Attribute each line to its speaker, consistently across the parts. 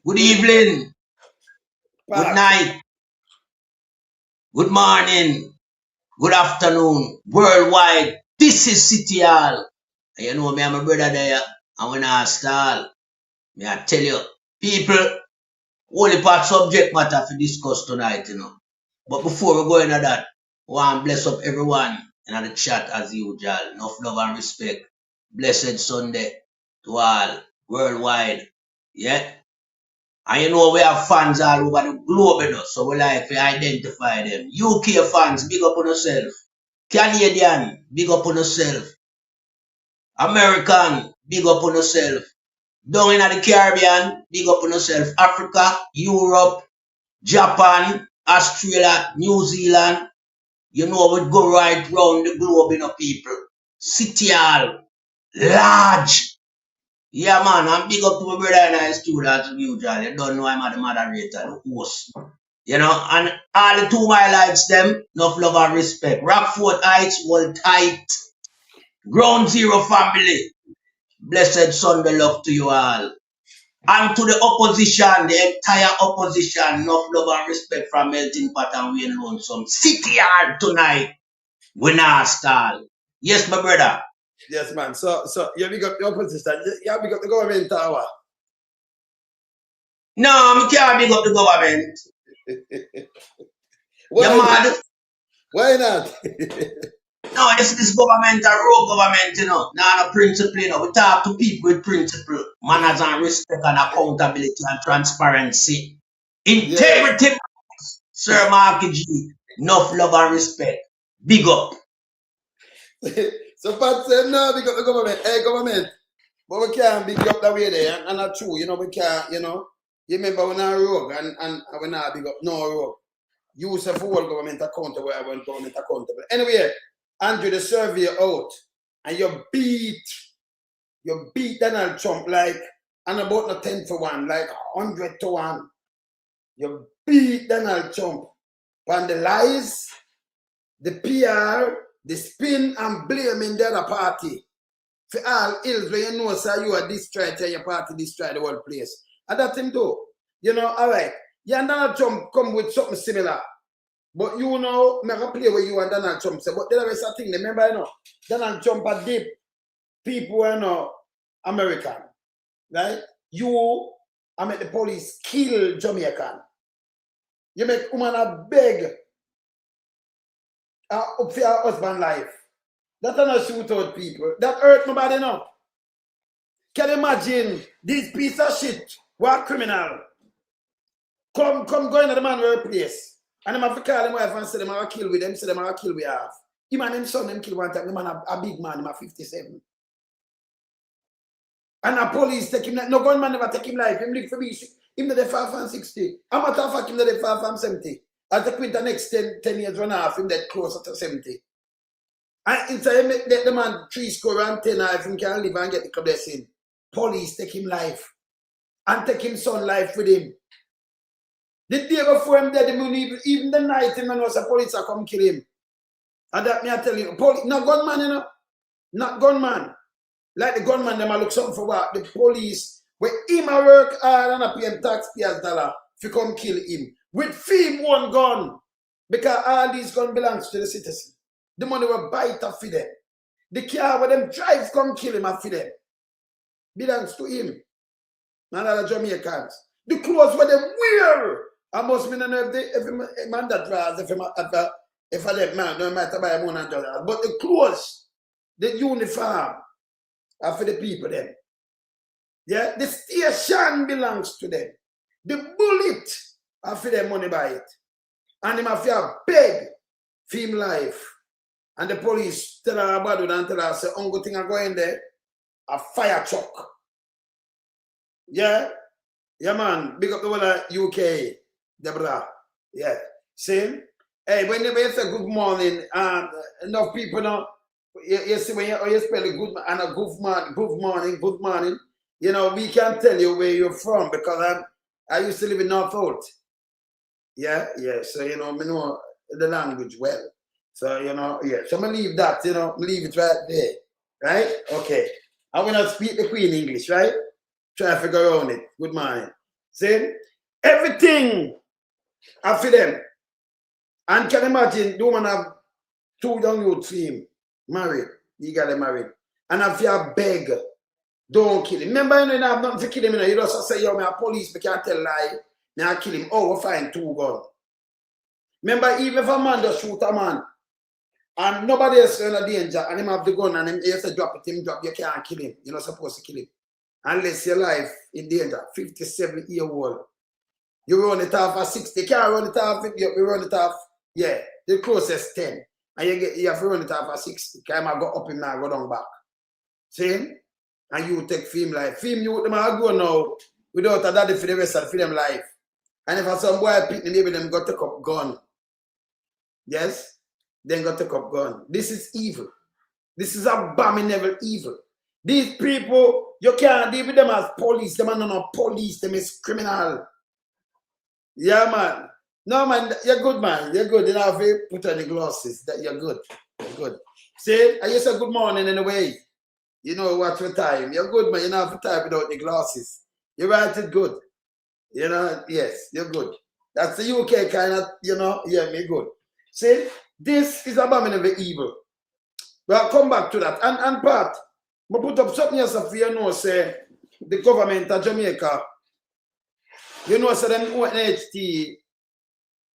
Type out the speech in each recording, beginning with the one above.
Speaker 1: Good evening, good
Speaker 2: Park.
Speaker 1: night, good morning, good afternoon, worldwide. This is City Hall. And you know me and my brother there, and when I start, me I tell you, people, only part subject matter to discuss tonight, you know. But before we go into that, I want to bless up everyone in the chat as usual. Enough love and respect. Blessed Sunday to all, worldwide. Yeah. And you know we have fans all over the globe, you know, so we like to identify them. UK fans, big up on yourself. Canadian, big up on yourself. American, big up on yourself. Down in the Caribbean, big up on yourself. Africa, Europe, Japan, Australia, New Zealand. You know we go right round the globe, you know, people. City Hall, large. Yeah, man, I'm big up to my brother and I studio as usual. You don't know I'm the moderator, the host. You know, and all the 2 mile lights them, enough love and respect. Rockford Heights, hold tight. Ground Zero family. Blessed Sunday love to you all. And to the opposition, the entire opposition, enough love and respect from Melting Pot and Wayne Lonesome. City hard tonight. We not stall. Yes, my brother.
Speaker 2: Yes, man. So you big up your position. You big up the government tower.
Speaker 1: No, I can't big up the government. You
Speaker 2: Why not?
Speaker 1: mad?
Speaker 2: Why not?
Speaker 1: No, this government a rogue government, you know. Now no principle, you know. We talk to people with principle, manners and respect and accountability and transparency.
Speaker 2: Yeah.
Speaker 1: Integrity, Sir Marky G. Enough love and respect. Big up.
Speaker 2: So Pat said, no, big up the government. Hey, government. But we can't big up that way there. And that's true. You know, we can't, you know. You remember when I rogue and when I big up no rogue. You say for all government accountable, I want government accountable. Anyway, Andrew, the survey out. And you beat Donald Trump like, and about not 10 for 1, like 100 to 1. You beat Donald Trump on the lies, the PR, the spin, and blaming the other party. For all ills where you know, sir, you are destroyed, your party destroyed the whole place. And that's him too. You know, all right. You and Donald Trump come with something similar. But you know, I'm going to play with you and Donald Trump say, but there is a thing, remember, you know, Donald Trump had deep people, you know, American, right? You, I make the police kill Jamaican. You make woman a beg up for her husband life. That's not shoot out people. That hurt my body enough. Can you imagine this piece of shit? What criminal? Come go into the man workplace. And I'm have to call him wife and say them have a kill with them, say them have a kill with half. Him and him son them kill one time. The man a big man, him a 57. And the police take him, no gunman never take him life. Him live for me. Him the far from 60. I'm a tough him the far from 70. As the quit the next 10 years run off, him that closer to 70. And inside make the man 3 score and 10 if him can live and get the blessing. Police take him life. And take him son life with him. The day before him dead, even the night him was a police are come kill him. And that me I tell you, police, not gunman, you know. Not gunman. Like the gunman, them a look something for what? The police, where him a work hard and a pay him taxpayers dollar to come kill him. With fee one gun. Because all these guns belongs to the citizen. The money will buy it for them. The car where them drive come kill him for them. Belongs to him. Not other Jamaicans. The clothes where them wear. I must mean if a man that drives, if I let man, no matter buy $100. But the clothes, the uniform, are for the people then. Yeah, the station belongs to them. The bullet are for them money buy it. And him have to beg for him life. And the police tell her about it and tell her, say, only thing I go in there, a fire truck. Yeah? Yeah, man. Big up the whole UK, Deborah. Yeah. See? Hey, when you say good morning, enough people know, you see when you spell it good and a good morning, you know, we can tell you where you're from because I used to live in Northolt. Yeah. So, you know, I know the language well. So, you know, yeah. So, I'm going to leave that, you know, leave it right there. Right? Okay. I'm going to speak the Queen English, right? Try to figure around it. Good morning. See? Everything I feel them. And can imagine the woman have 2 young youths for him, married. He got them married. And if you beg, don't kill him. Remember, you have nothing to kill him. You just say, yo, me a police, me can't tell lie. Me I kill him. Oh, we find 2 guns. Remember, even if a man just shoot a man, and nobody else is in a danger, and him have the gun, and him has to drop it, him drop, you can't kill him. You're not supposed to kill him. Unless your life in danger, 57-year-old. You run it off at 60. You can't run it off, you run it off, yeah, the closest 10. And you have to run it off at 60. Because I go up him now, go down back. See? And you take film life. Film you, them are go now, without a daddy for the rest of the film life. And if some boy pick the neighbor, them go take up gun. Yes? Then go take up gun. This is evil. This is abominable evil. These people, you can't deal with them as police. Them are not police. Them is criminal. Yeah, man. No, man. You're good, man. You're good. You know, if you put on the glasses, that you're good. You're good. See, I just say good morning in a way. You know what for time. You're good, man. You know for time without the glasses. You write it good. You know, yes, you're good. That's the UK kind of, you know, yeah, me good. See, this is abominable evil. Well, I'll come back to that. And Pat, I put up something else for you know, say, the government of Jamaica, you know, say them ONHT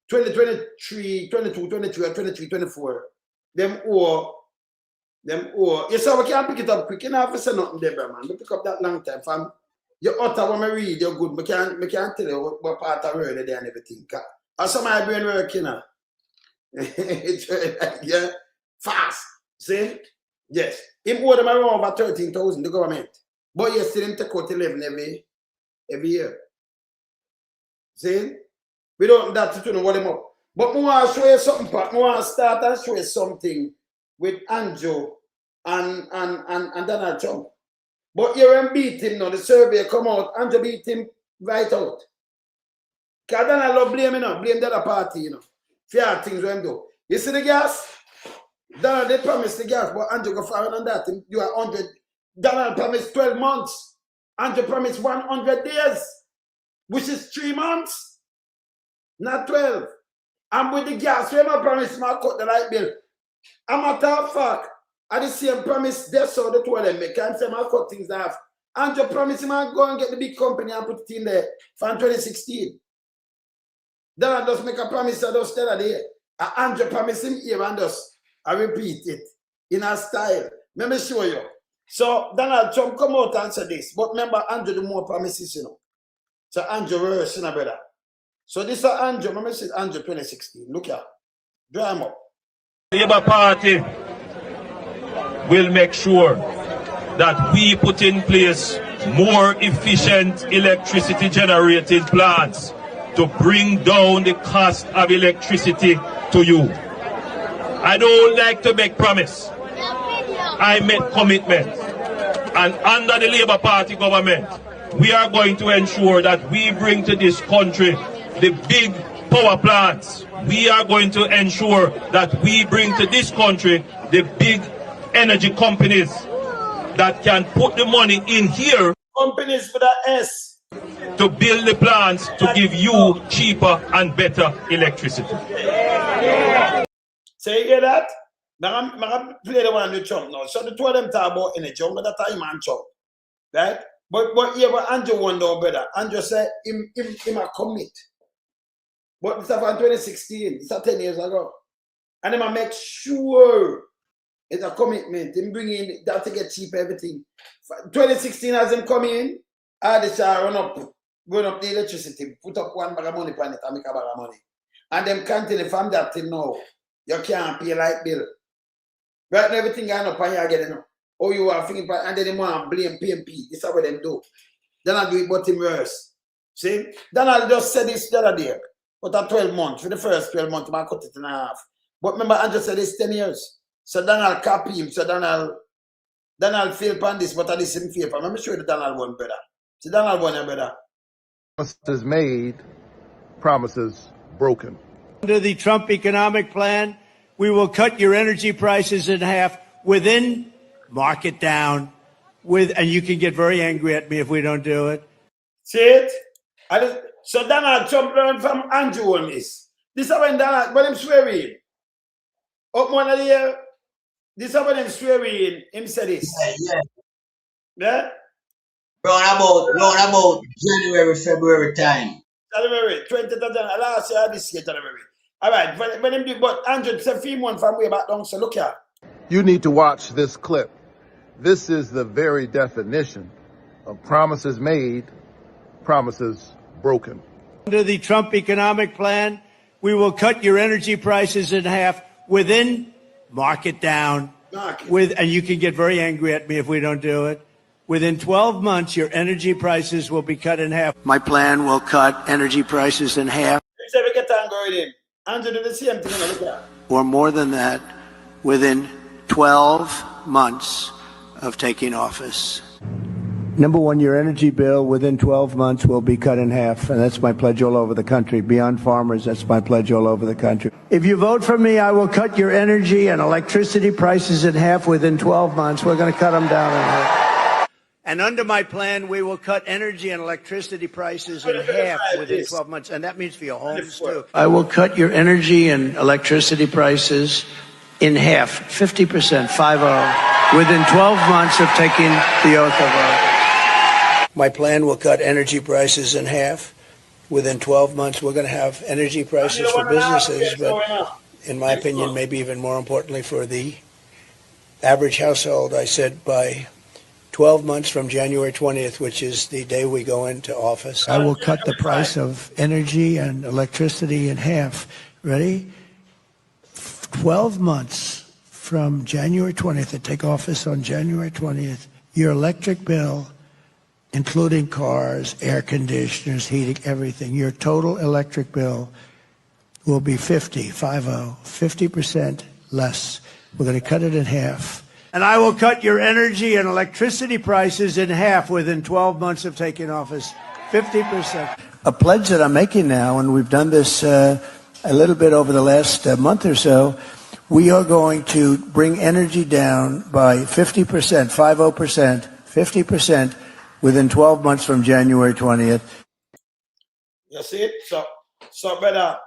Speaker 2: 2023, 22, 23, or 23, 24, them owe, you say we can't pick it up quick, you know, have to say nothing there, man. We pick up that long time, fam. You utter when I read, you're good. I can't tell you what part of word there and everything. Or some of my brain work, you know. Yeah, fast. See? Yes. Him owe them around over 13,000, the government. But you still take out 11 every year. See? We don't that to know what them up. But I want to show you something, Pat. I want to start and show you something with Andrew and Donald Trump. But you beat him now. The survey come out. Andrew beat him right out. Because Donald love blame, you know. Blame the other party, you know. Fair things when do. You see the gas? Donald, they promised the gas, but Andrew go far on that. You are 100. Donald promised 12 months. Andrew promised 100 days, which is 3 months, not 12. And with the gas, when I promised I cut the light bill. I'm a matter of fact, I the same promise there, so the two of them. I can't say I cut things off. Andrew promised him I go and get the big company and put it in there from 2016. Donald just make a promise that just tell her there. Andrew promised him here and just I repeat it in a style. Let me show you. So Donald Trump come out and say this. But remember, Andrew do more promises, you know. So Andrew reverse, you know, brother. So this is Andrew. Remember, this is Andrew 2016. Look here. Draw him up.
Speaker 3: The Labour Party will make sure that we put in place more efficient electricity generating plants to bring down the cost of electricity to you. I don't like to make promise. I make commitment. And under the Labour Party government, we are going to ensure that we bring to this country the big power plants. We are going to ensure that we bring to this country the big energy companies that can put the money in here.
Speaker 2: Companies with an S.
Speaker 3: To build the plants to give you cheaper and better electricity.
Speaker 2: So you hear that? I'm play the one with Trump now. So the two of them talk about energy, but that time and Trump. Right? But yeah, but Andrew won though, brother. Andrew said him a commit. But this is from 2016, this is 10 years ago. And him a make sure it's a commitment. Him bring in that to get cheap everything. 2016 as him come in, all the shah run up the electricity, put up one bag of money on it and make a bag of money. And them continue from that till now. You can't pay light bill. Right now everything going up and you get it. Oh, you are thinking, and then they want to blame PMP. This is what them do. Then I do it but him worse. See? Then I just said this the other day. But at 12 months, for the first 12 months, I cut it in half. But remember, Andrew said it's 10 years. So Donald copy him. So Donald fail upon this, but I didn't fail. Let me show you the Donald one, brother. See, Donald one, brother.
Speaker 4: Promises made, promises broken.
Speaker 5: Under the Trump economic plan, we will cut your energy prices in half within market down. And you can get very angry at me if we don't do it.
Speaker 2: See it? So Donald Trump learned from Andrew Holness. This is when him swear in. Up one of the year, this is when him swear in. Him said this.
Speaker 1: Yeah.
Speaker 2: Yeah?
Speaker 1: Round about January, February time.
Speaker 2: January, 20th of January, last year, this year, January. All right, when him do, but Andrew said 3 months from way back down, so look here.
Speaker 4: You need to watch this clip. This is the very definition of promises made, promises broken.
Speaker 5: Under the Trump economic plan, we will cut your energy prices in half within, mark it down, and you can get very angry at me if we don't do it. Within 12 months, your energy prices will be cut in half. My plan will cut energy prices in half.
Speaker 2: We get angry with him. Andrew do the same thing, look here.
Speaker 5: Or more than that, within 12 months of taking office. Number one, your energy bill within 12 months will be cut in half, and that's my pledge all over the country. Beyond farmers, that's my pledge all over the country. If you vote for me, I will cut your energy and electricity prices in half within 12 months. We're going to cut them down in half. And under my plan, we will cut energy and electricity prices in half within 12 months, and that means for your homes, too. I will cut your energy and electricity prices in half, 50%, 50, within 12 months of taking the oath of office. My plan will cut energy prices in half. Within 12 months, we're going to have energy prices for businesses, but in my opinion, maybe even more importantly for the average household, I said by 12 months from January 20th, which is the day we go into office, I will cut the price of energy and electricity in half. Ready? 12 months from January 20th, to take office on January 20th, your electric bill, including cars, air conditioners, heating, everything, your total electric bill will be 50% less. We're going to cut it in half. And I will cut your energy and electricity prices in half within 12 months of taking office, 50%. A pledge that I'm making now, and we've done this a little bit over the last month or so, we are going to bring energy down by 50%, 50% within 12 months from January 20th.
Speaker 2: You see? So brother,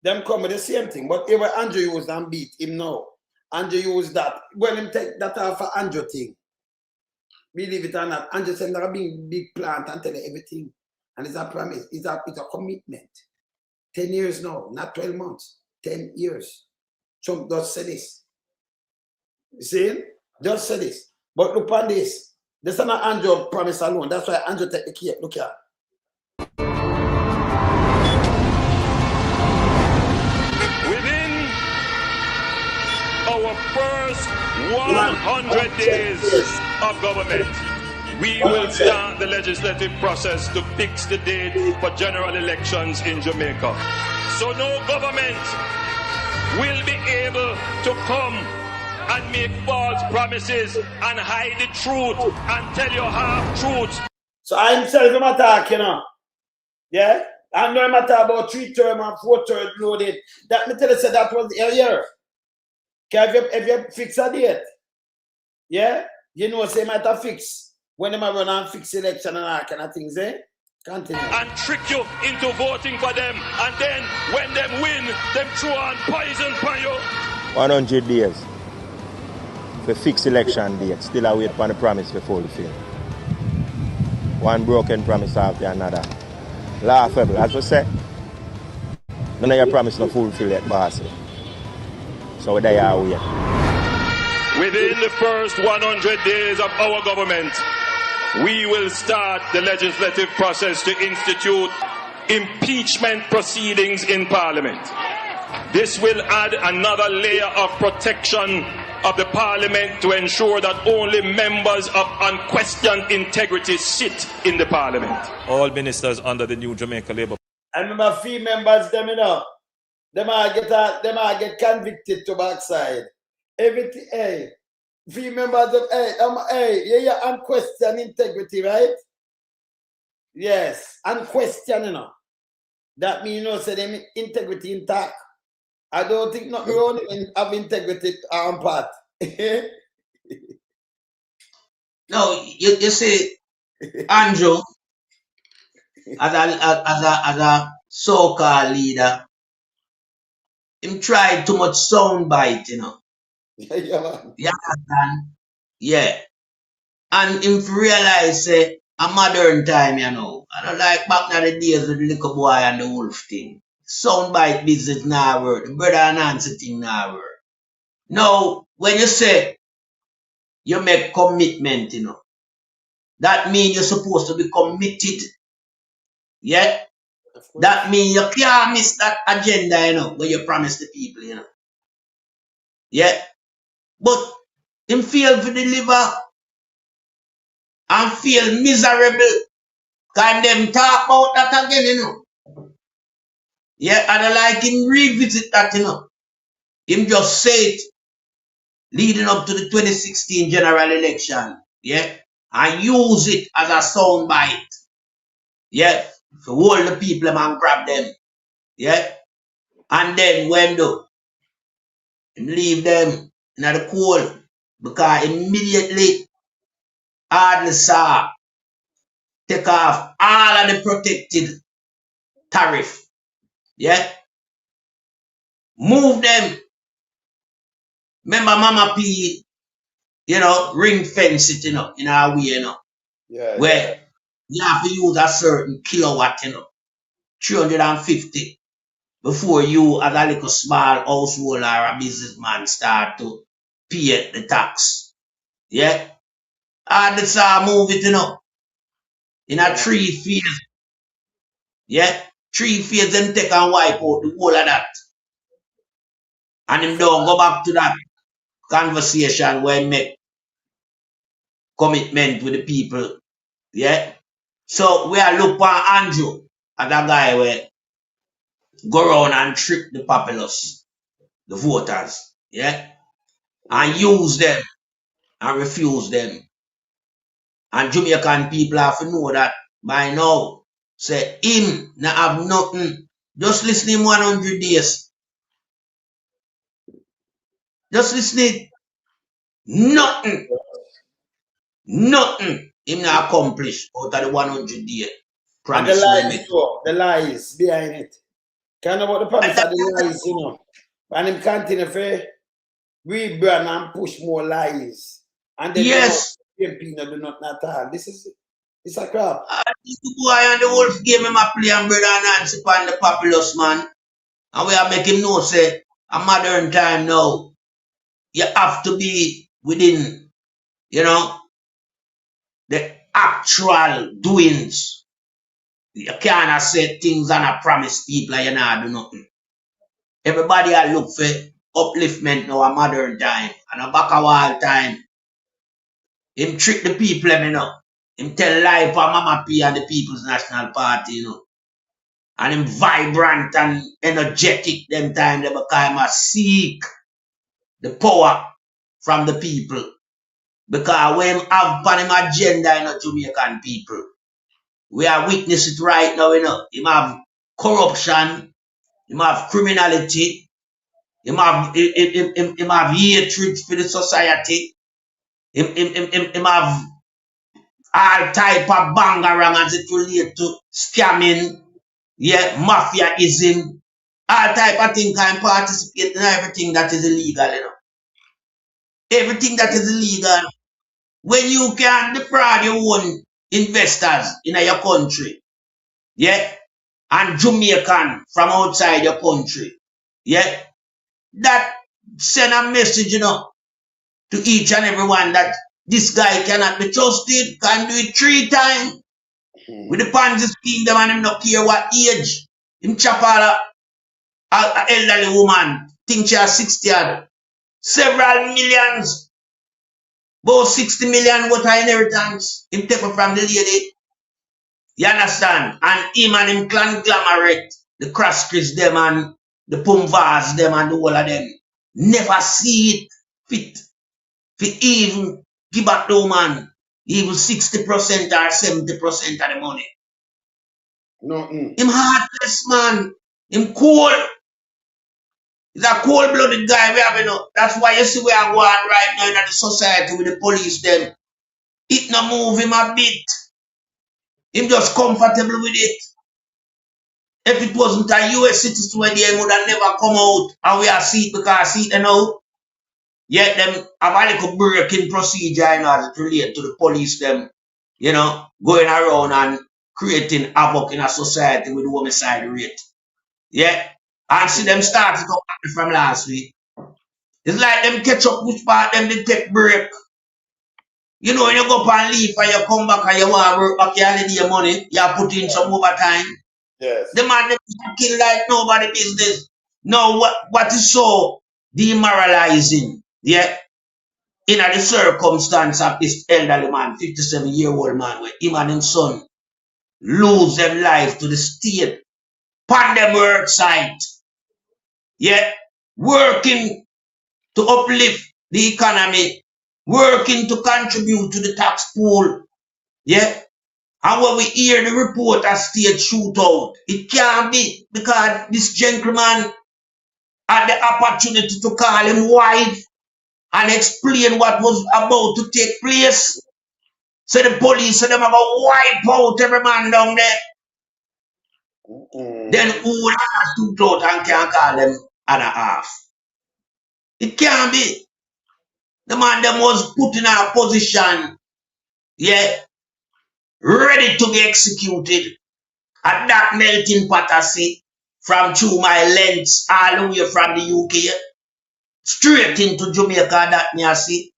Speaker 2: them come with the same thing. But even Andrew used and beat him now. Andrew used that. Well, him take that off for Andrew thing. Believe it or not, Andrew said that a big plant and tell you everything. And it's a promise. It's a commitment. 10 years now, not 12 months. 10 years. Trump just said this. You see? Just said this. But look on this. This is not Andrew promise alone. That's why Andrew take the cake. Look here.
Speaker 3: Within our first 100 days of government, we will start the legislative process to fix the date for general elections in Jamaica. So no government will be able to come and make false promises and hide the truth and tell you half-truths.
Speaker 2: So I himself him attack, you know. Yeah? I know him attack about 3 term and 4 term loaded. That me tell you said that was a year. If you fix a date, yeah? You know say might have fix when them run and fix election and all kind of things, eh? Continue.
Speaker 3: And trick you into voting for them, and then when them win, them throw on poison for you.
Speaker 6: 100 days for fixed election date, still I wait for the promise to fulfill. One broken promise after another. Laughable, as we say. None of your promise not fulfill yet, boss. So there you wait.
Speaker 3: Within the first 100 days of our government, we will start the legislative process to institute impeachment proceedings in Parliament. This will add another layer of protection of the Parliament to ensure that only members of unquestioned integrity sit in the Parliament. All ministers under the new Jamaica Labour.
Speaker 2: And remember, few members, them, you know, them are get convicted to backside. Everything, hey. Few members of, yeah, unquestioned integrity, right? Yes, unquestioned, you know. That means, you know, say them integrity intact. I don't think not wrong have integrity on part.
Speaker 1: No, you see, Andrew, as a so-called leader, him tried too much soundbite, you know.
Speaker 2: Yeah, man.
Speaker 1: You understand? Yeah. And him realize say a modern time, you know. I don't like back in the days with the little boy and the wolf thing. Soundbite business now work. The brother and Nancy thing now work. Now, when you say you make commitment, you know, that means you're supposed to be committed. Yeah?
Speaker 2: Of course.
Speaker 1: That means you can't miss that agenda, you know, when you promise the people, you know. Yeah? But him fail to deliver and feel miserable. Can them talk about that again, you know? Yeah, and I like him revisit that, you know. Him just say it leading up to the 2016 general election. Yeah? And use it as a soundbite. Yeah? To hold the people and grab them. Yeah? And then when do him leave them in the cold. Because immediately Holness take off all of the protected tariff. Yeah? Move them. Remember Mama P, you know, ring fence it, you know, in our way, you know.
Speaker 2: Yeah,
Speaker 1: Where you have to use a certain kilowatt, you know, 350 before you as a little small household or a businessman start to pay the tax. Yeah? And it's move it, you know, in a 3 phase. Yeah? 3 phase them take and wipe out the whole of that. And him don't go back to that conversation where he make commitment with the people. Yeah? So we are look for Andrew as a guy where go around and trick the populace, the voters, yeah? And use them and refuse them. And Jamaican people have to know that by now. Say him not have nothing. Just listen him 100 days. Just listen nothing. Nothing him not accomplish out of the 100 day
Speaker 2: And the
Speaker 1: promise we
Speaker 2: lies,
Speaker 1: make.
Speaker 2: though, the lies behind it. Can't know about the promise of the lies, you know. And him continue to rebrand and push more lies. And then
Speaker 1: Yes.
Speaker 2: campaign do nothing at all. It's a crap.
Speaker 1: The boy and the wolf game him a play and brother and Nancy upon the populace, man. And we are making him know say a modern time now. You have to be within, you know, the actual doings. You can't say things and I promise people and you not do nothing. Everybody will look for upliftment now a modern time and a back of all time. Him trick the people, you know. Him tell lie for Mama P and the People's National Party, you know. And him vibrant and energetic them time they become a seek the power from the people. Because when him have on him agenda, you know, Jamaican people. We are witnessing it right now, you know. Him have corruption, him have criminality, him have hatred for the society, him have all type of bangarang as it relates to scamming, yeah, mafiaism, all type of thing can participate in everything that is illegal, you know. Everything that is illegal. When you can defraud your own investors in your country, yeah, and Jamaican from outside your country, yeah, that send a message, you know, to each and everyone that this guy cannot be trusted, can do it 3 times. With the Ponzi scheme, the man him not care what age. Him chop a elderly woman, think she has 60 odd. Several millions. About 60 million worth of inheritance. Him take it from the lady. You understand? And him and him conglomerate, the cross Chris them and the Pumvas them and the whole of them. Never see it fit. For even give back the woman even 60% or 70% of the money.
Speaker 2: Nothing.
Speaker 1: Him heartless, man. Him cold. He's a cold-blooded guy we have, you know. That's why you see we are going right now in the society with the police them. It no move him a bit. Him just comfortable with it. If it wasn't a US citizen, they would have never come out. And we are see it because I see it now. Yet them have a little breaking procedure in order to relate to the police them, you know, going around and creating havoc in a society with homicide rate. Yeah. And see them started up from last week. It's like them catch up which part them they take break. You know, when you go up and leave and you come back and you want to work back your holiday money, you put in some overtime.
Speaker 2: Yes.
Speaker 1: The man them kill like nobody business. No, what is so demoralizing, yeah, in the circumstance of this elderly man, 57-year-old man, where him and his son lose their life to the state, pan them work site, yeah, working to uplift the economy, working to contribute to the tax pool, yeah. And when we hear the report of state shootout, it can't be because this gentleman had the opportunity to call him wife and explain what was about to take place. So the police said them about wipe out every man down there. Then who would have shoot out and can call them and a half? It can't be. The man them was put in a position, yeah, ready to be executed at that melting pot I see from 2 mile lengths all the way from the UK straight into Jamaica that me I see.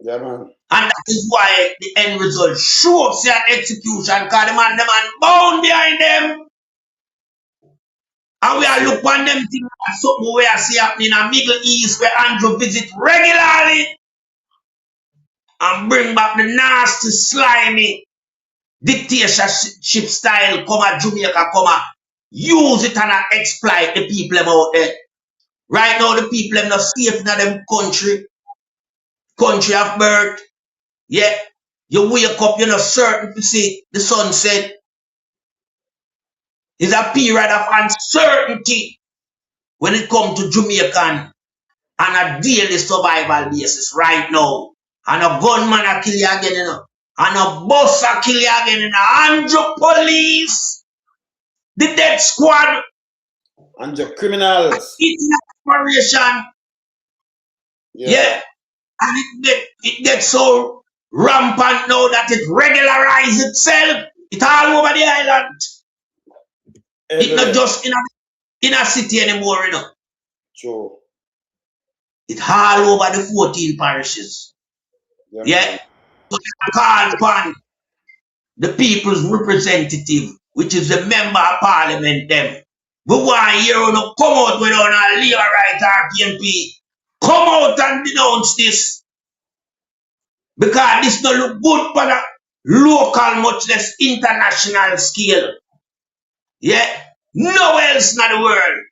Speaker 2: Yeah, man.
Speaker 1: And that is why the end result shows their execution because the man bound behind them. And we are look on them things as something we are see happening in the Middle East where Andrew visit regularly and bring back the nasty, slimy dictatorship style come at Jamaica, come at use it and exploit the people out there. Right now the people are not safe in them country of birth. Yeah, you wake up, you're not certain to see the sunset. It's a period of uncertainty when it comes to Jamaican on a daily survival basis right now. And a gunman a kill you again, you know. And a bus a kill you again, you know. And your police, the death squad,
Speaker 2: And your criminals.
Speaker 1: it's an operation. Yeah. And it gets so rampant now that it regularizes itself. It's all over the island. It's not just in a city anymore, you know.
Speaker 2: True.
Speaker 1: It's all over the 14 parishes. Yeah. So they call upon the people's representative, which is the member of parliament, them. We want to hear you come out with our Labour right RPMP. Come out and denounce this. Because this don't look good for the local, much less international scale. Yeah? Nowhere else in the world.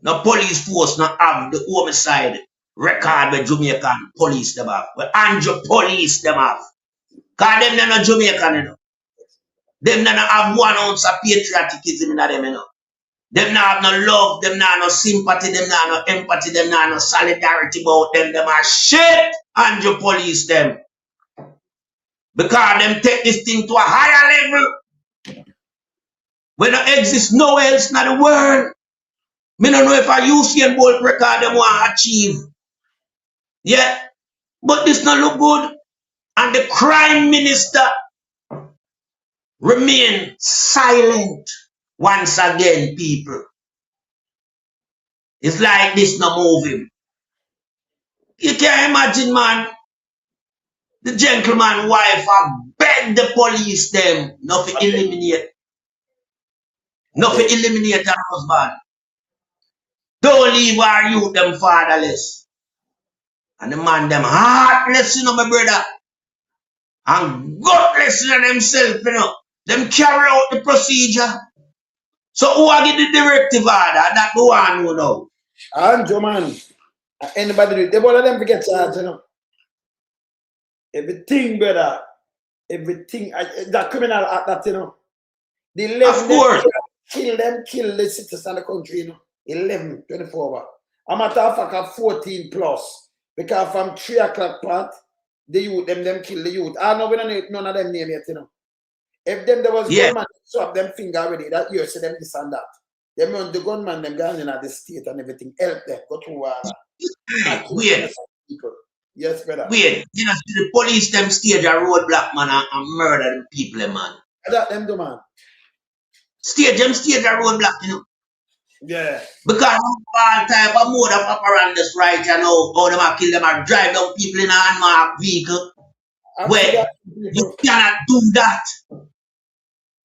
Speaker 1: No police force not have the homicide record with Jamaican police them have. Well, Andrew police them have. Because them not Jamaican, you know. Them not have 1 ounce of patriotism in them, you know. Them not have no love, them not have no sympathy, them not have no empathy, them not have no solidarity about them. Them are shit, Andrew police them. Because them take this thing to a higher level. When it exists nowhere else in the world. Me don't know if a Usain Bolt record them want to achieve. Yeah. But this not look good. And the crime minister remain silent once again, people. It's like this not moving. You can't imagine, man. The gentleman wife have begged the police them not to eliminate. Not to eliminate her husband. Don't leave our youth them fatherless. And the man them heartless, you know, my brother. And gutless in themselves, you know. Them carry out the procedure. So who are get the directive order? That the one who know.
Speaker 2: Andrew, man. Anybody do it. They all of them forget charge, you know. Everything, brother. Everything. The criminal act that, you know. The 11
Speaker 1: Of course.
Speaker 2: Kill the citizens of the country, you know. 11, 24 hours. A matter of fact, 14 plus. Because from 3 o'clock part, the youth, them kill the youth. I know we don't know none of them name yet, you know. If them there was
Speaker 1: Yeah.
Speaker 2: gunman swap them finger already, that you see them this and that. Them on the gunman them gone in the state and everything, help them, go through water.
Speaker 1: Weird.
Speaker 2: People. Yes, brother.
Speaker 1: Weird. You know, the police them stage a roadblock, man, and murder them people, man.
Speaker 2: That them do, man.
Speaker 1: Stage a roadblock, you know.
Speaker 2: Yeah.
Speaker 1: Because all type of mode of operandus right, you know, how them a kill them and drive down people in an unmarked vehicle. Where you cannot do that.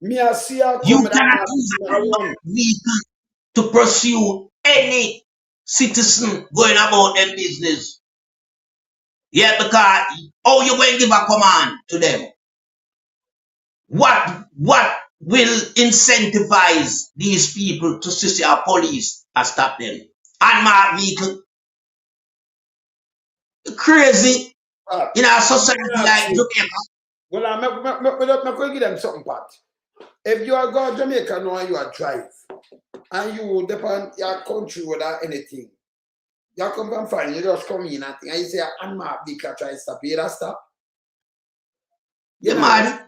Speaker 2: Me I see how
Speaker 1: You
Speaker 2: come
Speaker 1: cannot use a vehicle to pursue any citizen going about their business. Yeah, because how you going to give a command to them? What will incentivize these people to see our police and stop them? Unmarked vehicle. Crazy. In a society like Jamaica.
Speaker 2: Well, I'm going to give them something, Pat. If you are going to Jamaica now and you are drive, and you depend your country without anything, you come from fine, you just come in and you say, I'm not big try to stop. You just stop.
Speaker 1: You mad?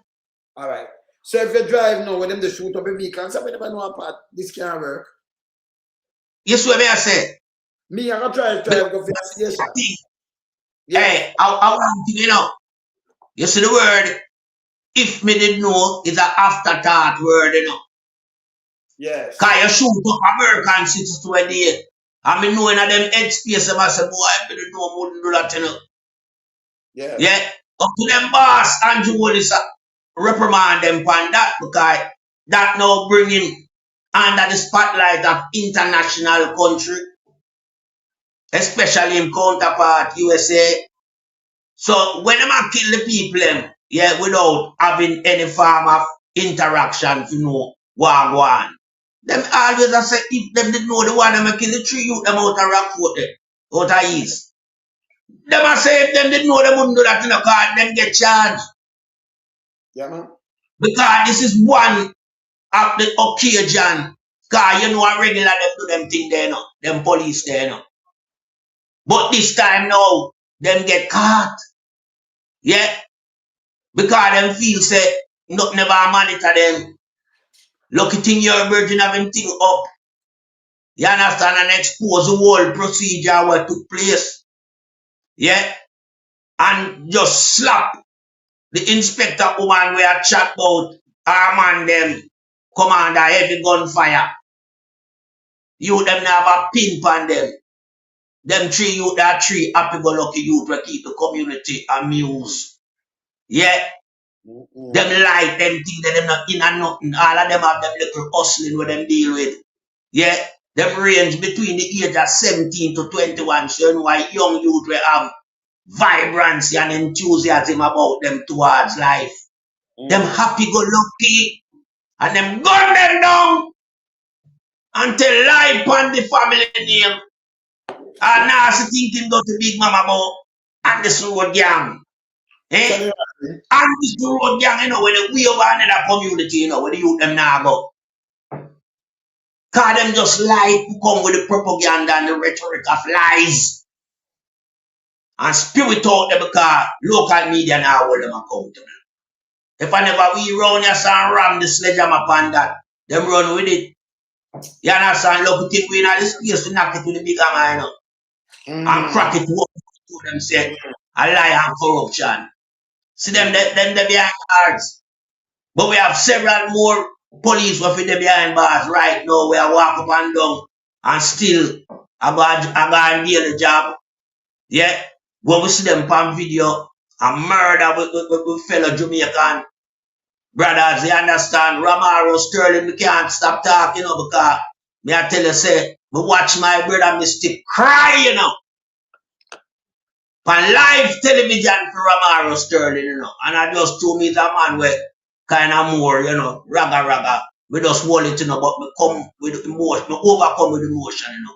Speaker 2: All right. So if you drive now with them, they shoot up a vehicle, so we never know about this can't work.
Speaker 1: Yes, what I say.
Speaker 2: Me, I'm going to try to drive go for the station.
Speaker 1: Yeah. Hey, I want you know. You see the word, if me didn't know, is an afterthought word, you know.
Speaker 2: Yes.
Speaker 1: Because you shoot up American citizens where they I mean, knowing that them headspace, I say, boy, I better know more than do that, you know.
Speaker 2: Yeah.
Speaker 1: Yeah. Up to them boss, Andrew Holness, reprimand them on that because that now bringing under the spotlight of international country, especially in counterpart USA. So when them a kill the people, yeah, without having any form of interaction, you know, wagwan. Them always a say if them didn't know the one them a kill the tree youth them out of Rockford there, out of East. Them a say if them didn't know them wouldn't do that in a car, them get charged.
Speaker 2: Yeah, man.
Speaker 1: Because this is one of the occasion. Because you know a regular them do them thing there now. Them police there now. But this time now, them get caught. Yeah. Because them feel say not never monitor them. Lucky thing you're virgin having thing up. You understand? And expose the whole procedure what took place. Yeah. And just slap the inspector woman where chat about our man them commander heavy gunfire. You them now have a pin on them. Them three youth that three happy go lucky youth will keep the community amused. Yeah. Them light them thing that them not in and nothing. All of them have them little hustling with them deal with. Yeah. Them range between the age of 17 to 21. So you know why young youth will have vibrancy and enthusiasm about them towards life. Them happy go lucky. And them gun them down until life on the family name. And now I thinking go to Big Mama about and this road gang. Eh? And this road gang, you know, when they way over another community, you know, where the youth them now go. Cause them just lie to come with the propaganda and the rhetoric of lies. And spirit out them because local media now hold them accountable. If I never we run here and ram the sledgehammer upon that, them run with it. You understand? Look, think we in this place to knock it with the bigger man, you know. And crack it to them say a lie and corruption. See them behind bars. But we have several more police who are behind bars right now. We are walk up and down and still I go and deal the job. Yeah. When we see them on video and murder with fellow Jamaican brothers, you understand? Romaro Sterling, we can't stop talking, you know, because me I tell you, say, me watch my brother, me still cry, you know. On live television for Romaro Sterling, you know. And I just told me that man with kind of more, you know, raga. We just hold it, you know, but we come with emotion, we overcome with emotion, you know.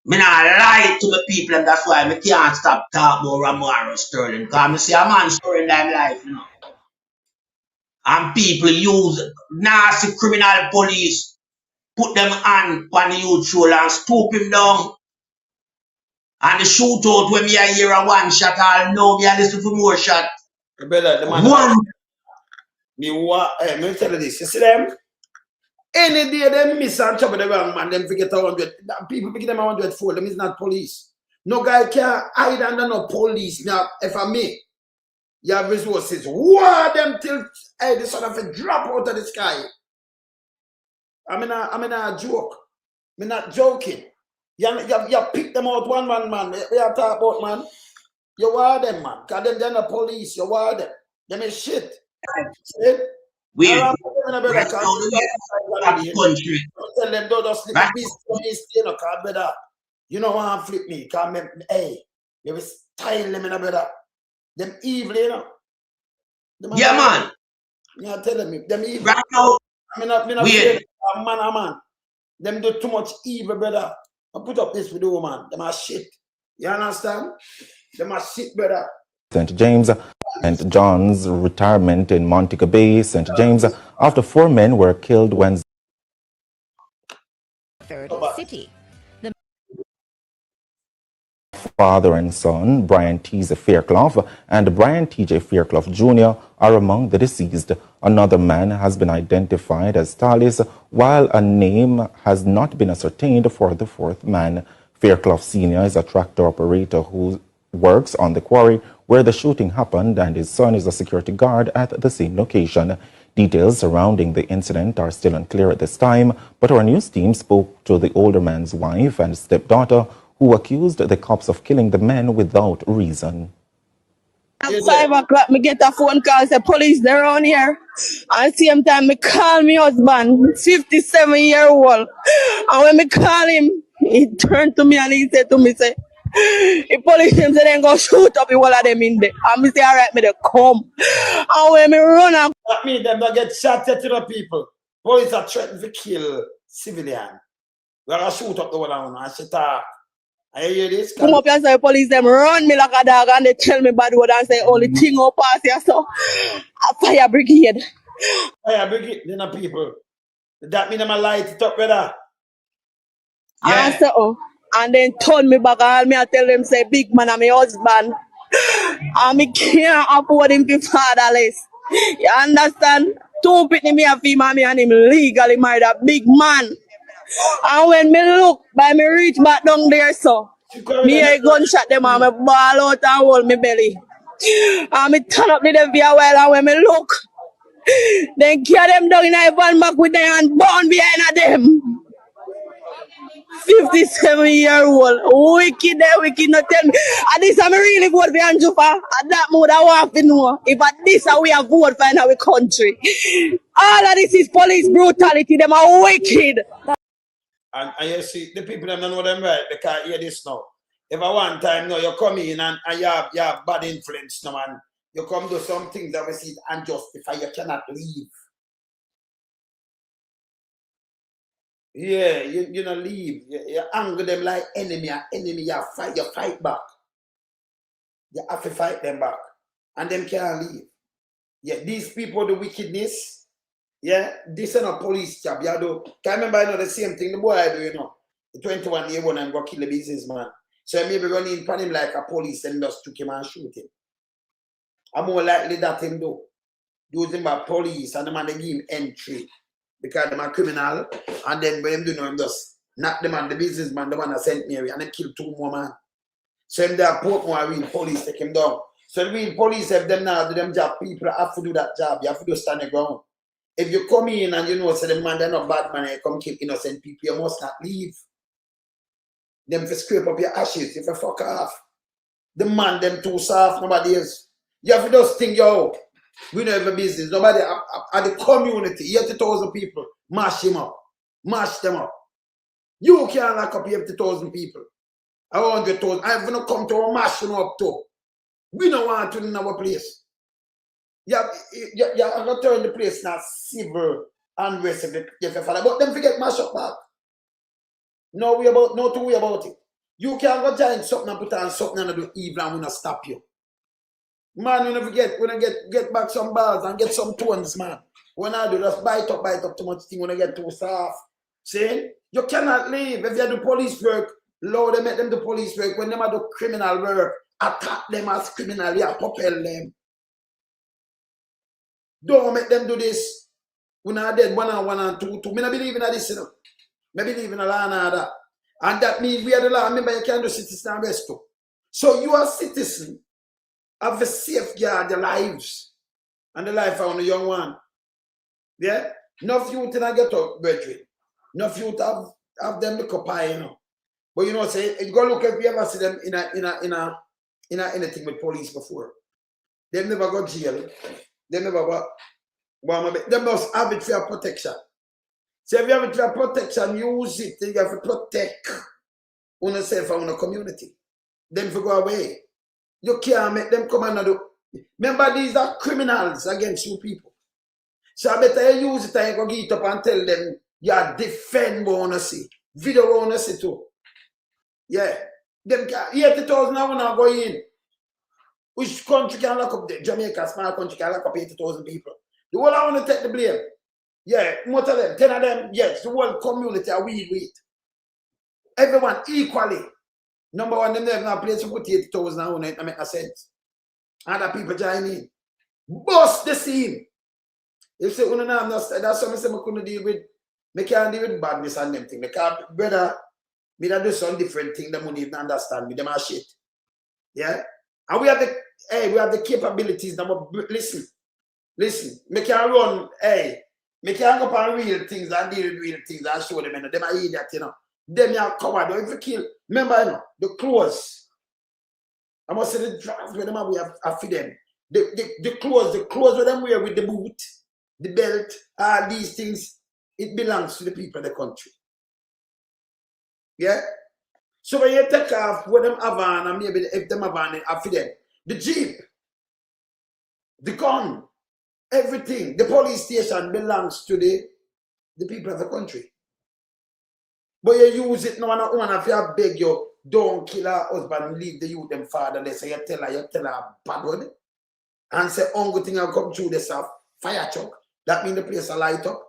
Speaker 1: Me not lie to the people, and that's why me can't stop talking about Romaro Sterling. Because I see a man storing their life, you know. And people use nasty criminal police, put them on the youth shoulder and stoop him down. And the shootout when me I hear a one shot, I'll know me I listen for more shot.
Speaker 2: Brother, the man Me tell you this. You see them? Any day they miss and trouble the wrong man, them forget 100. People pick them 100 for them is not police. No guy can hide under no police. Now, if I may, you have resources. War them till the son of a drop out of the sky. I'm in a joke. I'm not joking. You pick them out one man. We are talking about, man. You war them, man. Because they're not police. You war them. Them is shit. See?
Speaker 1: We
Speaker 2: Now,
Speaker 1: right now the country.
Speaker 2: tell them don't just slip
Speaker 1: Right.
Speaker 2: this you know, cause brother. You know why flip me? Cause hey, you will style them in a brother. Them evil, you know.
Speaker 1: Yeah, man.
Speaker 2: You telling me, them evil.
Speaker 1: Right now,
Speaker 2: I'm not
Speaker 1: we
Speaker 2: a man. Them do too much evil, brother. I put up this video, man. Them are shit. You understand? Them are shit, brother.
Speaker 7: St. James and John's retirement in Montego Bay, St. James, after 4 men were killed Wednesday.
Speaker 8: Third city.
Speaker 7: Father and son, Brian T.J. Fairclough and Brian T.J. Fairclough Jr. are among the deceased. Another man has been identified as Talis, while a name has not been ascertained for the fourth man. Fairclough Sr. is a tractor operator who works on the quarry where the shooting happened, and his son is a security guard at the same location. Details surrounding the incident are still unclear at this time, but our news team spoke to the older man's wife and stepdaughter, who accused the cops of killing the men without reason.
Speaker 9: At 5 o'clock, me get a phone call, say police, they're around here. And same time, me call me husband, 57-year-old. And when me call him, he turned to me and he said to me, say, the police them say they go shoot up the whole of them in there. And me say, all right, me they come. And when me run and
Speaker 2: That means them don't get shot at to the people. Police are threatening to kill civilian. We're going to shoot up the whole of them and she talk. I hear this?
Speaker 9: come up here and say, police them run me like a dog and they tell me bad word and say, only thing up pass here, so a fire brigade.
Speaker 2: Fire brigade, then the people. That mean I'm a light it up, brother.
Speaker 9: And so, and then turn me back and me I tell them say big man I'm my husband. And me can't afford him to fatherless. You understand? Two pitney me a female me and him legally married a big man. And when me look by me reach back down there so me a gunshot them and me ball out and hold me belly. And me turn up the them for a while and when me look, then carry them down in a van back with them and burn behind them. 57-year-old. Wicked, not tell me. And this I'm really vote for Andrew for. And that mood I want to know. If at this we have vote for in our country. All of this is police brutality. Them are wicked.
Speaker 2: And you see, the people don't know them right. They can't hear this now. If at one time now you come in and you have bad influence now and you come do some things that we see and justify, you cannot leave. Yeah, you don't leave. You anger them like enemy. You fight back. You have to fight them back. And them can't leave. Yeah, these people, the wickedness, yeah, this is not police job. You do. Can remember I know the same thing the boy I do, you know. The 21-year-old and go kill the businessman. So I maybe run in upon him like a police and just took him and shoot him. I'm more likely that him do. Use him by police and the man they give him entry. Because them are criminal, and then when them do know him just knock them on the businessman, the one that sent Mary, and then kill 2 more man. So him there Portmore real police take him down. So the real police have them now do them job. People have to do that job. You have to do stand the ground. If you come in and you know say the man they're not bad man, you come kill innocent people, you must not leave. Them for scrape up your ashes, if you fuck off. The man them too soft, nobody else. You have to just think, yo. We don't have a business. Nobody at the community, 80,000 people, mash him up. Mash them up. You can't lock up 80,000 people. 100,000. I'm going to come to a mash them up too. We don't want to in our place. You have to turn the place now civil and rest of it. But them forget mash up back. No to worry about it. You can't go join something and put on something and do evil and we not stop you. Man, we never get back some balls and get some tones, man. When I do, just bite up too much thing when I get too soft. See? You cannot leave. If you do police work, Lord, they make them do police work. When they do criminal work, attack them as criminal, you propel them. Don't make them do this. When I dead 1 and 1 and 2, 2. Me not believe in this, you know. Me believe in a law and order. And that means we are the law. Remember, you can't do citizen arrest too. So you are citizen of the safeguard your lives and the life of a young one. Yeah? Enough youth in a get up, brethren. Enough youth have them look up high, you know. But you know, say, go look if you ever see them in anything with police before. They never go jail. They never go. They must have it for protection. So if you have it for protection, use it. You have to protect yourself and your community. Then if you go away, you can't make them come and do. Remember, these are criminals against you people. So I better you use it and you go get up and tell them you defend what you see. Video what you see too. Yeah. Them 80,000 now now go in. Which country can lock up the Jamaica, small country can lock up 80,000 people. The whole I want to take the blame. Yeah, most of them, 10 of them, yes, the whole community are weed with. Everyone equally. Number one, them never have a place to put 80,000 now, it make no sense. Other people join in. Bust the scene. If say, that's something I couldn't deal with. I can't deal with badness and them things. Because, brother, me that do some different thing that money even understand me. Them are shit. Yeah? And we have the capabilities now. Listen. Me can run, me can go up on real things and deal with real things and show them, you know. Them are idiot, you know. Them are coward. If you kill, remember, you know, the clothes. I must say the drugs where them are, we have for them. The clothes where them wear with the boot, the belt, all these things, it belongs to the people of the country. Yeah? So when you take off what them have on, and maybe if them have on, for them. The jeep, the gun, everything, the police station belongs to the people of the country. But you use it now and one if you beg you, don't kill her husband, leave the youth them fatherless. So you tell her bad word. And say, only thing will come through this fire truck. That means the place will light up.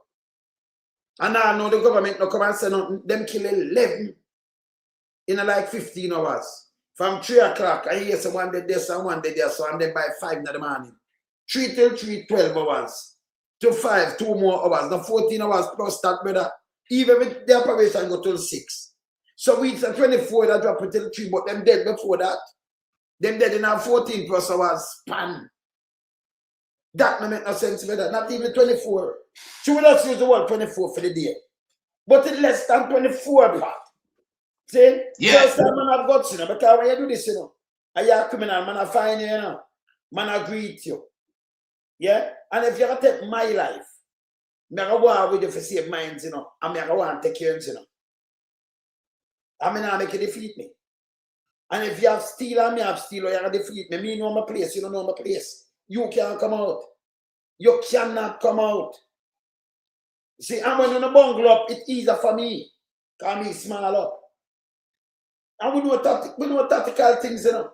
Speaker 2: And now I know the government no come and say nothing. Them kill 11 in like 15 hours. From 3 o'clock, and hear someone did this and one did this, so and then by 5 in the morning. 3 till 3, 12 hours. To 5, 2 more hours. Now 14 hours plus that, brother. Even with the operation go till 6. So weeks are 24 that drop until 3, but them dead before that. Them dead in our 14 plus hours span. That no make no sense, brother. Not even 24. So we just use the word 24 for the day. But it's less than 24, part. See?
Speaker 1: Yeah.
Speaker 2: First time man have guts, you know, because when you do this, you know, and you're a criminal, man I find you, you know, man I greet you. Yeah? And if you ever take my life, I'm going to war with you for save minds, you know, and I'm going to want to take care of you know. I'm going to make you defeat me. And if you have steel and me have steel, or you're going to defeat me, me know my place, you don't know my place. You can't come out. You cannot come out. See, and when you're in a bungalow up, it's easier for me. Because me small up. And we know tactical things, you know.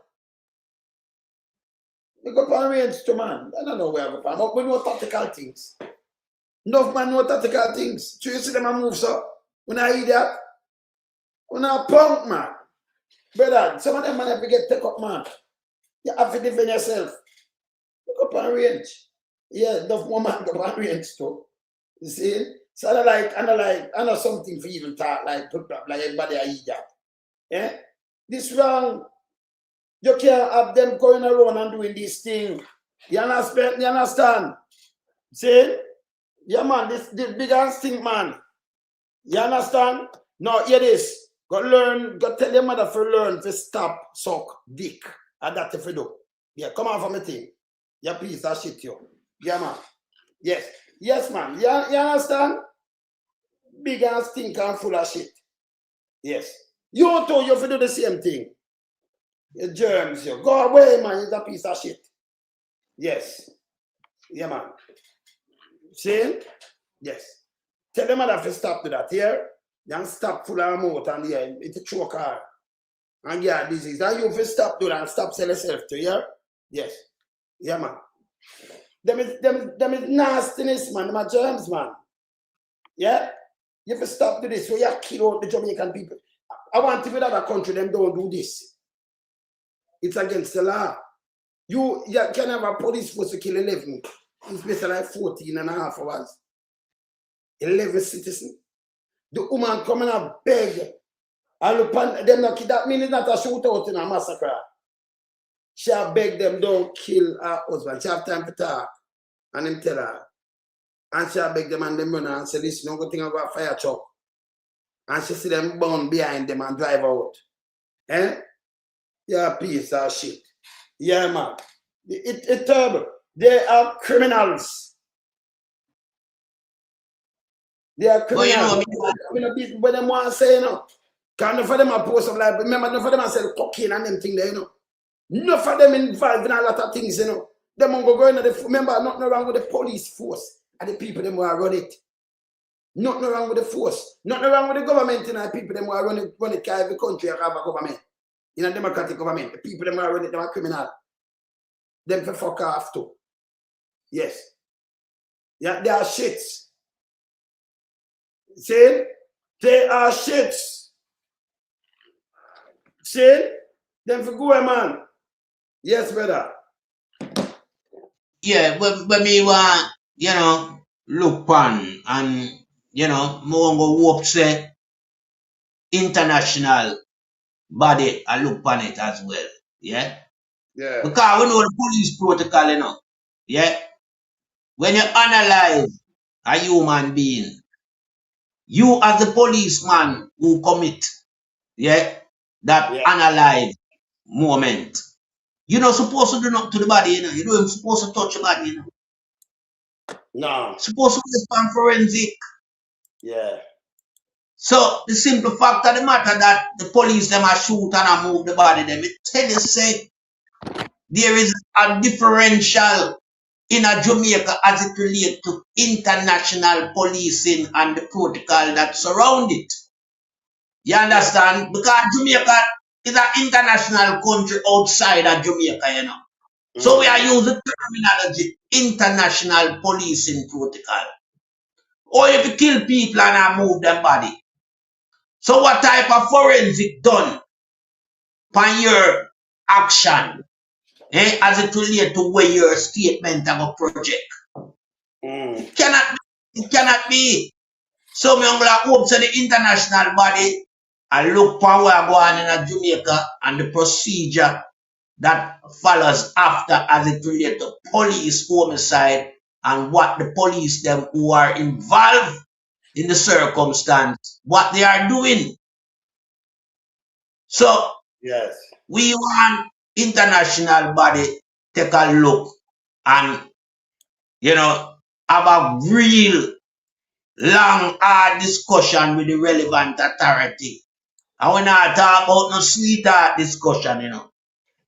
Speaker 2: We go on range to man. I don't know where we go, but we know tactical things. Enough man know tactical things. So you see them and move so. When I eat that, when I punk, man. Brother, some of them man have to get take up, man. You have to defend yourself. Look up on range. Yeah, enough woman go on range too. You see? So I know something for even talk like put up like everybody I eat that. Yeah? This wrong. You can't have them going around and doing this thing. You understand? See? Yeah, man, this big ass thing, man. You understand? Now, hear this. Go learn, go tell your mother to learn to stop suck dick. And that's if you do. Yeah, come on for me thing. Yeah, please, that shit you. Yeah, man. Yes. Yes, man. You understand? Big ass thing and full of shit. Yes. You too, you have to do the same thing. Your germs, you. Go away, man. It's a piece of shit. Yes. Yeah, man. See? Yes. Tell them mother to stop to that, here. Then stop full of mouth and yeah, it's a choke hard. And yeah, disease. And you have to stop do that and stop sell yourself to, yeah? Yes. Yeah, man. Them is nastiness, man. Them are germs, man. Yeah? You have to stop do this. So you kill out the Jamaican people. I want to be that country, them don't do this. It's against the law. You can have a police force to kill 11. He's based like 14 and a half hours. 11 citizens. The woman coming and beg. And look, them not, that means it's not a shootout in a massacre. She beg them don't kill her husband. She have time to talk. And them tell her. And she beg them and them run and say, listen, don't go think about fire truck. And she see them burn behind them and drive out. Eh? Yeah, piece of shit. Yeah, man. It's terrible. They are criminals. They are criminals. But them want to say, you know, because enough of them are post of life. Remember, enough of them are sell cocaine and them things there, you know. Enough of them involved in a lot of things, you know. Them won't go into the, remember, nothing wrong with the police force and the people them who are run it. Nothing wrong with the force. Nothing wrong with the government, you know, the people them who are run it, because every country have a government. In a democratic government, the people them who are run it, they are criminal. Them for fuck off too. Yes. Yeah, they are shits. See? They are shits. See? Them for go, man. Yes, brother.
Speaker 1: Yeah, when me want, you know, look pan and, you know, more go hope say international body I look pan it as well. Yeah?
Speaker 2: Yeah.
Speaker 1: Because we know the police protocol, you know. Yeah? When you analyze a human being, you as the policeman who commit, yeah, that analyze moment, you're not supposed to do nothing to the body, you know. You're not supposed to touch the body, you know.
Speaker 2: No.
Speaker 1: Supposed to respond forensic.
Speaker 2: Yeah.
Speaker 1: So the simple fact of the matter that the police them are shoot and move the body them, it tell you say there is a differential in a Jamaica as it relates to international policing and the protocol that surround it. You understand? Because Jamaica is an international country outside of Jamaica, you know. So we are using terminology, international policing protocol. Or if you kill people and move them body. So what type of forensic done on your action as it relates to where your statement of a project? It cannot be. So me hope to the international body and look for what go on in Jamaica and the procedure that follows after as it relates to police homicide and what the police them who are involved in the circumstance, what they are doing. So
Speaker 2: yes,
Speaker 1: we want international body take a look and, you know, have a real long, hard discussion with the relevant authority. And we not talk about no sweetheart discussion, you know.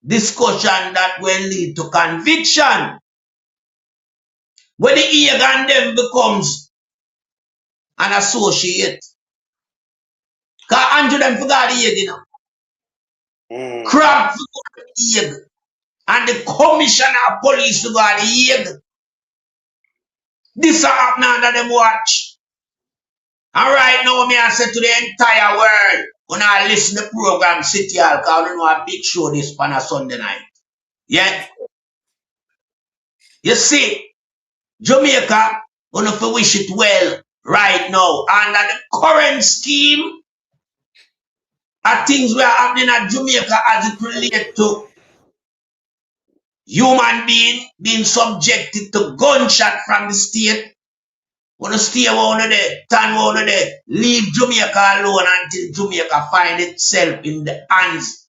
Speaker 1: Discussion that will lead to conviction. When the egg and them becomes an associate. Because Andrew them forgot the egg, you know. Crab forgot the egg. And the commissioner of police forgot the egg. This is happening under them watch. And right now, me I say to the entire world, when I listen to the program City Hall, because I know a big show this on a Sunday night. Yeah? You see, Jamaica, gonna wish it well right now. Under the current scheme of things we are happening at Jamaica as it relates to human being subjected to gunshot from the state. Wanna stay over there, turn over there, leave Jamaica alone until Jamaica find itself in the hands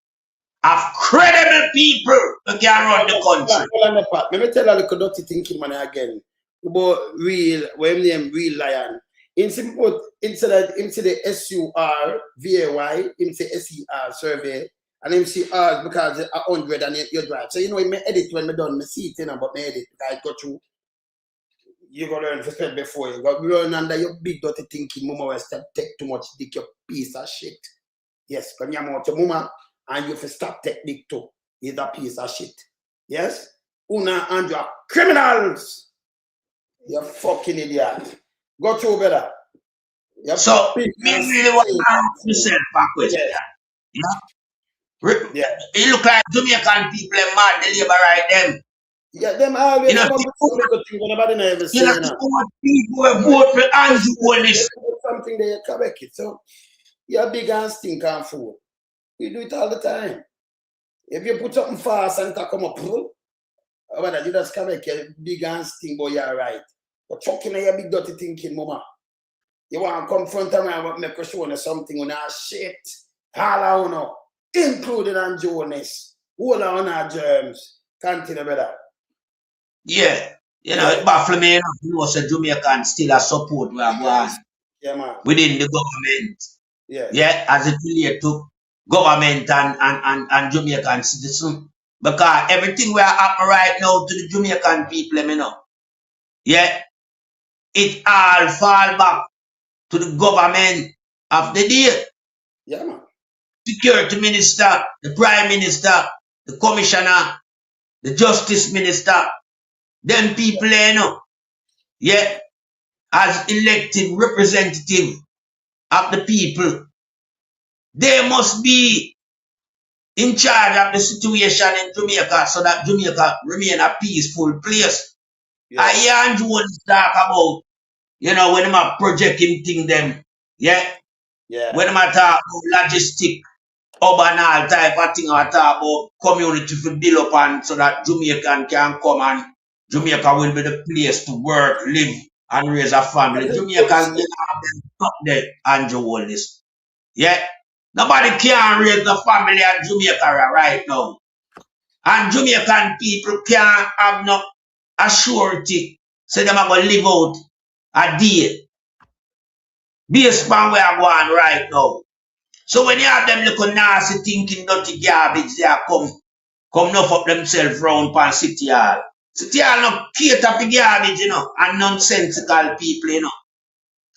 Speaker 1: of credible people who can run the country.
Speaker 2: Let me tell you a little dirty thinking man again. About real, when name real lion. Instead of the SURVAY, him say SER survey, and him see R because 100 and you drive. So you know, I edit when I done, I see it, you know, but I edit because I go through. You go learn to spell before you go run under your big dirty thinking, mama will stop take too much dick, your piece of shit. Yes, come here out your mama and you have to stop take dick too. He's a piece of shit. Yes? Una and you are criminals. You fucking idiot. Go through better.
Speaker 1: So me really want to ask myself a question. Yeah. It look like Jamaican people are mad, they labor right them.
Speaker 2: Yeah, them always
Speaker 1: You know,
Speaker 2: come up with some little thing nobody never say,
Speaker 1: you know,
Speaker 2: you know.
Speaker 1: so much people will vote for Andrew Holness.
Speaker 2: Something they correct it. So you're big and stink and fool. We do it all the time. If you put something fast and it come up, you just correct your big and stink, but you're right. But fucking your big dirty thinking, mama. You want to confront me and make a show something on our shit. All I know, including on Jonas. All on our germs. Continue, brother.
Speaker 1: Yeah. You know, it baffles me enough. You know, so Jamaican still a support where go on within the government. Yeah, as it relates to government and Jamaican citizens. Because everything we are happening right now to the Jamaican people, you know. Yeah. It all fall back to the government of the day.
Speaker 2: Yeah, man.
Speaker 1: Security minister, the prime minister, the commissioner, the justice minister, them people, you know, yeah, as elected representative of the people, they must be in charge of the situation in Jamaica so that Jamaica remain a peaceful place. I hear Andrew talk about, you know, when I'm projecting thing them, yeah, when I'm talk about logistic, urban all type of thing, I talk about community to build up and so that Jamaican can come and Jamaica will be the place to work, live, and raise a family. Jamaicans will have them stop there, Andrew Holness. Yeah. Nobody can raise a family in Jamaica right now. And Jamaican people can't have no assurity. Say them are going to live out a day. Based on where I'm going right now. So when you have them little nasty thinking dirty garbage, they are come enough up themselves round pan City Hall. City Hall no cater for garbage, you know, and nonsensical people, you know.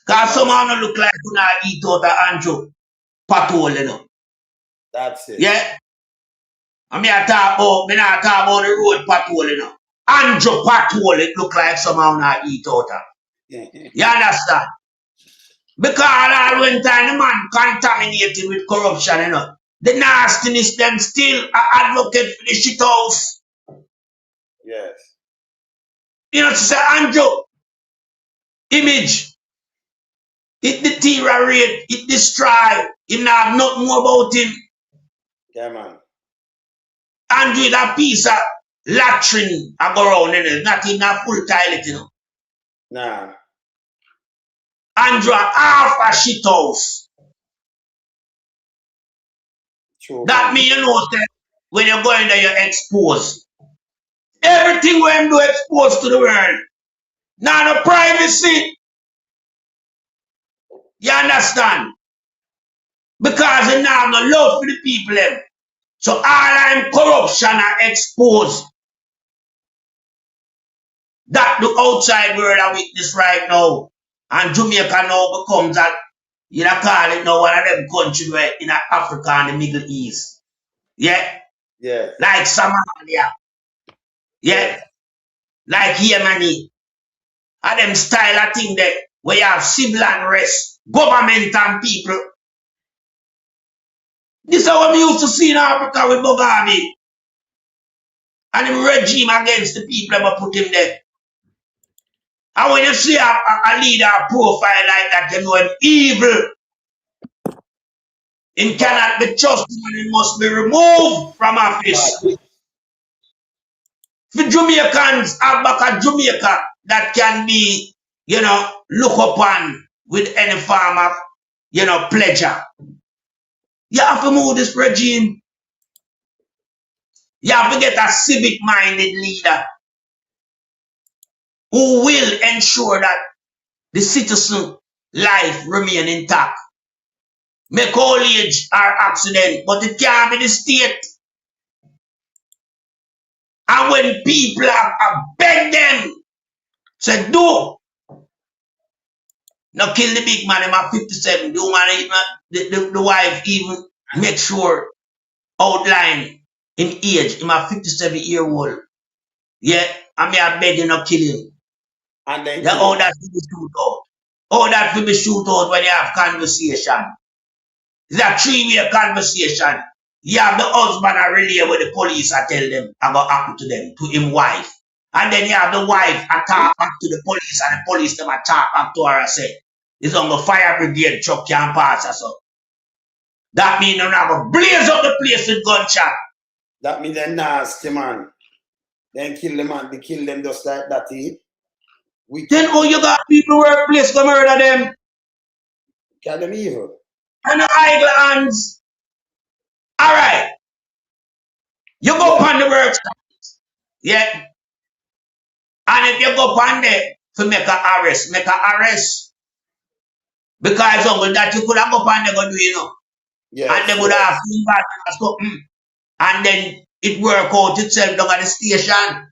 Speaker 1: Because somehow no look like you not eat out of Andrew pothole, you know.
Speaker 2: That's it.
Speaker 1: Yeah. I mean, I not talk about the road pothole, you know. Andrew pothole, it look like somehow not eat out of. You understand? Because all when time the man contaminated with corruption, you know. The nastiness, them still an advocate for the shit house.
Speaker 2: Yes.
Speaker 1: You know, to say Andrew, image, it deteriorate, it destroy, him not have nothing more about him.
Speaker 2: Yeah, man.
Speaker 1: Andrew is a piece of latrine I go around, you know, not in a full toilet, you know.
Speaker 2: Nah.
Speaker 1: Andrew half a shit house.
Speaker 2: True,
Speaker 1: that means you know that when you're going there, you're exposed. Everything when you do exposed to the world. Now the privacy. You understand? Because you now have no love for the people. So all I'm corruption are exposed. That the outside world are witness right now. And Jamaica now becomes that, you know, call it now one of them countries where in Africa and the Middle East. Yeah?
Speaker 2: Yeah.
Speaker 1: Like Somalia. Yeah? Like Yemeni. And them style of thing there where you have civil unrest, government and people. This is what we used to see in Africa with Mugabe. And the regime against the people that put him there. And when you see a leader profile like that, you know him evil. Him cannot be trusted and he must be removed from office. For Jamaicans have back a Jamaica that can be, you know, look upon with any form of, you know, pleasure. You have to move this regime. You have to get a civic-minded leader who will ensure that the citizen life remain intact. Make old age or accident, but it can't be the state. And when people have begged them, say, do. Now kill the big man, him at 57. The woman, the wife even make sure outline in age. Him at 57-year-old. Yeah, I mean I beg you not kill him.
Speaker 2: And then
Speaker 1: yeah, all that to be shoot out. All that to be shoot out when you have conversation. It's a 3-way conversation. You have the husband a relay with the police I tell them about happen to them, to him wife. And then you have the wife attack back to the police, and the police them attack back to her and say, it's on the fire brigade truck can't pass us up. That means they're not going to blaze up the place with gunshot.
Speaker 2: That means they're nasty, man. Then kill them, man. They kill them just like that, eh?
Speaker 1: Then how you got people workplace to murder them?
Speaker 2: Call them evil.
Speaker 1: And the idle hands. All right. You go upon the work site. Yeah. And if you go upon there to make an arrest, make an arrest. Because of that you could have go upon there go do, you know.
Speaker 2: Yes,
Speaker 1: and they would have something. And then it work out itself down at the station.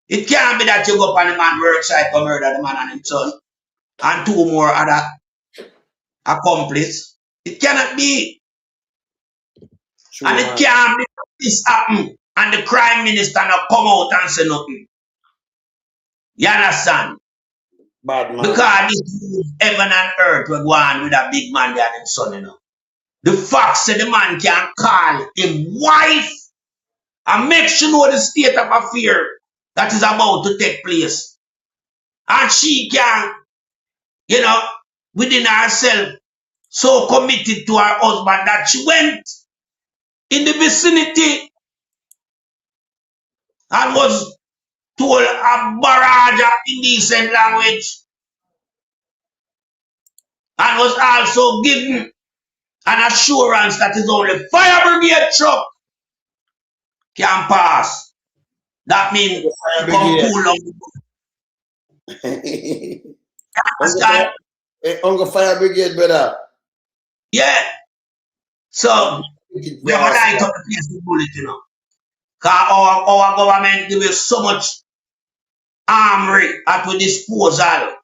Speaker 1: It can't be that you go upon the man work site to murder the man and his son. And 2 more other accomplices. It cannot be.
Speaker 2: True,
Speaker 1: and
Speaker 2: man.
Speaker 1: It can't be that this happen and the crime minister not come out and say nothing. You understand?
Speaker 2: Bad man.
Speaker 1: Because this is heaven and earth will go on with a big man there and his son, you know. The fact that the man can call him wife and make sure know the state of affair that is about to take place. And she can, you know, within herself, so committed to her husband that she went in the vicinity and was told a barrage of indecent language and was also given an assurance that is only fire brigade truck can pass. That means come too long. Understand?
Speaker 2: Uncle Fire Brigade, brother.
Speaker 1: Yeah. So we are light up the place with bullet, you know. Because our government give us so much armory at our disposal.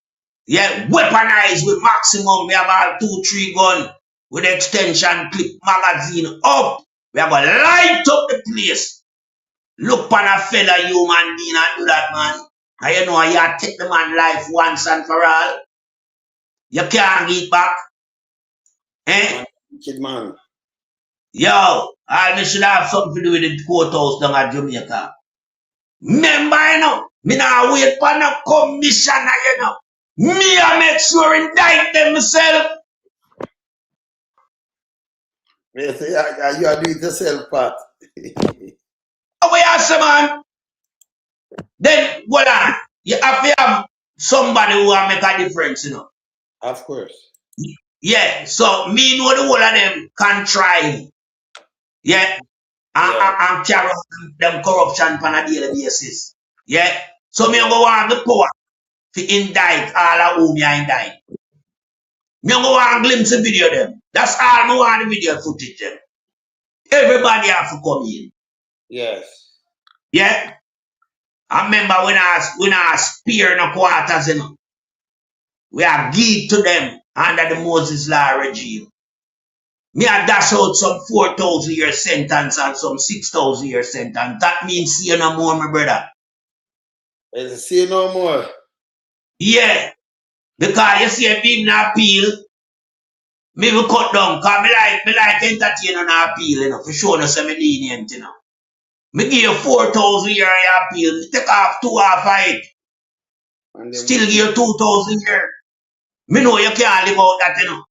Speaker 1: Yeah, weaponized with maximum. We have about 2-3 guns with extension clip magazine up. We have a light up the place. Look on a fella human being and do that, man. And you know, you take the man life once and for all. You can't get back. Eh?
Speaker 2: Kid man.
Speaker 1: Yo, I should have something to do with the courthouse down at Jamaica. Remember, you know, me now wait for no commissioner, you know. Me I make sure indict them myself.
Speaker 2: Yes, you are doing yourself, Pat.
Speaker 1: Oh, we ask man. Then, hold on. You have to have somebody who will make a difference, you know.
Speaker 2: Of course.
Speaker 1: Yeah, so me know the whole of them contrive. Yeah. And carry them corruption on a daily basis. Yeah. So me go want the power to indict all of whom you indict. Me go want glimpse the video them. That's all me want the video footage them. Everybody have to come in.
Speaker 2: Yes.
Speaker 1: Yeah. I remember when I spear in the quarters, you know. We are give to them under the Moses Law regime. Me a dash out some 4,000 year sentence and some 6,000 year sentence. That means see you no more, my brother.
Speaker 2: See you no more.
Speaker 1: Yeah. Because you see if even appeal, me will cut down. Because me like entertain on appeal, you know, for sure no semi lenient, you know. Me give you 4,000 year appeal, me take off 2 half of it. Still give you 2,000 year. Me know you can't live out that, you know.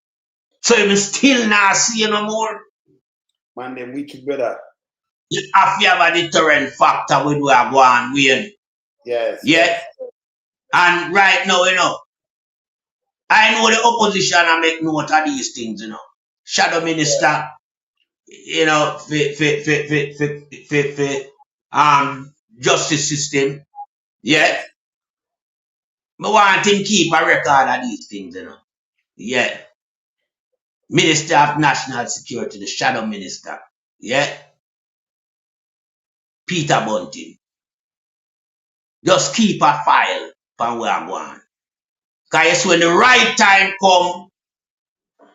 Speaker 1: So you still not see you no more.
Speaker 2: Man, them wicked, brother.
Speaker 1: You have to have a deterrent factor with where I go and win.
Speaker 2: Yes.
Speaker 1: Yeah.
Speaker 2: Yes.
Speaker 1: And right now, you know, I know the opposition and make note of these things, you know. Shadow minister, you know, justice system. Yeah. I want him keep a record of these things, you know. Yeah. Minister of National Security, the shadow minister. Yeah. Peter Bunting. Just keep a file from where I'm going. Because when the right time come,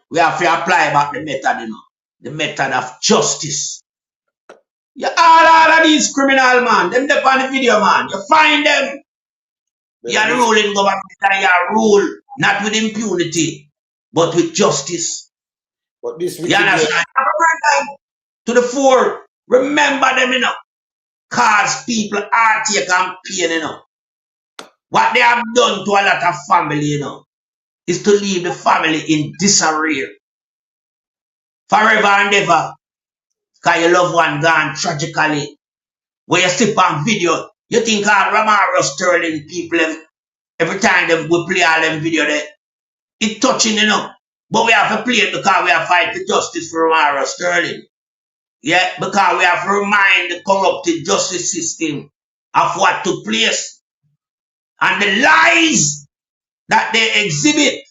Speaker 1: we have to apply back the method, you know. The method of justice. Yeah, all of these criminal, man. Them there on the video, man. You find them. You are ruling government and you rule not with impunity, but with justice.
Speaker 2: But this
Speaker 1: you understand? To the fore, remember them, you know. cause people heartache and pain, you know. What they have done to a lot of family, you know, is to leave the family in disarray forever and ever. Because your loved one gone tragically. When you see on video, you think Ramaro Sterling people, every time they we play all them video there, it's touching, you know. But we have to play it because we have to fight for justice for Ramaro Sterling. Yeah, because we have to remind the corrupted justice system of what took place and the lies that they exhibit.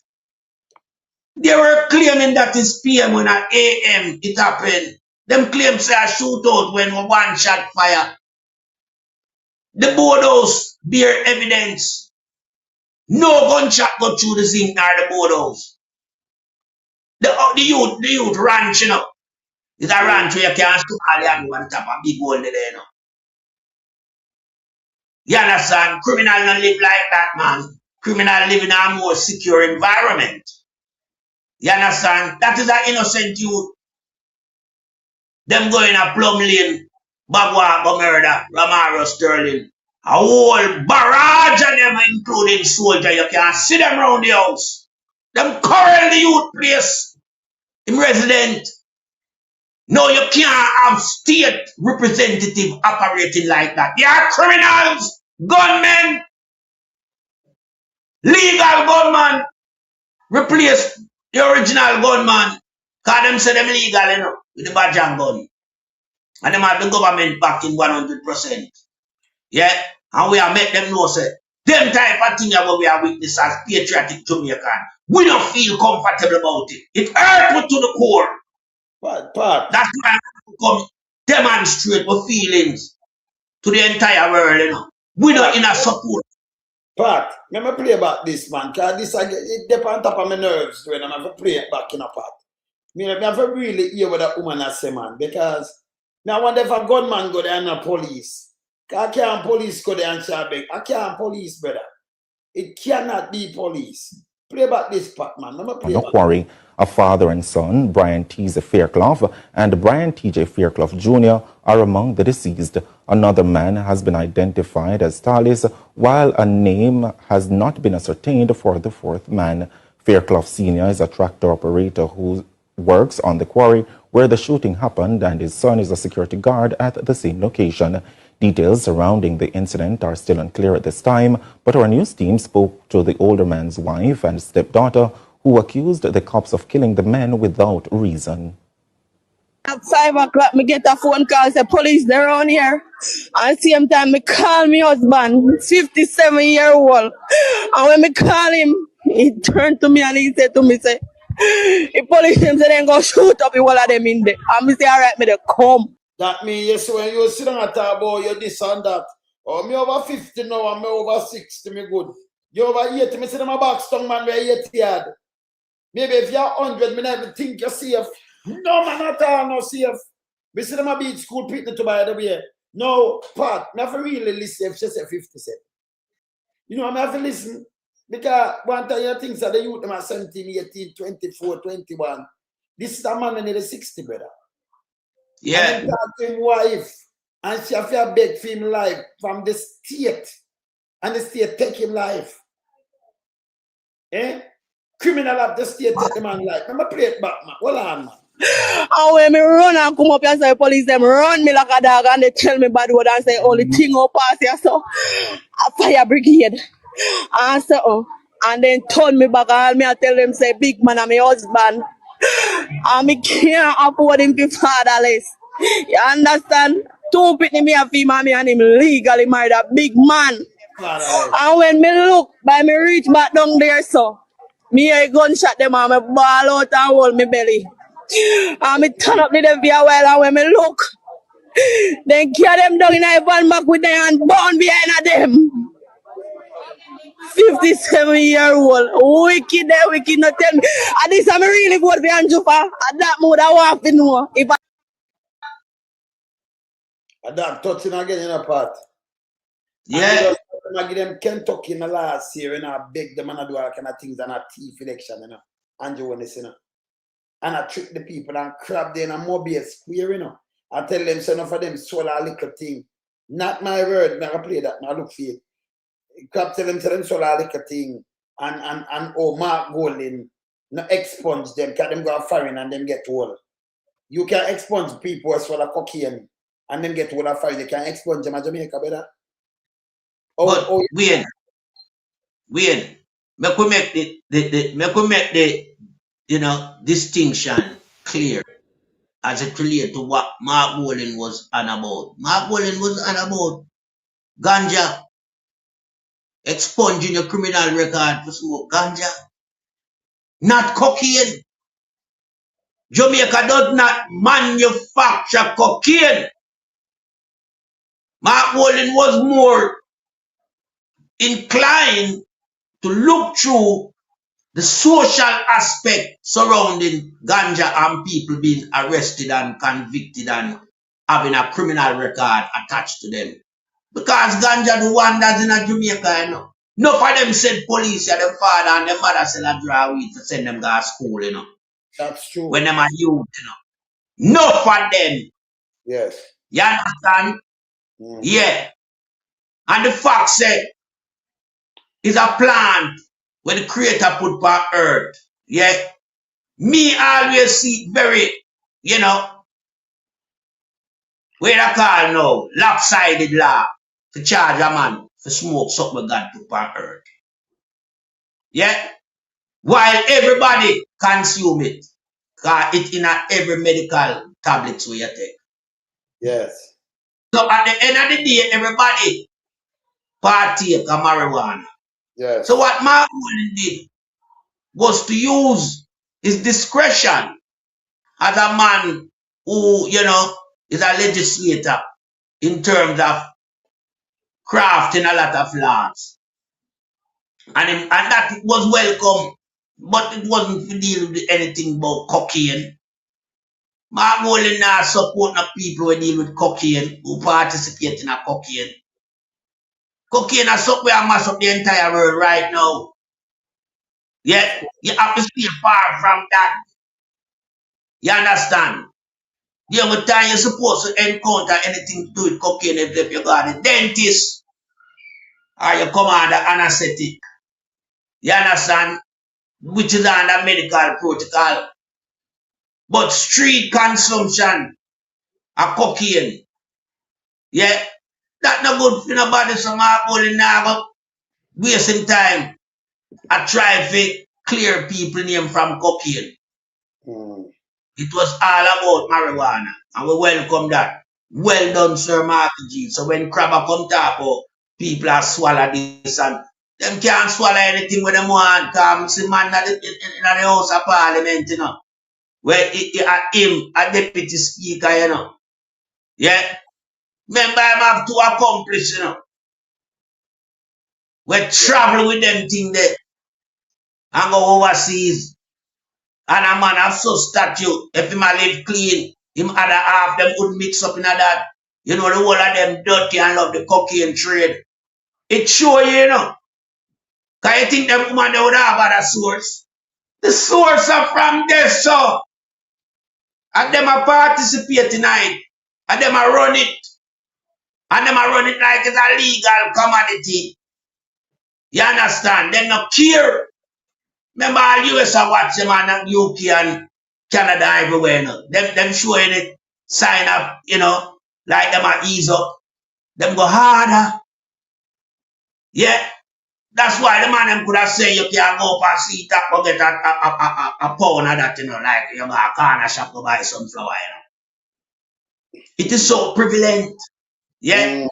Speaker 1: They were claiming that it's PM when at AM it happened. Them claims say a shootout when one shot fire. The boardhouse bear evidence. No gunshot go through the zinc or the boardhouse. The youth ranch, you know. It's a ranch where you can't shoot all and one top a big hole there, you know. You understand? Criminal don't live like that, man. Criminal live in a more secure environment. You understand? That is an innocent youth. Them going a plum lane, Bagwa go murder, Ramaro Sterling. A whole barrage of them, including soldiers. You can see them around the house. Them quarrel the youth place. Him resident. No, you can't have state representative operating like that. They are criminals, gunmen, legal gunman. Replace the original gunman. Because them say them legal, you know, with the badge and gun. And them have the government backing 100%. Yeah? And we are make them know, say, them type of thing that we are witness as patriotic Jamaican. We don't feel comfortable about it. It hurts me to the core.
Speaker 2: Part.
Speaker 1: That's why I come demonstrate my feelings to the entire world, you know. We not in a support.
Speaker 2: Part. Let me play about this, man. Because this it depends on top of my nerves when I'm going to play it back in a part. I have to really hear what that woman has said, man. Because now I wonder if a gunman go there and a police. I can't police go there and say, I can't police, brother. It cannot be police. Play back this part, man. Let me play
Speaker 7: On the quarry, a father and son, Brian T.J. Fairclough and Brian T.J. Fairclough Jr. are among the deceased. Another man has been identified as Talis, while a name has not been ascertained for the fourth man. Fairclough Sr. is a tractor operator who works on the quarry where the shooting happened, and his son is a security guard at the same location. Details surrounding the incident are still unclear at this time, but our news team spoke to the older man's wife and stepdaughter, who accused the cops of killing the men without reason.
Speaker 9: At 5 o'clock, me get a phone call, say police, they're on here. At the same time, me call me husband, 57-year-old. And when me call him, he turned to me and he said to me, say, the police them say they go shoot up all of them in there. And me say, all right, me they come.
Speaker 2: That means, yes, when you sit down and talk about you this and that. Oh, me over 50 now and me over 60, me good. You over 80, me say them a box tongue man, we 80 yard. Maybe if you're 100, me never think you're safe. No, man, not all, no safe. We see them a beat school picnic to by the way. No, Pat, me have to really listen if she say 57. You know, I have to listen. Because one time you think that the youth them are 17, 18, 24, 21. This is a man in the 60, brother.
Speaker 1: Yeah.
Speaker 2: And talk to him wife. And she have to beg for him life from the state. And the state take him life. Eh? Criminal of the state take the man life. I'm going to play it back, man. Hold on, man.
Speaker 9: And when me run and come up here, say police them run me like a dog and they tell me bad word and say only thing up pass here, so a fire brigade. And so and then turn me back and me I tell them say big man and my husband. And me can't afford him to fatherless. You understand? Two pitney me a female me and him legally married a big man. And when me look by me reach back down there, so me a gunshot them and me ball out and hold me belly. And me turn up the them for a while and when me look, then carry them down in a van back with them and born behind them. 57-year-old, wicked, not tell me. And this I'm really vote for Andrew for. At that mood I want to know if
Speaker 2: That touching again in a part.
Speaker 1: Yeah.
Speaker 2: I give them Kentucky in the last year and I beg them and I do all kind of things and a thief election, you know. Andrew Holness, you know. And I trick the people and crab them in a Mobius square, you know. I tell them some of them sold a little thing. Not my word, never play that, I look for it. Cap tell them so like a thing and Mark Golding no expunge them, can them go foreign and them get old. You can expunge people as well as cocaine and then get old and foreign. They can expunge them at Jamaica better.
Speaker 1: Wayne, make we make the distinction clear as it relates to what Mark Golding was on about. Mark Golding was on about ganja, expunging your criminal record for smoke ganja, not cocaine. Jamaica does not manufacture cocaine. Mark Golding was more inclined to look through the social aspect surrounding ganja and people being arrested and convicted and having a criminal record attached to them. Because ganja do wonders in a Jamaica, you know. Enough of them said police and them father and them mother sell a dry weed to send them to school, you know.
Speaker 2: That's true.
Speaker 1: When them are youth, you know. Enough of them.
Speaker 2: Yes.
Speaker 1: You understand? Yeah. And the fact said, is a plant where the creator put on earth. Yeah. Me always see it very, you know, where I call now, lopsided law to charge a man for smoke something God put on earth. Yeah. While everybody consume it. Because it's in every medical tablets where you take.
Speaker 2: Yes.
Speaker 1: So at the end of the day, everybody partake of marijuana.
Speaker 2: Yes.
Speaker 1: So what Mark Golding did was to use his discretion as a man who, you know, is a legislator in terms of crafting a lot of laws. And that was welcome, but it wasn't to deal with anything about cocaine. Mark Golding now support the people who deal with cocaine, who participate in a cocaine. Cocaine is something that mass up the entire world right now. Yeah, you have to stay far from that. You understand? The only time you're supposed to encounter anything to do with cocaine if you got a dentist or your commander anesthetic. You understand? Which is under medical protocol. But street consumption of cocaine, yeah, that's not good for nobody. So Mark Golding now wasting time. I try to clear people name from cocaine. It was all about marijuana, and we welcome that. Well done, Sir Mark G. So when Crabber come talk about people are swallow this and them can't swallow anything when them want. See man in the House of Parliament, you know, where him a deputy speaker, you know. Yeah. Remember him have two accomplices, you know. We travel with them thing there and go overseas. And a man have so statue, if him a live clean, him other half them would mix up in that. You know, the whole of them dirty and love the cocaine trade. It show you, you know. Because you think them woman they would have other source. The source are from there, so. And them are participating in it. And them are run it. And them are run it like it's a legal commodity. You understand? They not care. Remember all US are watch them and UK and Canada everywhere. You know? Them showing it, sign up, you know, like them are ease up. Them go harder. Yeah. That's why the man them could have said you can't go up and see that or get a pound of that, you know, like you go a corner shop to buy some flour, you know. It is so prevalent. Yeah.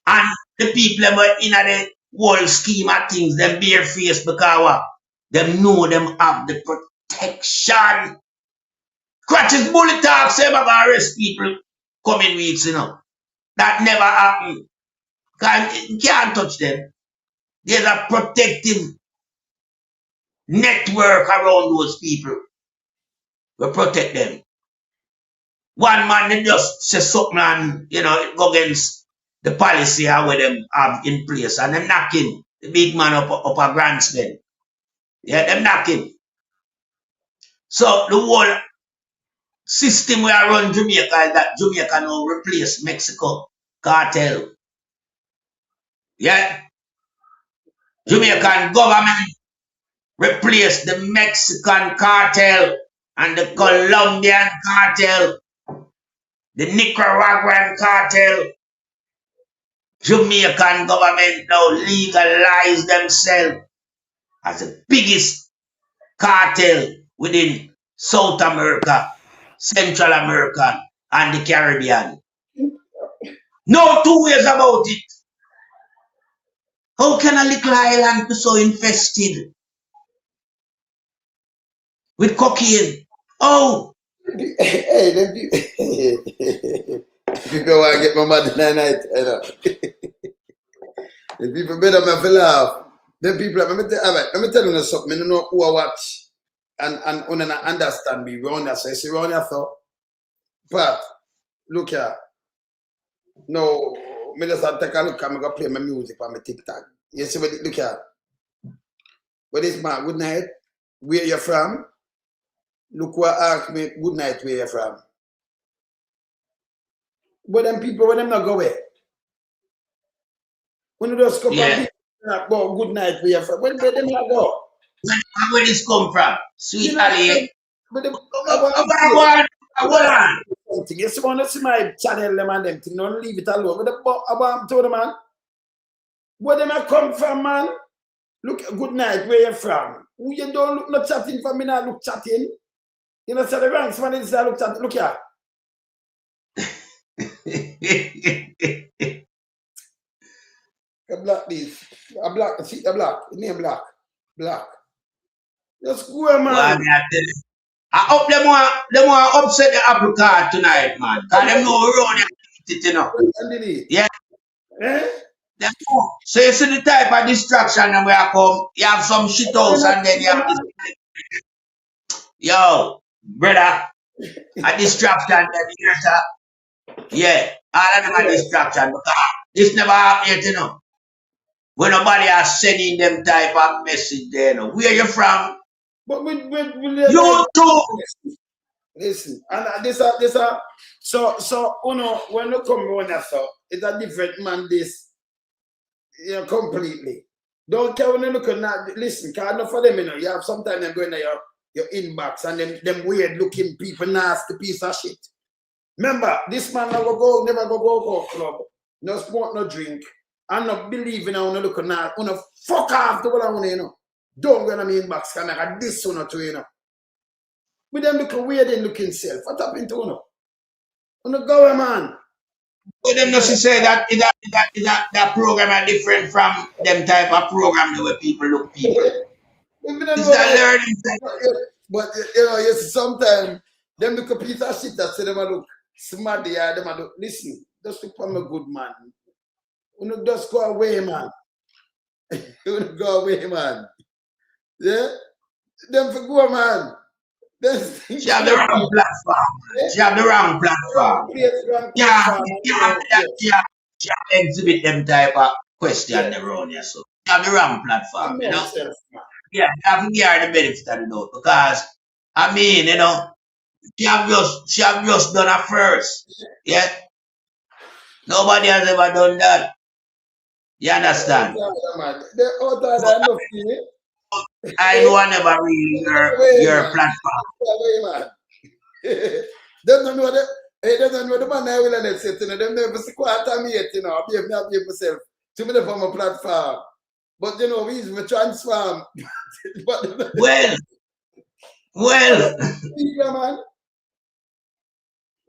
Speaker 1: And the people them were in the whole scheme of things, them bare face because what? Them know them have the protection. Crutches bullet talk say about arrest people coming weeks, you know. That never happened. Because you can't touch them. There's a protective network around those people. We protect them. One man they just say something and you know it go against the policy where them have in place and them knock him. The big man up a grandstand. Yeah, them knock him. So the whole system where I run Jamaica is that Jamaica now replace Mexico. cartel. Yeah. Jamaican government replaced the Mexican cartel and the Colombian cartel, the Nicaraguan cartel. Jamaican government now legalize themselves as the biggest cartel within South America, Central America, and the Caribbean. No two ways about it. How can a little island be so infested with cocaine? Oh!
Speaker 2: Hey, them people want to get my mother tonight, you know. The people better me laugh. Them people, let me tell you something. I don't know who I watch and understand me. We understand. See, we understand. But look here. No, me just take a look and I go play my music on my TikTok. You see what? Look here. What is my good night? Where you from? Look what ask me good night. Where you from? But them people, when them not go away. When you just come and about good night, we are from. Where them not go?
Speaker 1: Where this come from? Sweet Ali.
Speaker 2: But them, you see, want to see my channel, them and them thing, don't leave it alone. But about to the man, where them I come from, man? Look, good night, where you from? Who you don't look not chatting for me, now look chatting. You know, so the ranks man is look chatting. Look here. A black this. A black, see a black. Name black. Black. Just go, man.
Speaker 1: Well, I hope them want upset the apple cart tonight, man. Because them know we run it, you know. Yeah.
Speaker 2: Eh?
Speaker 1: So you see the type of distraction that we are come. You have some shit house and then you have this. Yo, brother, a distraction that you sir. Yeah, all of them are distraction because this never happened yet, you know. When nobody are sending them type of message there, you know. Where you from?
Speaker 2: But
Speaker 1: you too.
Speaker 2: Listen, and this so you know when you come on so it's a different man this, you know, completely. Don't care when you look at that. Listen, cause not for them, you know. You have sometimes them going to your inbox and them weird looking people, nasty piece of shit. Remember, this man never go club, no smoke, no drink, and not believe in how you look at that. You know, fuck off the what I want, you know. Don't go to my inbox, can I this one or two, you know. With them looking weird and looking self. What happened to you know? You know, go man.
Speaker 1: But them not say that that program are different from them type of program the way people look people. It's that learning thing.
Speaker 2: But you know, yes, sometimes them look a piece of shit that say them look smart, yeah, them look listen, just look for a good man. You know, just go away, man. You know, go away, man. Yeah? Them for go, man.
Speaker 1: She have the wrong platform. She have the wrong platform. She have exhibit them type of question around here. So she have the wrong platform, you know. Yeah, you have to give her the benefit of the doubt because I mean, you know, she have just done her first. Yeah. Nobody has ever done that. You understand? I know I never really your platform.
Speaker 2: They don't know that. They don't know the man I will let say, you know, them never see quarter me yet, you know, I behave myself to me from a platform. But you know, we use my transform.
Speaker 1: Well.
Speaker 2: Man.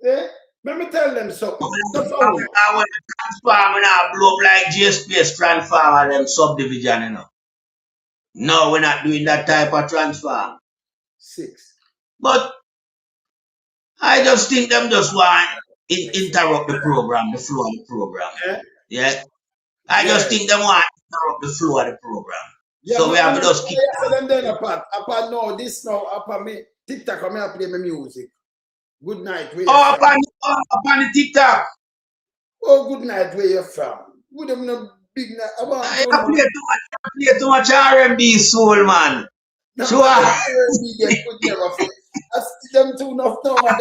Speaker 2: Yeah? Let me tell them something.
Speaker 1: I want to transform and I blow up like GSPS transformer them subdivision, you know. No, we're not doing that type of transform.
Speaker 2: 6.
Speaker 1: But I just think them just want to interrupt the program, the flow of the program. Yeah. I just think them want to interrupt the flow of the program. Yeah, so we have to just keep
Speaker 2: them then apart now, this now, upon me, TikTok, I play my music. Good night, where you from?
Speaker 1: Upon the TikTok.
Speaker 2: Oh, good night, where you from? Good no big night. I
Speaker 1: play too much R&B soul, man. Sure.
Speaker 2: R&B, they could never fit. I see them too enough now, man.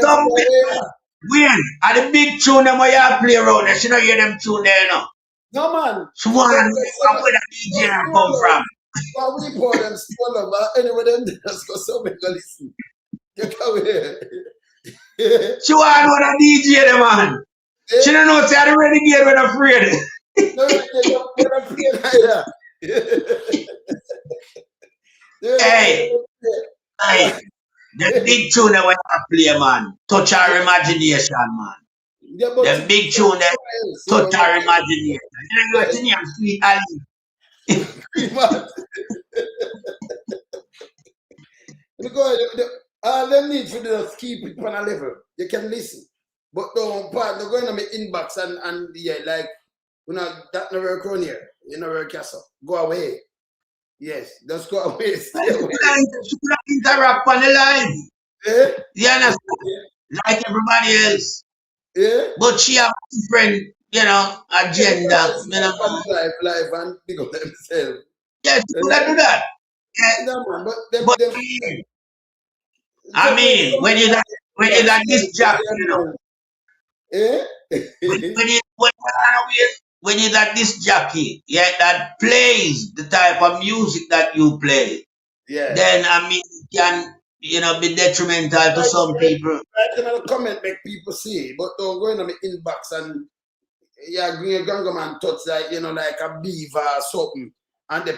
Speaker 1: Wayne, are the big tune them where you play around there. You know hear them tune there, no?
Speaker 2: No, man.
Speaker 1: So one, where the DJ come from?
Speaker 2: Well, we pour them still over. Anyway, then just go so make go listen. You come here.
Speaker 1: She want what a DJ the man. She don't know say the renegade when afraid.
Speaker 2: No, you're afraid either.
Speaker 1: Hey, hey, the big tune that when you play, man. Touch our imagination, man.
Speaker 2: Yeah, but
Speaker 1: The big tune that touch our imagination. You know what you name, Sweet Ali.
Speaker 2: man. Them need to just keep it on a level. You can listen. But don't part they're going to my inbox and yeah, like that never work on here. You know where castle. Go away. Yes, just go away. Stay away.
Speaker 1: She could interact on the line.
Speaker 2: Yeah?
Speaker 1: You understand? Like everybody else.
Speaker 2: Yeah?
Speaker 1: But she have a different, agenda.
Speaker 2: Life and pick up themselves.
Speaker 1: Yeah, she could do that. Yeah.
Speaker 2: No, man, but
Speaker 1: But I mean, when you got this job,
Speaker 2: Yeah?
Speaker 1: when you got this jockey, yeah, that plays the type of music that you play,
Speaker 2: Yeah.
Speaker 1: then I mean, it can be detrimental to some people.
Speaker 2: I can comment make people see, but don't go into my inbox and your gangaman touch like like a beaver or something, and the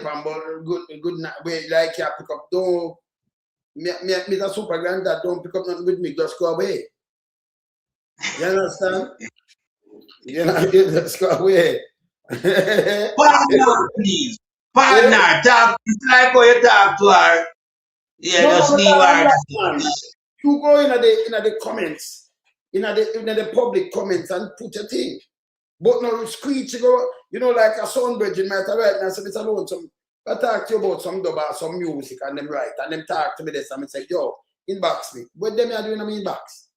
Speaker 2: good way like you pick up. Don't me the super granddad don't pick up nothing with me. Just go away. You understand? Just go away.
Speaker 1: Partner, please. Partner, talk. It's like how you talk to her. Yeah,
Speaker 2: No,
Speaker 1: just leave her.
Speaker 2: You go in the comments, in the public comments and put a thing. But no screech, go, like a sound bridge in my right now, so it's alone. I talk to you about some music and them right, and them talk to me this, and I say, yo, inbox me. What them are doing in my inbox?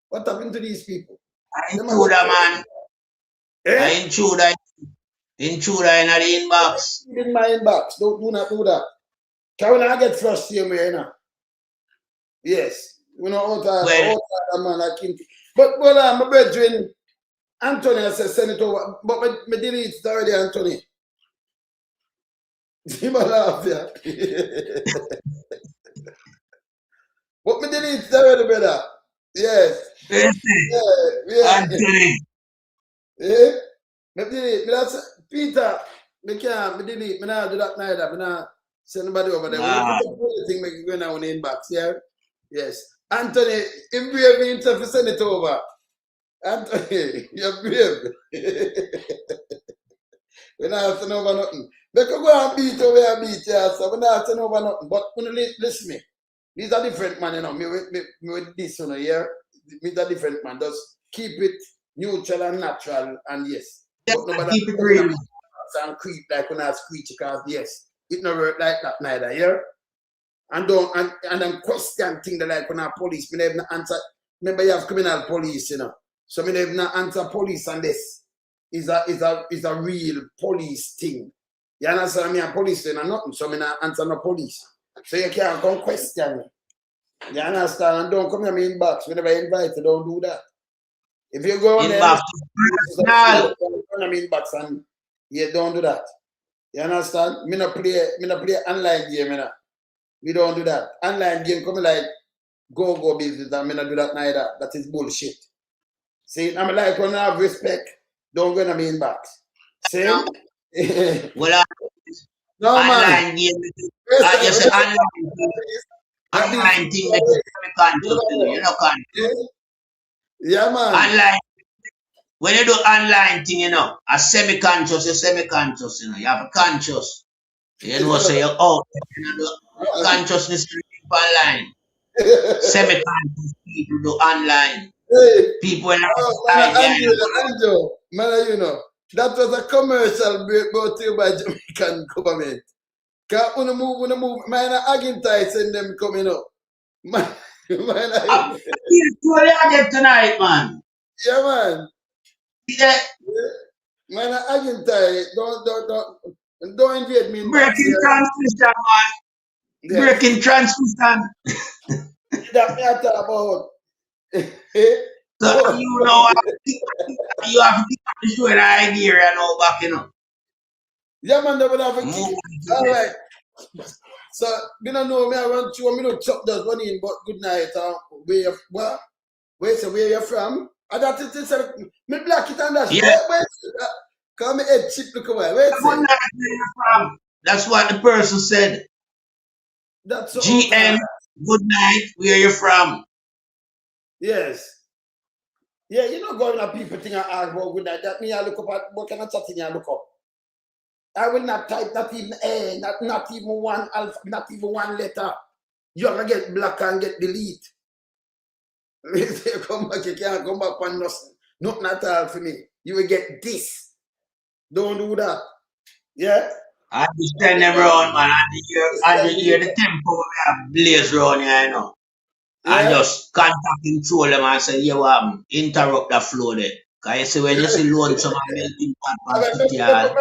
Speaker 2: What happened to these people?
Speaker 1: I intruder, man. I intruder in the inbox.
Speaker 2: In my inbox. Do not do that. Can I get frustrated with you, Yes. All time, man, I can't. But my brethren, Anthony says send it over. But me delete it already, Anthony. See my laugh there. But me delete it already, brother. Yes. Yeah.
Speaker 1: Anthony.
Speaker 2: Yeah. Me delete. Peter, me can't. Me delete. Me not do that neither. Me not send nobody over there.
Speaker 1: Nah.
Speaker 2: The thing make it go now in the inbox. Yeah. Yes. Anthony, you brave me himself to send it over. Anthony, you're brave. We not send over nothing. They could go and beat over and beat you, so we not send over nothing. But listen me. These are different man, Me with this one here. These are different man. Just keep it neutral and natural, and yes.
Speaker 1: Yeah,
Speaker 2: but nobody
Speaker 1: keep it real.
Speaker 2: And creep like when I screech because yes, it no work like that neither, yeah. And then question thing that like when I police, me never answer. Remember you have criminal police, So me never answer police, and this is a real police thing. You understand me? A police thing and nothing, so me not answer no police. So you can't come question me. You understand? And don't come to me inbox. Whenever I invite you, don't do that. If you go on
Speaker 1: Inbox.
Speaker 2: there, come to me inbox and yeah, don't do that. You understand? Me not play online game, We don't do that. Online game come like go business and me not do that neither. That is bullshit. See, I'm like when I have respect, don't go to me inbox. See?
Speaker 1: Well,
Speaker 2: no
Speaker 1: online
Speaker 2: man.
Speaker 1: game. Just online thing make you conscious, you know, conscious.
Speaker 2: Yeah, man.
Speaker 1: Online. When you do online thing, a semi-conscious, you're semi-conscious, you have a conscious. You know, so you're out. Consciousness online. Semi-conscious people do online.
Speaker 2: Hey,
Speaker 1: people in
Speaker 2: Andrew, man, that was a commercial brought to you by Jamaican government. Because when you move, man, Agintite send them coming up. Man,
Speaker 1: I'm again tonight, man.
Speaker 2: Yeah, man.
Speaker 1: Yeah.
Speaker 2: Man, Agintite, don't invade me.
Speaker 1: Breaking transmission, man. Yeah. Breaking transmission.
Speaker 2: That me I talk about.
Speaker 1: So you know you have to keep showing idea and all back, you know.
Speaker 2: Yeah, man, they would have a kick.
Speaker 1: Move
Speaker 2: All right. So, you don't know me, I want you, me to chop that one in, but good night. Where you, what? Where you from? And that is, me black it and that's,
Speaker 1: yeah.
Speaker 2: come head chip look away. Wait,
Speaker 1: Good
Speaker 2: say.
Speaker 1: night, where you from? That's what the person said.
Speaker 2: That's so
Speaker 1: GM, good night, where you from?
Speaker 2: Yes. Yeah, you know, going to people think I ask about good night. That me, I look up at what kind of chatting I look up. I will not type not even A, not even one alpha, not even one letter. You're gonna get black and get delete. Come back, you can't come back on nothing. Nothing at all for me. You will get this. Don't do that. Yeah?
Speaker 1: I just send them around, man. And you hear the tempo we have blaze around here, you know. And
Speaker 2: Yeah?
Speaker 1: just contact control them and say, yeah, what interrupt the flow there. Because you see, when you see load some melting pot and shit, yeah.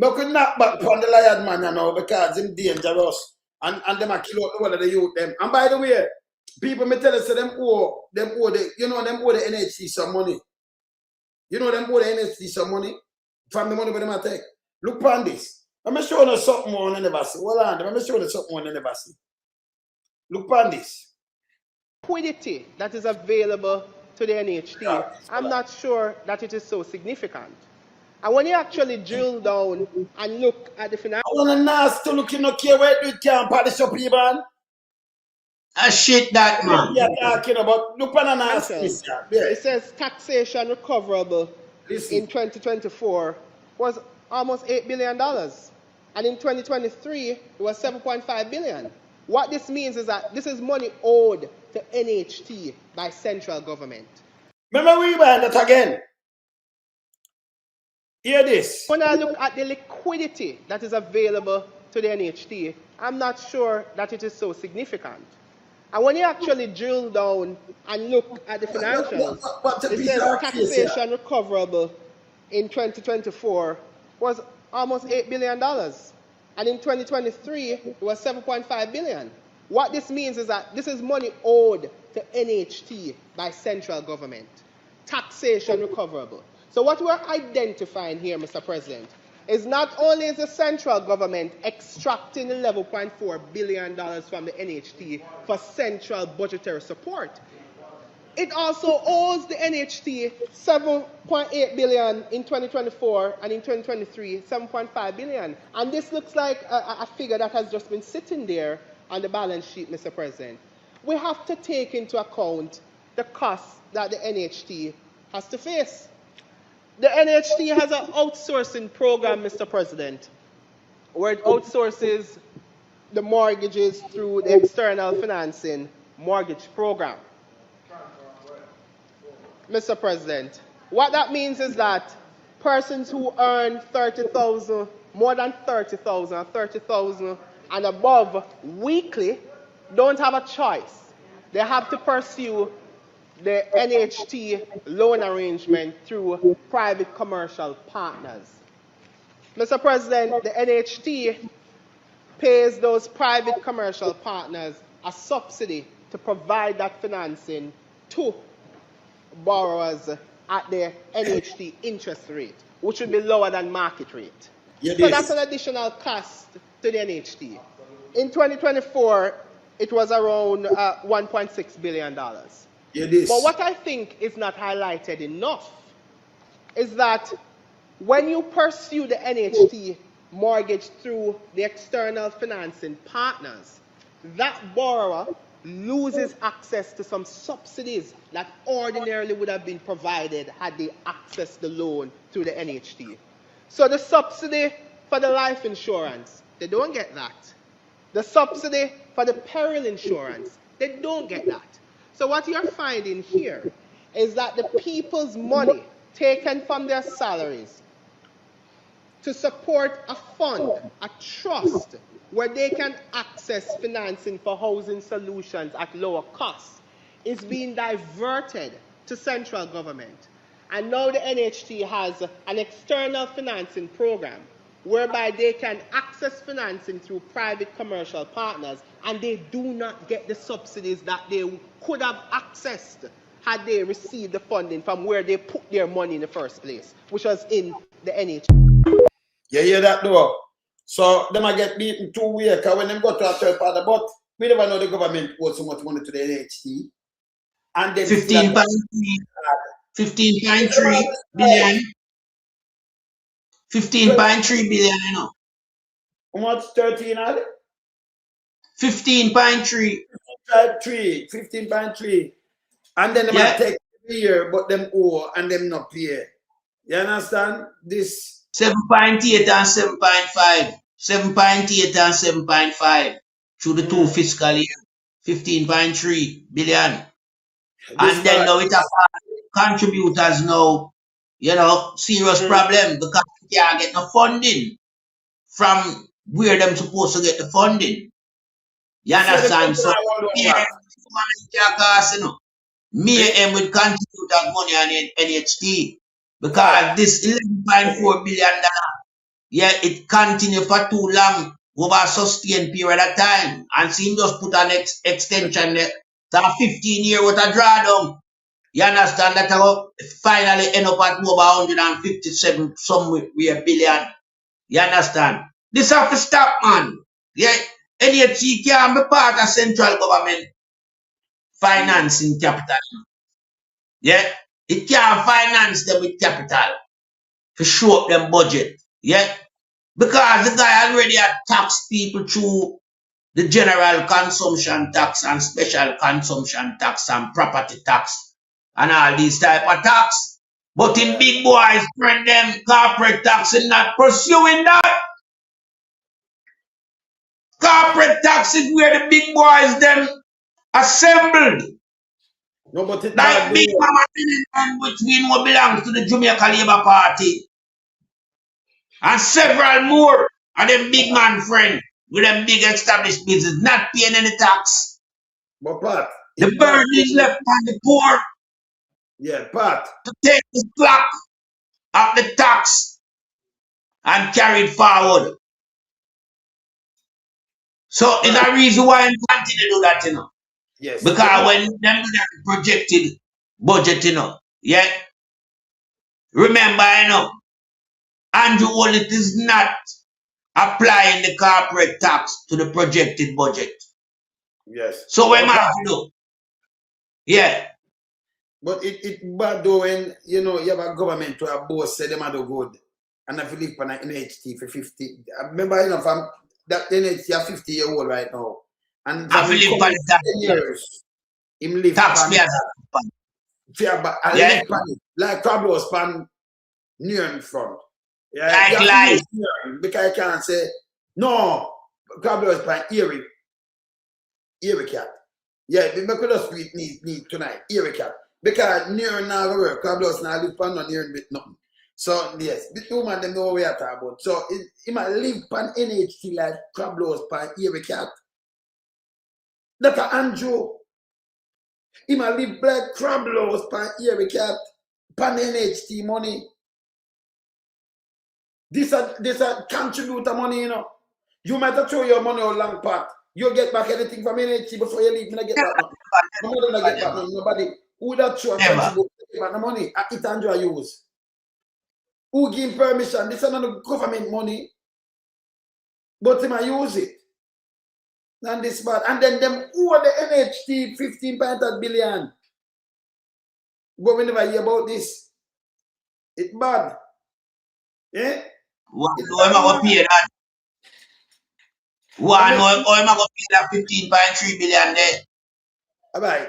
Speaker 2: I could knock back on the lion man, you know, because him dangerous. And them a kill out the one of the youth them. And by the way, people may tell us so them owe the NHC some money. You know them owe the NHC some money from the money where them a take. Look on this. Let me show you something more on the never see. Hold on, let me show you something on the never see. Look on this.
Speaker 8: Liquidity that is available to the NHT, I'm not sure that it is so significant. And when you actually drill down and look at the financial...
Speaker 2: I want a nasty look, you know, care where it can't polish up, man.
Speaker 1: Shit that, man.
Speaker 2: Yeah, talking about, look on a nasty. Yeah.
Speaker 8: It says taxation recoverable
Speaker 2: Listen.
Speaker 8: in 2024 was almost $8 billion. And in 2023, it was 7.5 billion. What this means is that this is money owed to NHT by central government.
Speaker 2: Remember we rewind that again. Hear this.
Speaker 8: When I look at the liquidity that is available to the NHT, I'm not sure that it is so significant. And when you actually drill down and look at the financials, it says taxation recoverable in 2024 was almost $8 billion. And in 2023, it was 7.5 billion. What this means is that this is money owed to NHT by central government. Taxation recoverable. So what we're identifying here, Mr. President, is not only is the central government extracting $11.4 billion from the NHT for central budgetary support, it also owes the NHT 7.8 billion in 2024 and in 2023, 7.5 billion. And this looks like a figure that has just been sitting there on the balance sheet, Mr. President. We have to take into account the costs that the NHT has to face. The NHT has an outsourcing program, Mr. President, where it outsources the mortgages through the external financing mortgage program. Mr. President, what that means is that persons who earn 30,000, more than 30,000, 30,000 and above weekly don't have a choice. They have to pursue the NHT loan arrangement through private commercial partners. Mr. President, the NHT pays those private commercial partners a subsidy to provide that financing to borrowers at the NHT interest rate, which would be lower than market rate. So that's an additional cost to the NHT. In 2024, it was around $1.6 billion. But what I think is not highlighted enough is that when you pursue the NHT mortgage through the external financing partners, that borrower loses access to some subsidies that ordinarily would have been provided had they accessed the loan through the NHT. So the subsidy for the life insurance, they don't get that. The subsidy for the peril insurance, they don't get that. So what you're finding here is that the people's money taken from their salaries to support a fund, a trust, where they can access financing for housing solutions at lower costs, is being diverted to central government. And now the NHT has an external financing program whereby they can access financing through private commercial partners, and they do not get the subsidies that they could have accessed had they received the funding from where they put their money in the first place, which was in the NH.
Speaker 2: You hear that though? So them I get beaten 2 weeks because when them go to a third party, but we never know the government owes so much money to the NHT. And then
Speaker 1: 15.3 billion. 15.3 billion, you know.
Speaker 2: How much? 13 are they?
Speaker 1: 15.3.
Speaker 2: 15.3. And then they might take a year, but them owe and them not pay. You understand? This
Speaker 1: 7.8 and 7.5. 7.8 and 7.5 through the 2 fiscal year. 15.3 billion. And then now it has contributors now, you know, serious problem because they can't get no funding from where them supposed to get the funding. You understand? So Mayhem will contribute that money on NHT because this $11.4 billion, it continue for too long over a sustained period of time. And see him just put an extension there. So 15 years with a drawdown. You understand that I will finally end up at over 157 somewhere billion. You understand? This have to stop, man. Yeah, NHT can't be part of central government financing capital. Yeah, it can't finance them with capital to show up them budget. Yeah, because the guy already had taxed people through the general consumption tax and special consumption tax and property tax and all these type of tax. But in big boys, friend them corporate tax is not pursuing that. Corporate tax is where the big boys them assembled.
Speaker 2: No, but it
Speaker 1: like big mama between what belongs to the Jamaica Labour Party and several more of them big man friend with them big established business not paying any tax.
Speaker 2: But Pat,
Speaker 1: the burden is left on the poor.
Speaker 2: Yeah, Pat.
Speaker 1: To take the slack of the tax and carry it forward. So it's a reason why I'm continue to do that, you know.
Speaker 2: Yes.
Speaker 1: Because when them do that projected budget, you know, yeah. Remember, you know, Andrew Holness is not applying the corporate tax to the projected budget.
Speaker 2: Yes.
Speaker 1: So what am I have to do? Yeah.
Speaker 2: But it bad though when you know you have a government to a boss say them are the good. And if you live on an NHT for 50. I remember, you know, from that NHT are 50-year-old right now. And
Speaker 1: I live on
Speaker 2: 10 years. Him live
Speaker 1: taxpayers.
Speaker 2: Yeah. Like Crablos pan near in front.
Speaker 1: Yeah, like
Speaker 2: because I can't say no. Crablos pan Erie cat. Yeah, because us need tonight Erie cat. Because near now work, Crablos now live pan near with nothing. So yes, the two man them know what we are talking about. So he might live pan NHT like Crablos pan Erie cat. That's Andrew. He might live like Crablos pan Erie cat pan NHT money. This a contributor money, you know. You might have throw your money on long part. You get back anything from NHT before you leave. You don't get back nothing. Nobody don't get back nothing. Nobody. Who that throw a contribute get back the money? It Andrew use. Who give him permission? This is not government money. But he might use it. And this bad. And then them who are the NHT 15.8 billion. But we never hear about this. It's bad. Yeah?
Speaker 1: What am I going to pay that? What am I going to pay that 15.3 billion there?
Speaker 2: Alright.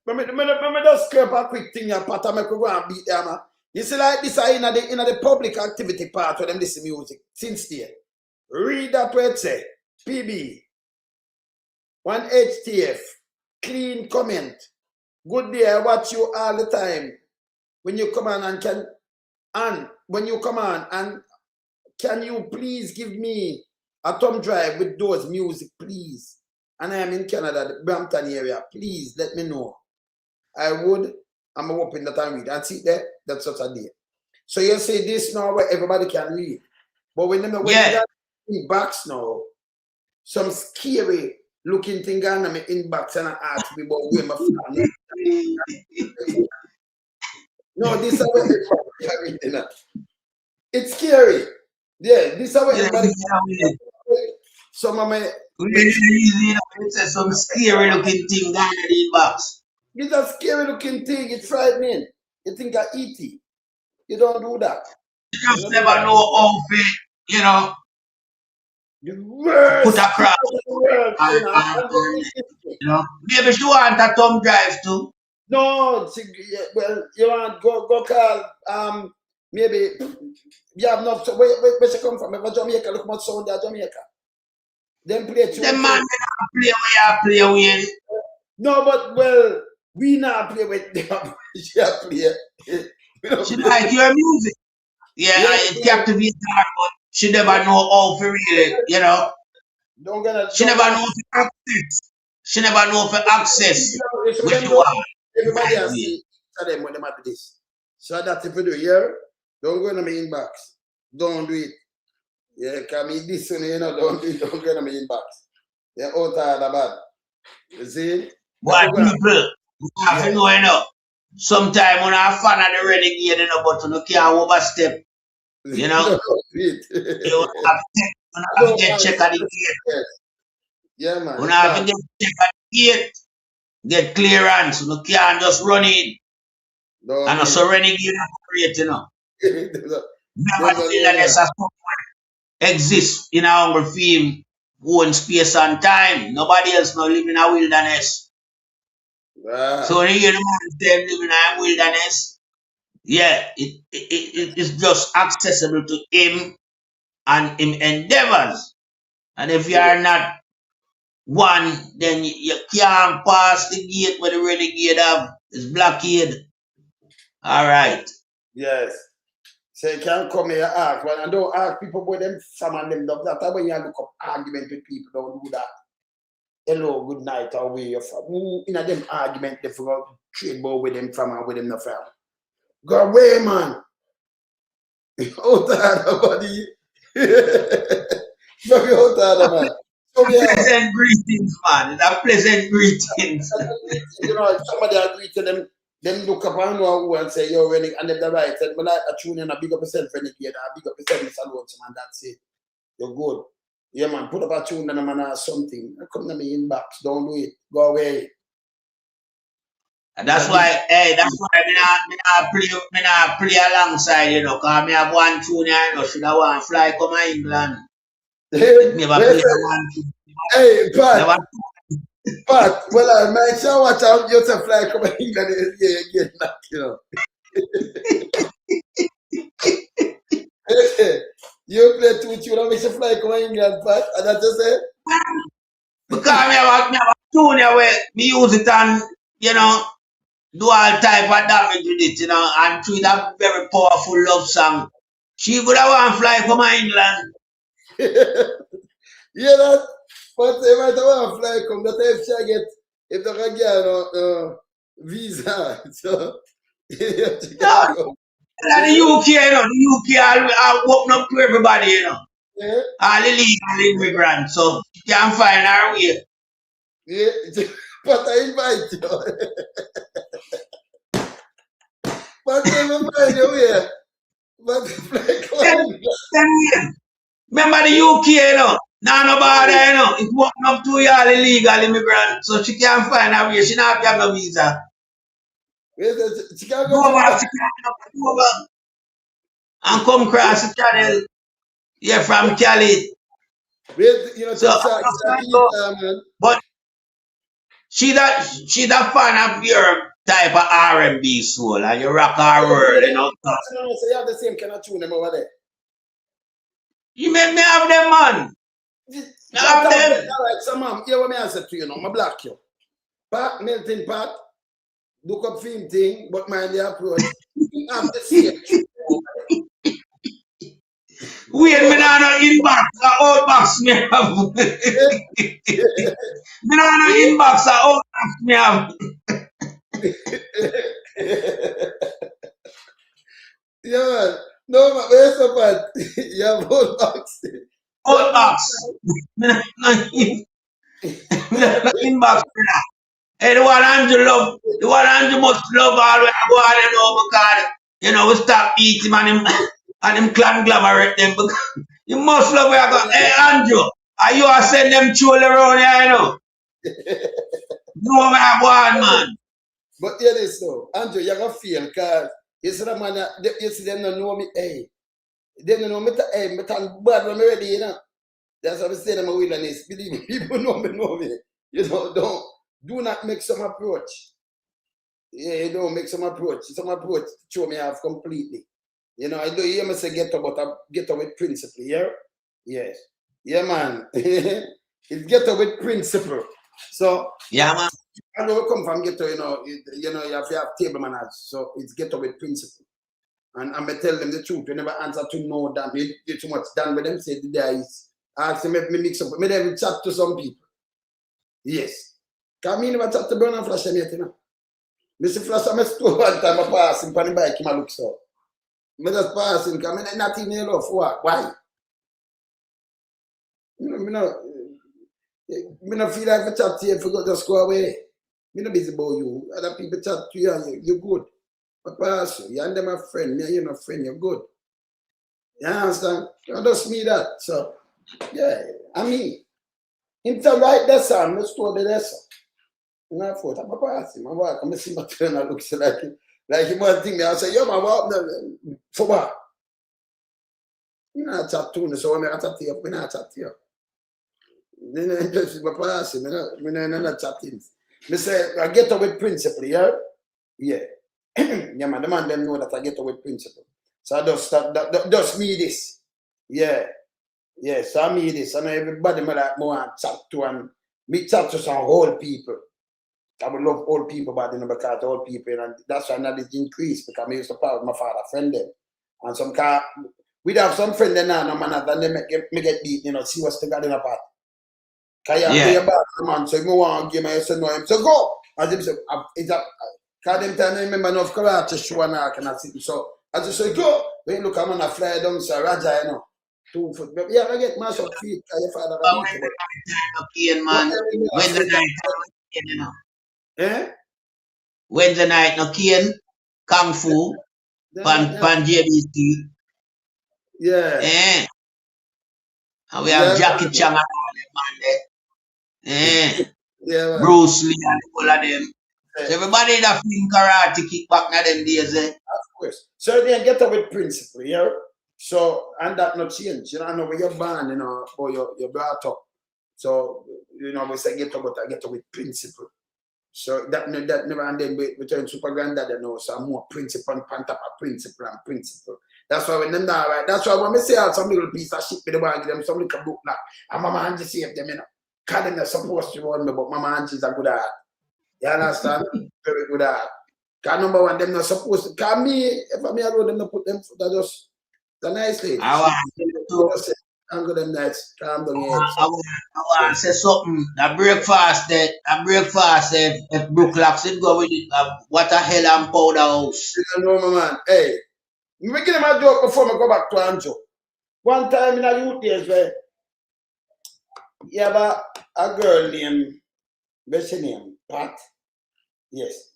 Speaker 2: Let me just scrape a quick thing here, Pat, and I could go and beat them. You see, like this in the public activity part where them listen music. Since there. Read that where it say. PB. 1 HTF. Clean comment. Good day, I watch you all the time. When you come on and can you please give me a thumb drive with those music, please? And I am in Canada, the Brampton area. Please let me know. I'm hoping that I read. And see there, that's what I did. So you say this now where everybody can read. But when you got inbox now, some scary looking thing on my inbox and I ask me about where my phone No, this is how everybody you know. It's scary. Yeah, this is how everybody. Some of my.
Speaker 1: It's some scary looking thing down in the box.
Speaker 2: It's a scary looking thing. It's frightening. You think I eat it. You don't do that.
Speaker 1: You just never know how to, you know,
Speaker 2: The worst
Speaker 1: put across.
Speaker 2: you know.
Speaker 1: Maybe she want a thumb drive too.
Speaker 2: No, well, you want go call maybe you have enough. So where she come from? If Jamaica, look much sound there, Jamaica. Them play too.
Speaker 1: The man play where you play with.
Speaker 2: No, but well, we not play with them. She play.
Speaker 1: She like your music. Yeah, it captivates her, but she never know how to really, you know. She never know how to access. She never know how to access what you want.
Speaker 2: Everybody has see them when they do this. So that's if you do here, don't go in my inbox. Don't do it. Yeah, can me this one, you know, don't go in my inbox. They're all tired about. You see?
Speaker 1: But people, you have to know, you know, sometimes when I'm a fan of the renegade, you know, but you can't overstep. You know? You have to get check at the gate.
Speaker 2: Yeah, man.
Speaker 1: You have to get check at the gate. Get clearance. You can't just run in. And also renegade operate, you know. Never the wilderness as exists in our hungry film, own space and time. Nobody else now live in a wilderness.
Speaker 2: Wow.
Speaker 1: So when you hear the man say live in a wilderness, yeah, it is just accessible to him and him endeavors. And if you are not one, then you can't pass the gate where the renegade have. It's blockade. All right.
Speaker 2: Yes. So you can't come here and ask. Well, I don't ask people about them some and them stuff. That's when you look up argument with people, don't do that. Hello, good night, or where you from? Who in a them argument they forgot trade ball with them from and with them not from? Go away, man. Out of buddy. Go out of man.
Speaker 1: Pleasant greetings, man. It's a pleasant greetings.
Speaker 2: You know, if somebody agree to them look up and know who and say, you're running, and if they're right, said, well, I tune in, I big up yourself, renegade, I big up yourself, Mr. Lonesome, and that's it. You're good. Yeah, man, put up a tune and a man or something. Come to me inbox, don't do it. Go away.
Speaker 1: And that's why, hey, that's why me not play alongside, you know, because me have one tune here, you know, should I want to fly come to England. Never play one tune.
Speaker 2: Hey, Pat, well, I might sure watch out you to fly come to England, yeah, get that, you know. You play two tune and we should fly come to England, Pat, and that's just it?
Speaker 1: Because me have a tune here where me use it and, you know, do all type of damage with it, you know, and treat a very powerful love song. She would have want to fly from England.
Speaker 2: Yeah, that. But if I don't want to fly come, that if she get, if the can get visa, so
Speaker 1: no, the UK, you know, the UK will open up to everybody, you know.
Speaker 2: Yeah.
Speaker 1: All illegal immigrants, so you can find our way.
Speaker 2: Yeah, but I invite you. But I invite you here. But
Speaker 1: remember the UK, you know? Now nobody, you know, it's walking up to all illegal immigrants, so she can't find her way. She not have no visa.
Speaker 2: She can't
Speaker 1: go over and come across the channel. Yeah, from Cali.
Speaker 2: You know,
Speaker 1: so, but she that fan of your type of R&B soul and you rock our world, you know.
Speaker 2: So you have the same kind of tune them over there.
Speaker 1: You make me have them, man. I have them.
Speaker 2: All right, so ma'am, here what me answer to you now. I block you. Pat, melting pot, look up film thing, but mind the approach. You have the same tune over there.
Speaker 1: Wait, me not no inbox, outbox me have. Me not no inbox, outbox me have.
Speaker 2: Yeah, man. No, but where's the part? You have outbox.
Speaker 1: Outbox. Me not no inbox. Hey, the one Andrew love, the one Andrew must love all when I go on, you know, because, you know, we stop eating and him clan glamourate them. Because you must love where I go, hey, Andrew, are you a send them troll around here, you know? No, where I go on, man.
Speaker 2: But hear this though, Andrew, you're gonna feel because you see the man, you see them don't know me, hey. They don't know me, hey, me thank bad when I'm ready, you know. That's what I say, I'm a wilderness. Believe me, people know me. You know, do not make some approach. Yeah, you don't make some approach. Some approach throw me off completely. You know, I do hear me say get up, but I get up with principle, yeah? Yes. Yeah, man. It's get up with principle. So
Speaker 1: yeah, man.
Speaker 2: I know we come from ghetto, you know, you have to have table manners. So it's ghetto with principle. And I'm going to tell them the truth. We never answer to no damn. You do too much done with them. Say the guys. Ask them if me mix up. Me never chat to some people. Yes. Because me never chat to Brown and Flash yet, you know. Me see Flash, I'm store one time. I pass him on the bike. Him look so. Me just pass him because I'm not in your love. Why? Me no feel like I chat to you if you go just go away. Me no busy about you. Other people chat to you and you're good. But pass you and them a friend. Me and you no friend, you're good. You understand? You just me that. So, yeah, I mean, in the right there, son, let's go there, son. You know, for I'm a pass him. I walk, I'm see my turn, I look so like him one thing. I say, yo, my walk, for what? You know, I chat to you, so when I chat to you, I chat to you. Then just my pass him, I not chatting. Me say, I get away with principle, yeah? Yeah. Yeah, man, the man them know that I get away with principle. So I just me this. Yeah. Yeah, so I me this. I know everybody me like more chat to and me chat to some old people. I would love old people, but you know, because old people, and that's why knowledge increase because I used to part with my father friend them. And some car we'd have some friend then now, no man, and they me get beat, you know, see what's the garden apart. Cause you play a bad man, so you want to give me say no, him so go. As him say, it's a cause them time I remember enough karate show and I can see. So I just say go. When you look I'm gonna fly down so Raja, you know. 2 foot. But yeah, I get mash up feet cause your father beat you.
Speaker 1: Man. Wednesday night, you know.
Speaker 2: Eh?
Speaker 1: Wednesday night, no cane, Kung Fu, pan JBC.
Speaker 2: Yeah.
Speaker 1: Eh. And we have Jackie Chan and all them man there. Eh.
Speaker 2: Yeah,
Speaker 1: Bruce Lee and all of them. So everybody that film karate kick back na them days, eh?
Speaker 2: Of course. So then get up with principle, yeah? So, and that not change. You know, I know where you're born, you know, or you're brought up. So, you know, we say get up, but I get up with principle. So that never, and then we turn super granddad, you know, so I'm more principle and pan top of principle and principle. That's why when them now, right? That's why when we say out some little piece of shit with the bag, them some little book now, and Mama Angie save them, you know. Cause them are supposed to run me, but Mama Angie's a good heart. You understand? Very good heart. Cause number one, them not supposed to. Cause me, if I'm here, them not put them foot, that just the nice lady. I'm good them nights. Calm down your head.
Speaker 1: I want to say something. The breakfast if Brooklocks it go with it, what a hell and powder house.
Speaker 2: You know, my man. Hey, me give him a joke before I go back to Anjo. One time in a youth days where you have a girl named, what's her name? Pat. Yes.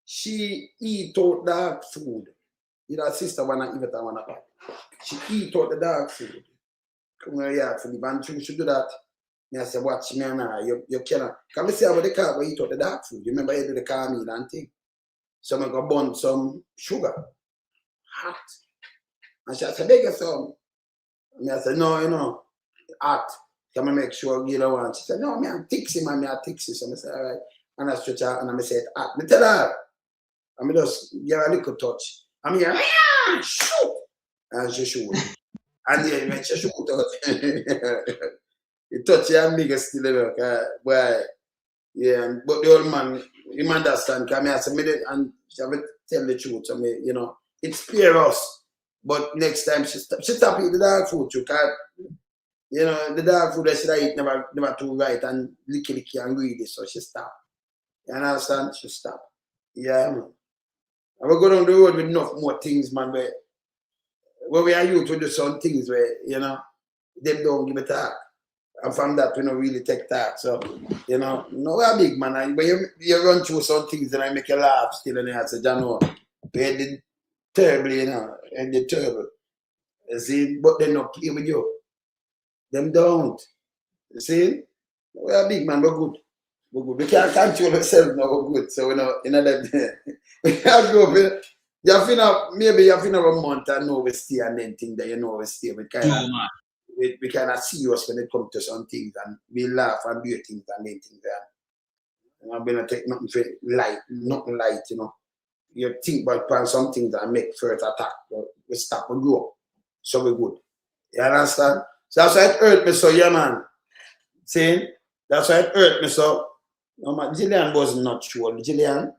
Speaker 2: She eat out dog food. You know, her sister wanna eat it and wanna pat. She eat out the dog food. Come here, yeah, for the band she do that. Me I say, watch me now, you cannot. Can we see how the car will eat out the dog food? You remember you do the car meal and thing? So I go burn some sugar. Hot. And she said, beg some. And I said, no, you know, hot. Can I make sure you don't want? She said, no, me I'm tipsy, man, me I'm tipsy. So I said, all right. And I stretch out and I said, hot. Me tell her. And I just give her a little touch. And me shoot. And she shoot. And then when she shoot out, he touch your nigga still, boy. Yeah, but the old man, him understand, because I said, and she have to tell the truth. So me, you know, it spare us. But next time she stop eating the dog food too, because, you know, the dog food that she eat never too right and licky and greedy, so she stop. You understand? She stop. Yeah, man. I will go down the road with enough more things, man, where we are used to do some things where, you know, them don't give a talk. And from that, we don't really take that. So, you know, no, we're a big man. But you run through some things and I make you laugh still. And I say, John, we did terribly, you know, and did terrible. You see, but they not play with you. Them don't. You see? We're a big man, we're good. We're good. We can't control ourselves now, we're good. So, you know that we can't go up. Maybe you feel a month and know we stay and then think that you know we stay. We kind of serious when it comes to some things and we laugh and do things and then things there. And I'm gonna take nothing light, you know. You think about some things that make first attack, but we stop and go. So we good. You understand? So that's why it hurt me so, yeah, man. See? That's why it hurt me so. No, man, Gillian was not sure. Gillian?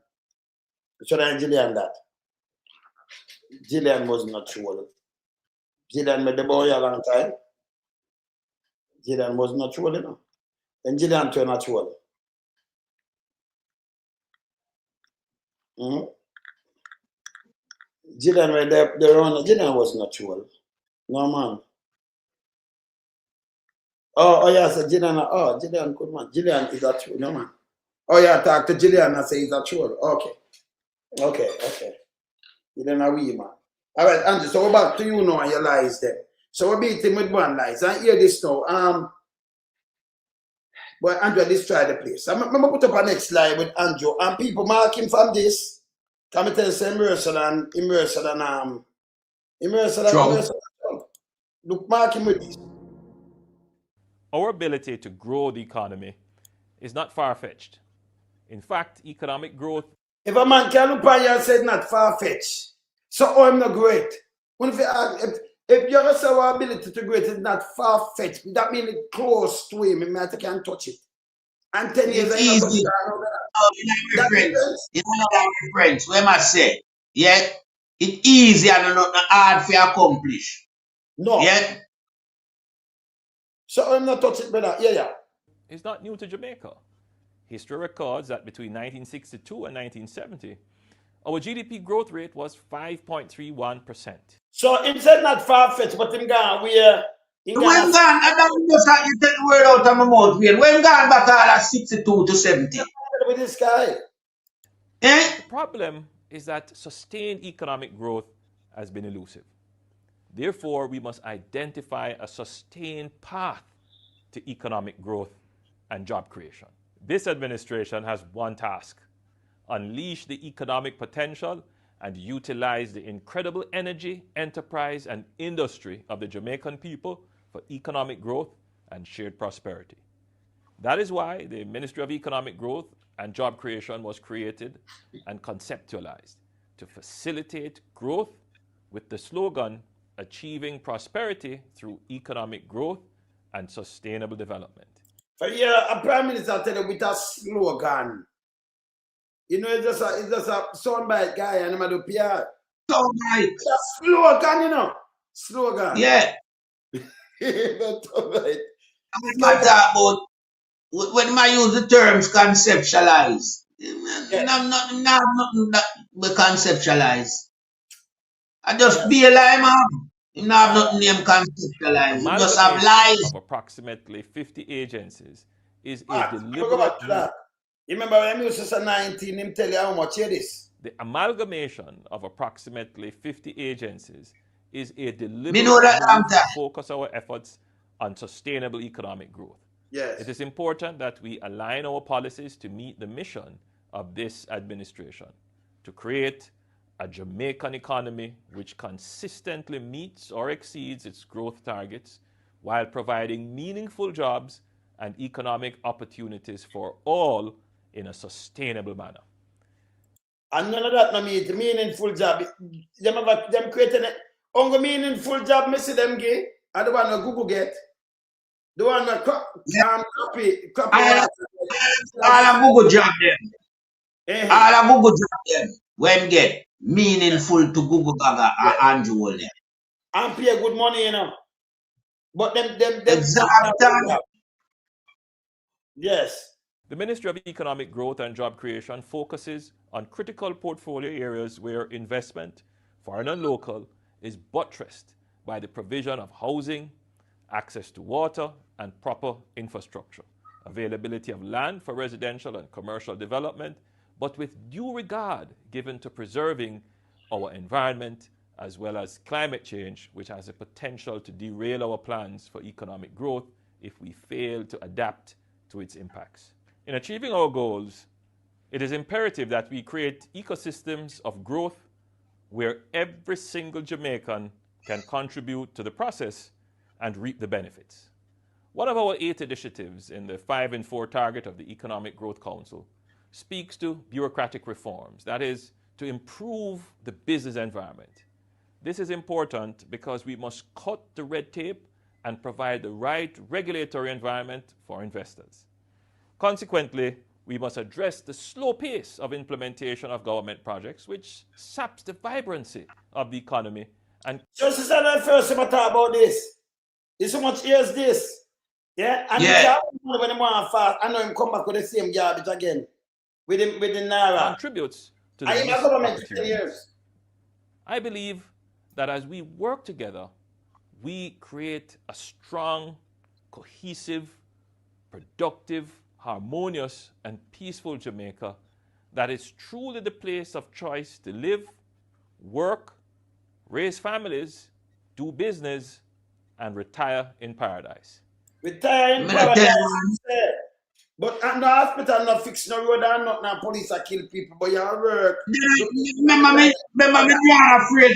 Speaker 2: Should I Gillian that? Gillian was not sure. Gillian made the boy a long time. Gillian was not sure, you know. And Gillian turned not sure. Gillian made the run. Gillian was not sure. No, man. Oh, yeah, so Gillian, good man. Gillian is a true, no, man. Oh, yeah, talk to Gillian and say he's a true. Okay. Gillian a wee man. All right, Andrew, so we're back to you now and your lies then. So we beat him with one lies. And hear this now. But Andrew, let's try the place. I'm going to put up a next slide with Andrew. And people mark him from this. Come and tell us immersion and look, mark him with this.
Speaker 3: Our ability to grow the economy is not far-fetched. In fact, economic growth...
Speaker 2: If a man can look at you and say not far-fetched, so I'm not great. If you have our ability to great is not far-fetched, that means it's close to him, I can't touch it. And 10 years
Speaker 1: it's easy. You know that reference, what I say? Yeah, it's easy and not hard to accomplish.
Speaker 2: No.
Speaker 1: Yeah.
Speaker 2: So I'm not touching it, brother. Yeah.
Speaker 3: It's not new to Jamaica. History records that between 1962 and 1970, our GDP growth rate was 5.31%.
Speaker 2: So it said not far-fetched, but in Ghana,
Speaker 1: when gone, you take the word out of my mouth, when gone back all at 62 to 70.
Speaker 2: With this guy.
Speaker 3: The problem is that sustained economic growth has been elusive. Therefore, we must identify a sustained path to economic growth and job creation. This administration has one task: unleash the economic potential and utilize the incredible energy, enterprise, and industry of the Jamaican people for economic growth and shared prosperity. That is why the Ministry of Economic Growth and Job Creation was created and conceptualized to facilitate growth with the slogan, achieving prosperity through economic growth and sustainable development.
Speaker 2: A prime minister tell you with a slogan. You know, it's just a soundbite guy and I'm do PR.
Speaker 1: Soundbite.
Speaker 2: It's a slogan, you know. Slogan.
Speaker 1: Yeah.
Speaker 2: That's right.
Speaker 1: About when I use the terms conceptualize. I'm nothing that we conceptualize. I just be a lie, man. You have nothing name conceptualize. You just have lies.
Speaker 3: Of approximately 50 agencies is a deliberate...
Speaker 2: You remember when you was 19, him tell you how much it is?
Speaker 3: The amalgamation of approximately 50 agencies is a deliberate
Speaker 1: move to
Speaker 3: focus our efforts on sustainable economic growth.
Speaker 2: Yes.
Speaker 3: It is important that we align our policies to meet the mission of this administration, to create a Jamaican economy which consistently meets or exceeds its growth targets while providing meaningful jobs and economic opportunities for all in a sustainable manner.
Speaker 2: And none of that no meaningful job. Them creating it. Only meaningful job, me see them get. I don't want no Google get. The one that copy.
Speaker 1: All a Google job them. All a Google job them. When get meaningful to Google Gaga and Andrew them.
Speaker 2: And pay good money, you know. But them
Speaker 1: exactly.
Speaker 2: Yes.
Speaker 3: The Ministry of Economic Growth and Job Creation focuses on critical portfolio areas where investment, foreign and local, is buttressed by the provision of housing access to water and proper infrastructure, availability of land for residential and commercial development, but with due regard given to preserving our environment as well as climate change, which has the potential to derail our plans for economic growth if we fail to adapt to its impacts. In achieving our goals, it is imperative that we create ecosystems of growth where every single Jamaican can contribute to the process and reap the benefits. One of our 8 initiatives in the 5 in 4 target of the Economic Growth Council speaks to bureaucratic reforms, that is, to improve the business environment. This is important because we must cut the red tape and provide the right regulatory environment for investors. Consequently, we must address the slow pace of implementation of government projects, which saps the vibrancy of the economy. And
Speaker 2: just as I first time I talk about this, it's so much years this. Yeah, and when him want fast, I know him come back with the same garbage again. With the Naira.
Speaker 3: Contributes to the missed opportunities. I believe that as we work together, we create a strong, cohesive, productive, harmonious, and peaceful Jamaica that is truly the place of choice to live, work, raise families, do business, and retire in paradise.
Speaker 2: Retire in paradise, but at the hospital not fix no road and not no police are kill people, but you work.
Speaker 1: Remember me draw a phrase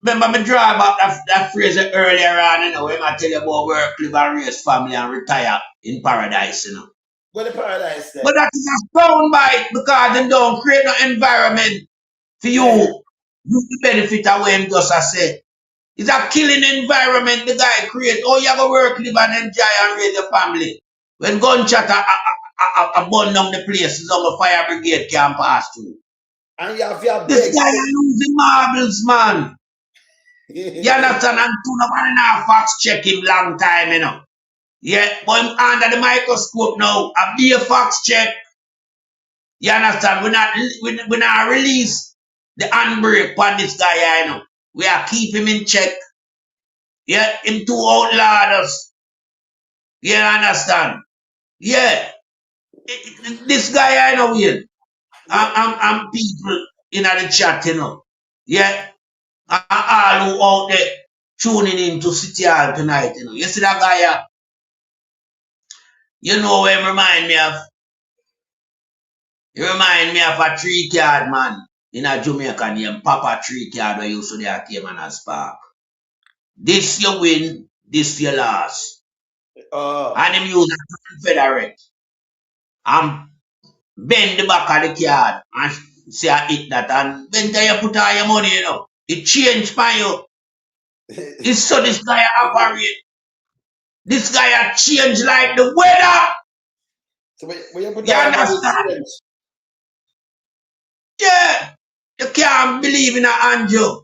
Speaker 1: remember me draw about that phrase earlier on, you know, when I tell you about work, live and raise family and retire in paradise, you know.
Speaker 2: Where the paradise there?
Speaker 1: But that is a soundbite because they don't create no environment for you. You the benefit of what him just say. It's a killing environment the guy create. Oh, you have to work, live and enjoy and raise your family. When gunshot burn down the places on the fire brigade can't pass through.
Speaker 2: And you have
Speaker 1: this guy is losing marbles, man. You understand? And two nobody now fax check him long time, you know. Yeah, but him under the microscope now, a be a fax check. You understand? We not release the handbrake on this guy, you know. We are keep him in check. Yeah, him too outlawed us. You understand? Yeah. This guy I know here. I'm people in the chat, you know. Yeah. All who out there tuning in to City Hall tonight, you know. You see that guy, you know what him remind me of? He remind me of a 3 card man in a Jamaica named Papa 3 card where you used to there came on a spark. This you win, this you lost. And him use a Confederate. Bend the back of the card and say I hit that, and when you put all your money, you know, it changed by you. It's so this guy operate. This guy change like the weather.
Speaker 2: So when you put
Speaker 1: you understand? Yeah. You can't believe in Andrew.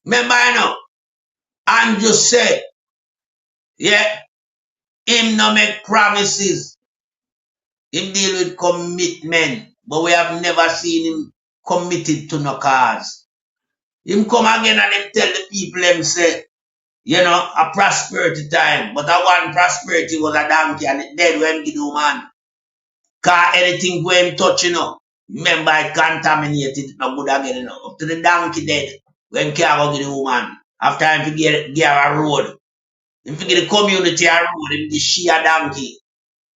Speaker 1: Remember, you know, Andrew said, yeah, him no make promises. Him deal with commitment. But we have never seen him committed to no cause. Him come again and him tell the people him say, you know, a prosperity time. But that one prosperity was a donkey and it dead when he do, man. Cause anything go him touch, you know. Remember it contaminated, no good again, you know. Up to the donkey dead. When car go get the woman. After him to get a road. Him to get the community a road, him to she a donkey.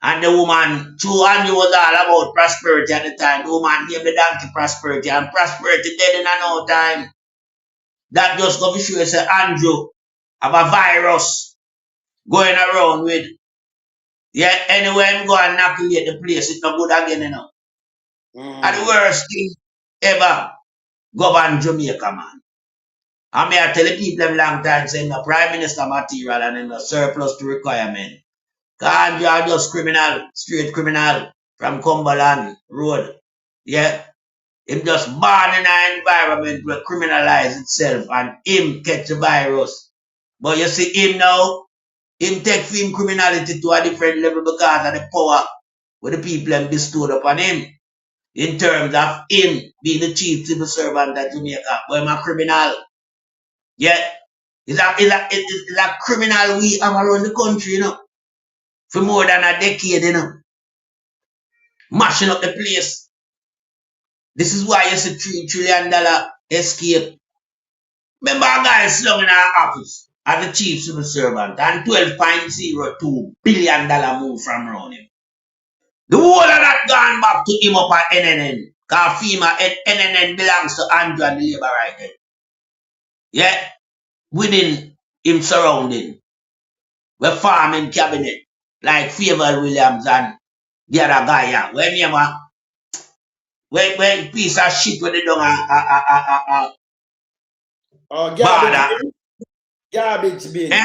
Speaker 1: And the woman, true Andrew was all about prosperity at the time. The woman gave the donkey prosperity, and prosperity dead in no time. That just go to show you say Andrew have a virus going around with. Yeah, anywhere him go and inoculate the place, it's not good again, you know. And the worst thing ever govern Jamaica, man. I may tell the people them long time saying the Prime Minister material and then the surplus to requirement. Because you are just criminal, straight criminal from Cumberland Road. Yeah. Him just born in an environment where criminalize itself and him catch the virus. But you see him now, him take him criminality to a different level because of the power where the people have bestowed upon him. In terms of him being the chief civil servant of Jamaica. But him a criminal. Yeah. It's a criminal we have around the country, you know, for more than a decade, you know, mashing up the place. This is why you see $3 trillion escape. Remember a guy slung in our office as the chief civil servant and $12.02 billion move from around him. The whole of that gone back to him up at NNN. Because FEMA NNN belongs to Andrew and the Labour right there. Yeah? Within him surrounding. We're farming cabinet. Like Favour Williams and the other guy. Yeah. When piece of shit when they done
Speaker 2: garbage bin.
Speaker 1: Eh?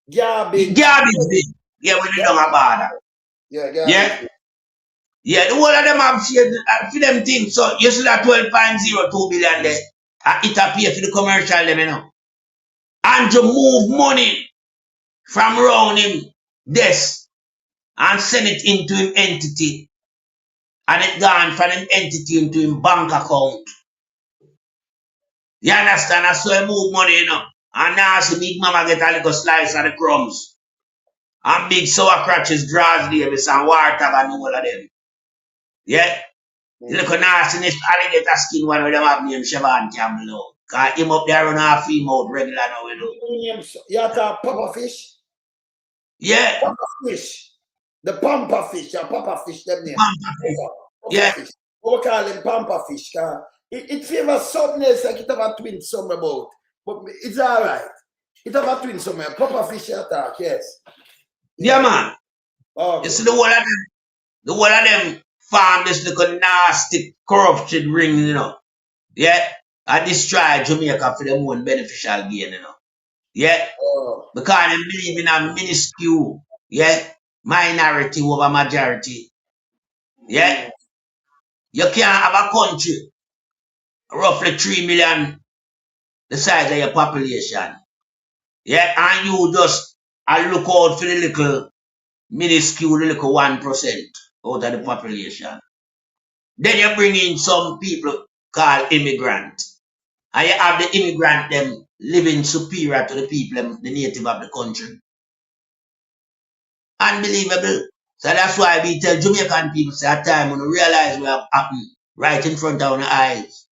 Speaker 2: Garbage
Speaker 1: bin. Yeah, when they done a border.
Speaker 2: Yeah, garbage bin.
Speaker 1: Yeah, the whole of them have shared for them things. So you see that 12.02 billion there. It appear for the commercial them, you know. And to move money from around him desk and send it into him entity. And it gone from him entity into him bank account. You understand? That's so he move money, you know. And now see Big Mama get a little slice of the crumbs. And Big Sour Crutches draws Davis and water and all of them. Yeah? The little nastiness alligator skin one with them have named Siobhan Campbell. Because him up there run half him out regular now, you know.
Speaker 2: You talk puffer fish?
Speaker 1: Yeah.
Speaker 2: Puffer fish. The pampa fish, yeah, puffer fish, them name.
Speaker 1: Pampa fish. Yeah.
Speaker 2: Fish. We call them pampa fish. It favors softness like it have a twin somewhere about. But it's alright. It have a twin somewhere. Puffer fish you talk, yes.
Speaker 1: Yeah, man. Okay. You see the whole of them farm this little nasty corrupted ring, you know. Yeah. I destroy Jamaica for them own beneficial gain, you know. Yeah. Because they believe in a minuscule, yeah, minority over majority. Yeah. You can't have a country roughly 3 million the size of your population. Yeah, and you just look out for the little minuscule, the little 1% out of the population. Then you bring in some people called immigrant. And you have the immigrant them living superior to the people, the native of the country. Unbelievable. So that's why we tell Jamaican people say at time when you realize what have happened right in front of our eyes.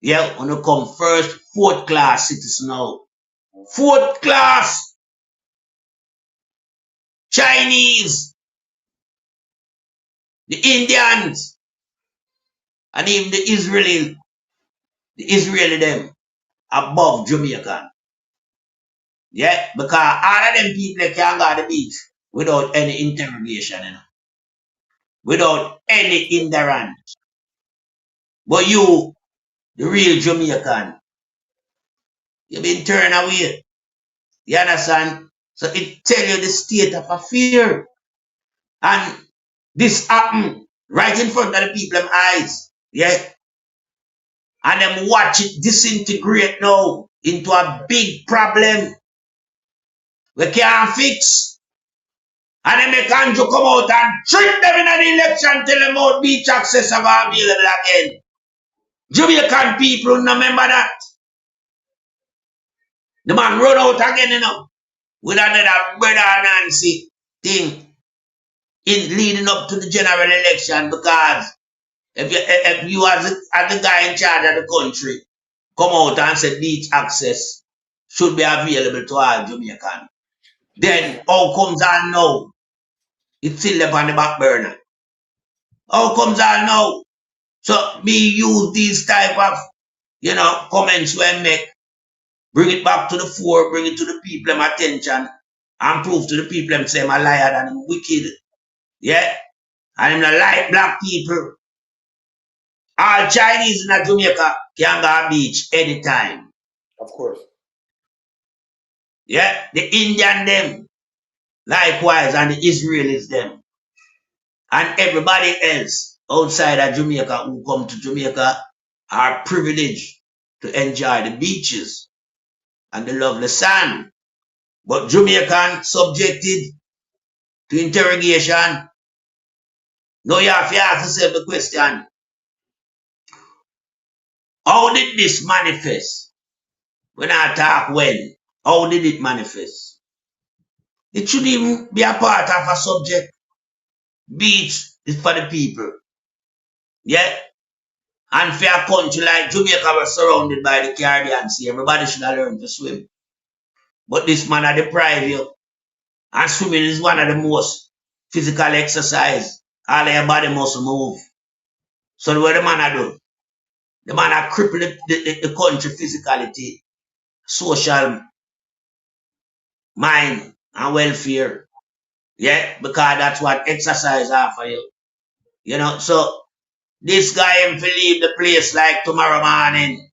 Speaker 1: Yeah, when you come first, 4th class citizen now. 4th class Chinese, the Indians, and even the Israeli them above Jamaican. Yeah, because all of them people can't go to the beach without any interrogation, you know. Without any hindrance. But you, the real Jamaican, you've been turned away. You understand? So it tell you the state of affair. And this happened right in front of the people's eyes. Yeah. And them watch it disintegrate now into a big problem we can't fix. And then make Andrew come out and trick them in the election till them out beach access are available again. Jamaican people remember that. The man run out again, you know, with another brother Nancy thing in leading up to the general election, because if you as the guy in charge of the country come out and say beach access should be available to all Jamaicans, then how comes on now? It's still up on the back burner. How comes on now? So me use these type of, you know, comments when make, bring it back to the fore, bring it to the people attention, and prove to the people them say I'm a liar and I'm wicked. Yeah? And I'm not like black people. All Chinese in Jamaica can go beach anytime.
Speaker 2: Of course.
Speaker 1: Yeah? The Indian them, likewise, and the Israelis them. And everybody else outside of Jamaica who come to Jamaica are privileged to enjoy the beaches and the lovely sand. But Jamaican subjected to interrogation. Now you have to ask yourself the question, how did this manifest? When I talk when? How did it manifest? It should even be a part of a subject. Beach is for the people. Yeah? And for a country like Jamaica, we're surrounded by the Caribbean Sea. Everybody should have learned to swim. But this man had deprived you. And swimming is one of the most physical exercise. All of your body must move. So what the man had done? The man had crippled the country physicality, social, mind, and welfare. Yeah, because that's what exercise are for you. You know, so this guy him to leave the place like tomorrow morning.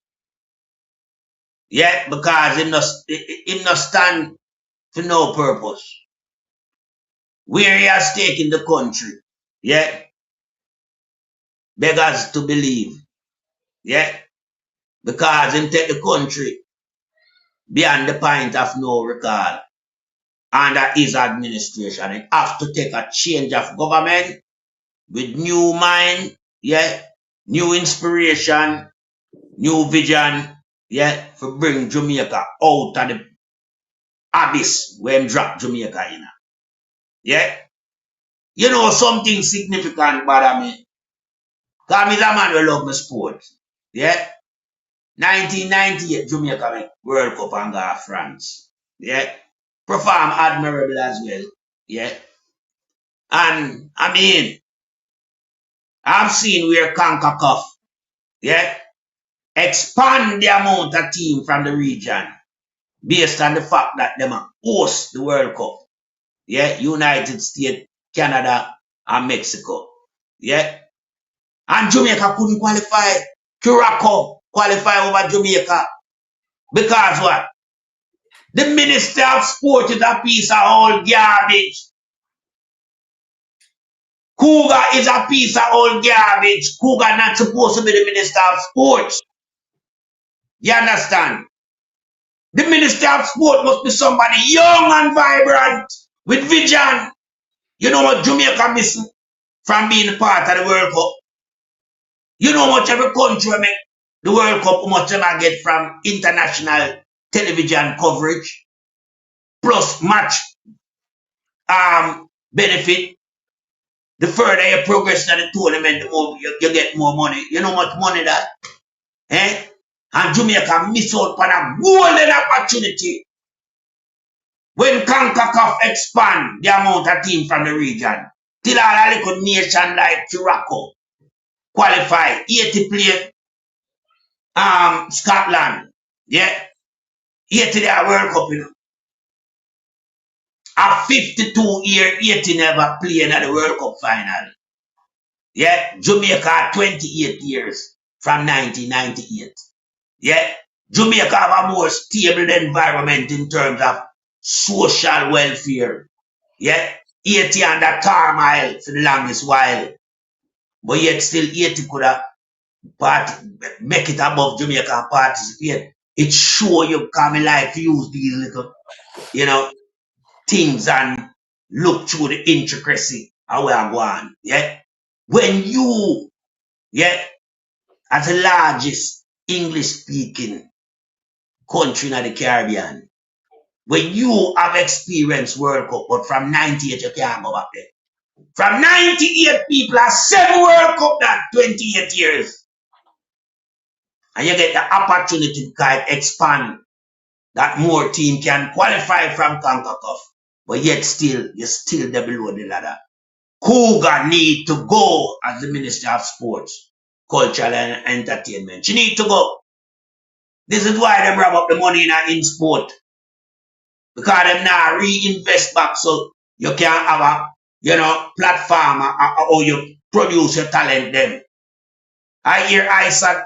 Speaker 1: Yeah, because him not stand for no purpose. Where he has taken the country. Yeah. Beggars to believe. Yeah. Because him take the country beyond the point of no recall. Under his administration. It have to take a change of government with new mind, yeah, new inspiration, new vision, yeah, for bring Jamaica out of the abyss where him drop Jamaica in. Yeah. You know something significant about me. Because I'm a man who love my sport. Yeah. 1998 Jamaica make World Cup and go to France. Yeah. Perform admirable as well. Yeah. And I mean, I've seen where CONCACAF, yeah, expand the amount of team from the region based on the fact that them host the World Cup. Yeah, United States, Canada, and Mexico. Yeah. And Jamaica couldn't qualify. Curacao qualify over Jamaica. Because what? The Minister of Sport is a piece of old garbage. Cougar is a piece of old garbage. Cougar not supposed to be the Minister of Sports. You understand? The Minister of Sport must be somebody young and vibrant with vision. You know what Jamaica missing from being part of the World Cup? You know what every country make the World Cup, how much them get from international television coverage, plus match benefit. The further you progress in the tournament, the more you get more money. You know what money that? Eh? And Jamaica miss out on a golden opportunity when CONCACAF expand the amount of team from the region. Till all a little nation like Curacao qualify 80 play Scotland. Yeah. 80 their World Cup, you know. A 52-year 80 never play in the World Cup final. Yeah. Jamaica 28 years from 1998. Yeah. Jamaica have a more stable environment in terms of social welfare. Yeah. 80 under turmoil for the longest while. But yet still 80 could have make it above Jamaica and participate. It show you come like use these little, you know, things and look through the intricacy how we are going. Yeah. When you, yeah, as the largest English speaking country in the Caribbean, when you have experienced World Cup, but from 98 you can't go back there. From 98 people are 7 World Cup that 28 years. And you get the opportunity to expand that more team can qualify from CONCACAF. But yet still, you're still below the ladder. Cougar need to go as the Minister of Sports, Culture and Entertainment. She need to go. This is why they wrap up the money in sport. Because them now reinvest back so you can have a, you know, platform or you produce your talent then. I hear ISAT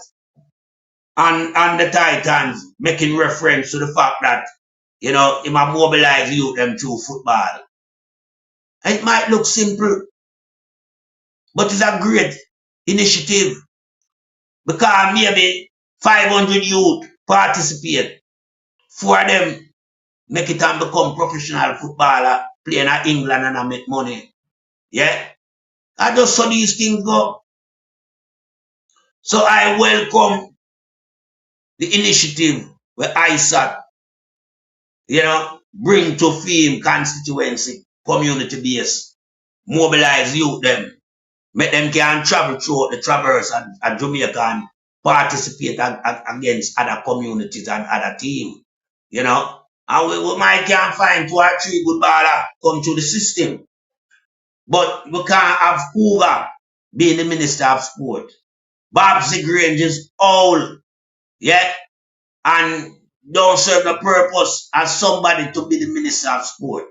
Speaker 1: on the Titans making reference to the fact that, you know, he might mobilize youth them through football. It might look simple, but it's a great initiative because maybe 500 youth participate. 4 of them make it and become professional footballer, playing at England and make money. Yeah? I just saw these things go. So I welcome the initiative with ISAT bring to fame constituency, community base, mobilize youth them, make them can travel through the traverse and Jamaica and participate against other communities and other teams, And we might can find 2 or 3 good baller come through the system. But we can't have Cougar being the Minister of Sport. Babsy Grange is old, and don't serve the purpose as somebody to be the Minister of Sport.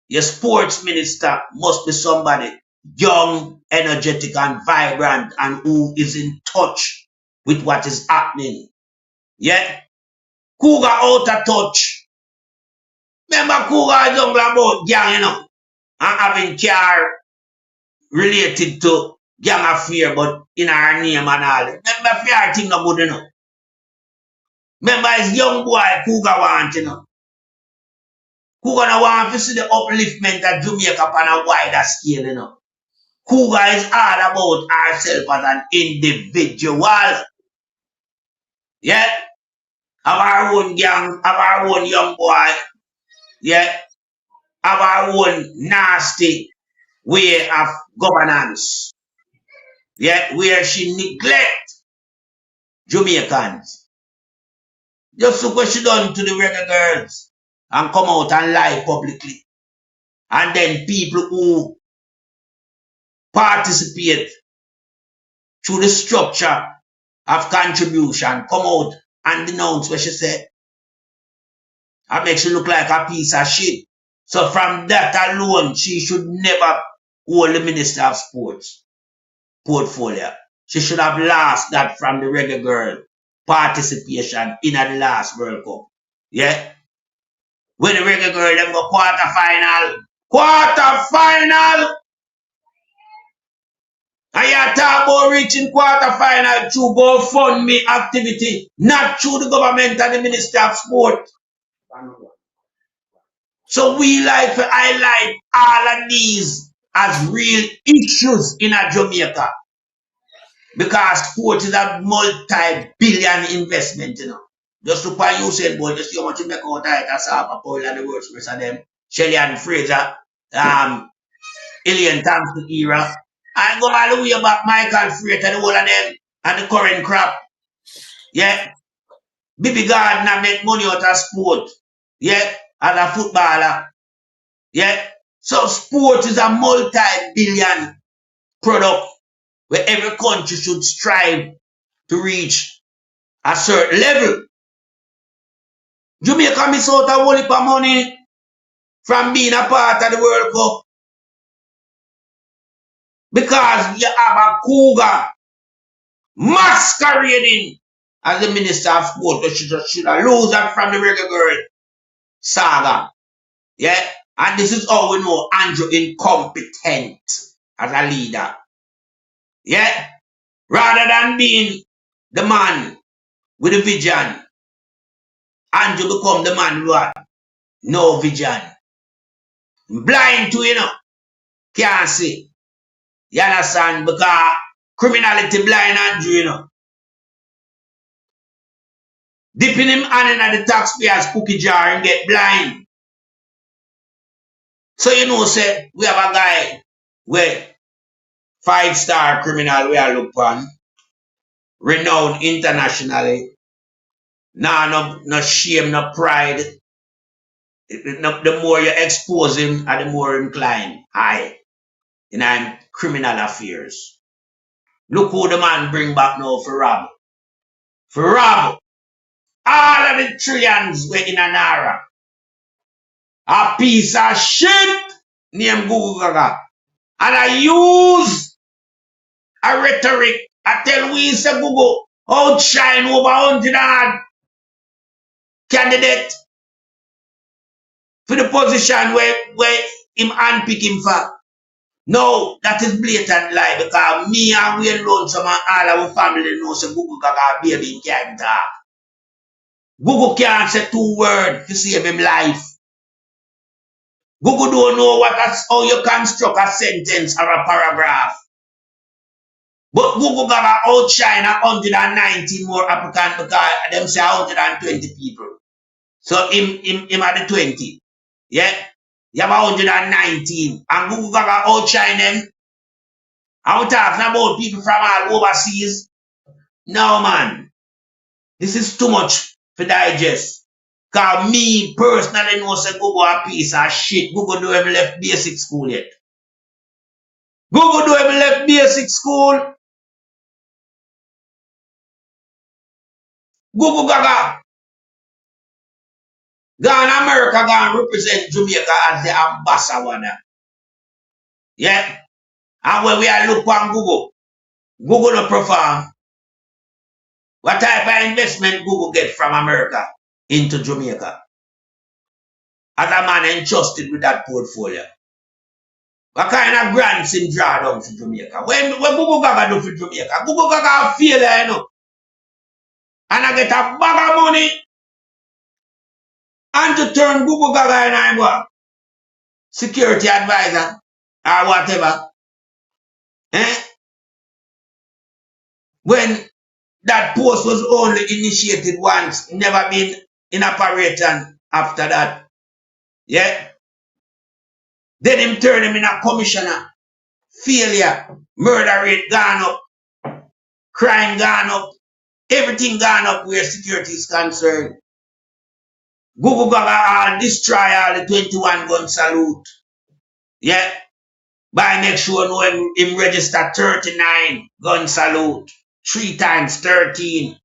Speaker 1: Your sports minister must be somebody young, energetic, and vibrant, and who is in touch with what is happening. Cougar out of touch. Remember Cougar is about gang, and having car related to gang affair, but in our name and all. Remember fair thing no good, Remember his young boy Cougar want, Cougar no want to see the upliftment of Jamaica on a wider scale, Cougar is all about ourselves as an individual. Have our own gang, have our own young boy, have our own nasty way of governance, where she neglect Jamaicans. Just look what she done to the reggae girls and come out and lie publicly. And then people who participate through the structure of contribution come out and denounce what she said. That makes she look like a piece of shit. So from that alone, she should never hold the Minister of Sports portfolio. She should have lost that from the reggae girl participation in the last World Cup. When the reggae girl them go quarter-final. And you talk about reaching quarter-final through GoFundMe activity, not through the government and the Minister of Sport. So we like to highlight all of these as real issues in Jamaica. Because sport is a multi-billion investment, Just look at Usain Bolt, just see how much you make out of it. That's how Paul and the world's best of them. Shelly and Fraser, Alien Thompson era. I go all the way back Michael Frater, the whole of them, and the current crop. Bibi Gardner make money out of sport. As a footballer. So sport is a multi-billion product where every country should strive to reach a certain level. Jamaica miss out a whole heap of money from being a part of the World Cup because you have a Cougar masquerading as the Minister of Sport. But she should have lose that from the reggae girl saga. And this is how we know Andrew incompetent as a leader. Rather than being the man with a vision, Andrew become the man with no vision. Blind to, can't see. You understand? Because criminality blind Andrew, Dipping him hand in the taxpayer's cookie jar and get blind. So say, we have a guy with 5-star criminal we are look on, renowned internationally. No shame, no pride. The more you expose him, the more inclined in criminal affairs. Look who the man bring back now for rob. For rob. All of the trillions were in an era. A piece of shit named Google Gaga. And I use a rhetoric. I tell we say Google outshine over 100 candidate for the position where him handpick him for. No, that is blatant lie because me and we alone, some of all our family know say Google Gaga baby can't talk. Google can't say 2 words to save him life. Google don't know how you construct a sentence or a paragraph. But Google Gaga outshine 119 more applicants because them say 120 people. So him at the 20. Yeah? You have 119. And Google Gaga outshine them. I'm talking about people from all overseas. No, man. This is too much to digest. Cause me personally know say Google a piece of shit. Google don't even left basic school yet. Google don't even left basic school. Google Gaga. Gone America gone represent Jamaica as the ambassador. Yeah? And when we are look on Google, Google don't perform. What type of investment Google get from America into Jamaica? As a man entrusted with that portfolio. What kind of grants him draw down for Jamaica? When Google Gaga do for Jamaica? Google Gaga fail, you know. And I get a bag of money and to turn Google Gaga into a security advisor or whatever. Eh? When that post was only initiated once, never been in operation after that. Yeah? Then him turn him in a commissioner. Failure, murder rate gone up, crime gone up, everything gone up where security is concerned. Google Gaga all destroy all the 21 gun salute. Yeah? By make sure no him register 39 gun salute. 3 times 13.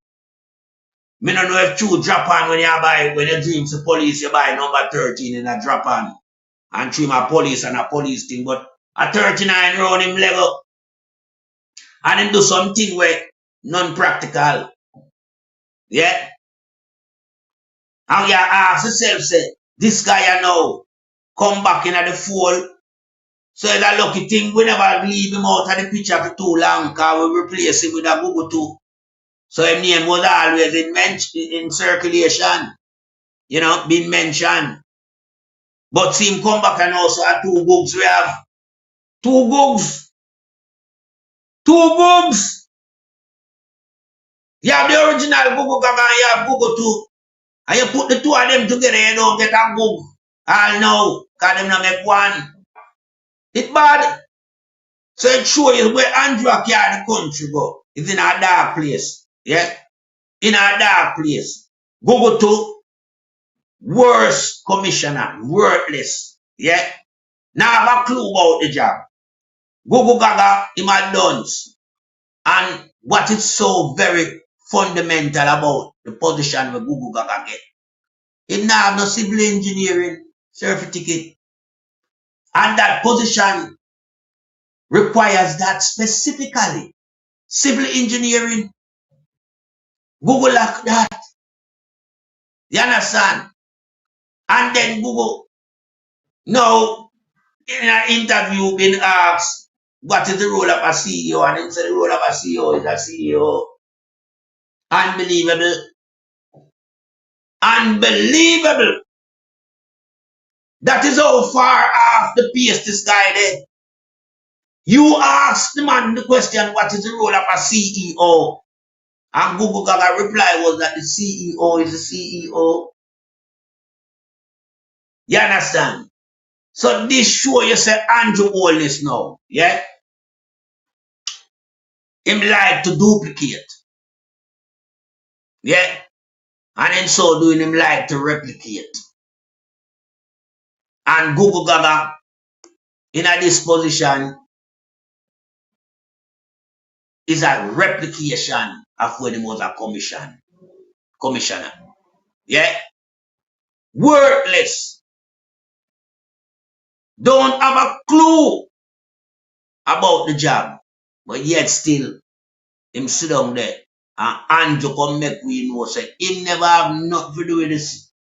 Speaker 1: Me don't know if two drop on when you buy, when you dream to police, you buy number 13 in a drop on. And trim a police and a police thing. But a 39 round him level. And him do something where non-practical. Yeah? And you ask yourself, say, this guy you know, come back in at the fold. So it's a lucky thing we never leave him out of the picture for too long because we replace him with a Google too. So his name was always in circulation. You know, being mentioned. But see him come back and also have 2 googs we have. 2 googs. 2 googs. You have the original Google Gaga and you have Google too. And you put the 2 of them together, you don't get a goog. All now, because them not make one. It's bad. So it shows you where Andrew carry the country go. It's in a dark place. Yeah? In a dark place. Google to worst commissioner. Worthless. Yeah? Now have a clue about the job. Google Gaga, him a dunce. And what is so very fundamental about the position where Google Gaga get. Him now have no civil engineering certificate. And that position requires that specifically. Civil engineering. Google like that. You understand? And then Google, now, in an interview, been asked, what is the role of a CEO? And he said the role of a CEO is a CEO. Unbelievable. Unbelievable. That is how far off the pace this guy did. You ask the man the question, what is the role of a CEO? And Google Gaga reply was that the CEO is the CEO. You understand? So this show you say Andrew Holness now, yeah? Him like to duplicate. Yeah? And in so doing him like to replicate. And Google Gaga in a this position is a replication of when he was a commissioner. Yeah? Worthless. Don't have a clue about the job. But yet still, him sit down there and Andrew come make we know say he never have nothing to do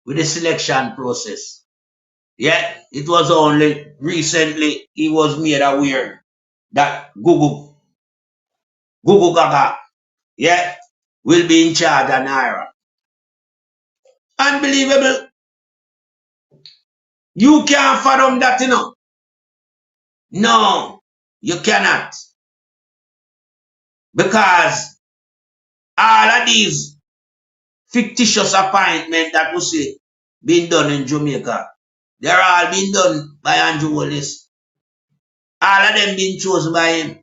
Speaker 1: with the selection process. Yeah, it was only recently he was made aware that Google Gaga, yeah, will be in charge of Naira. Unbelievable. You can't fathom that, you know. No, you cannot. Because all of these fictitious appointments that we see been done in Jamaica. They're all been done by Andrew Holness. All of them been chosen by him.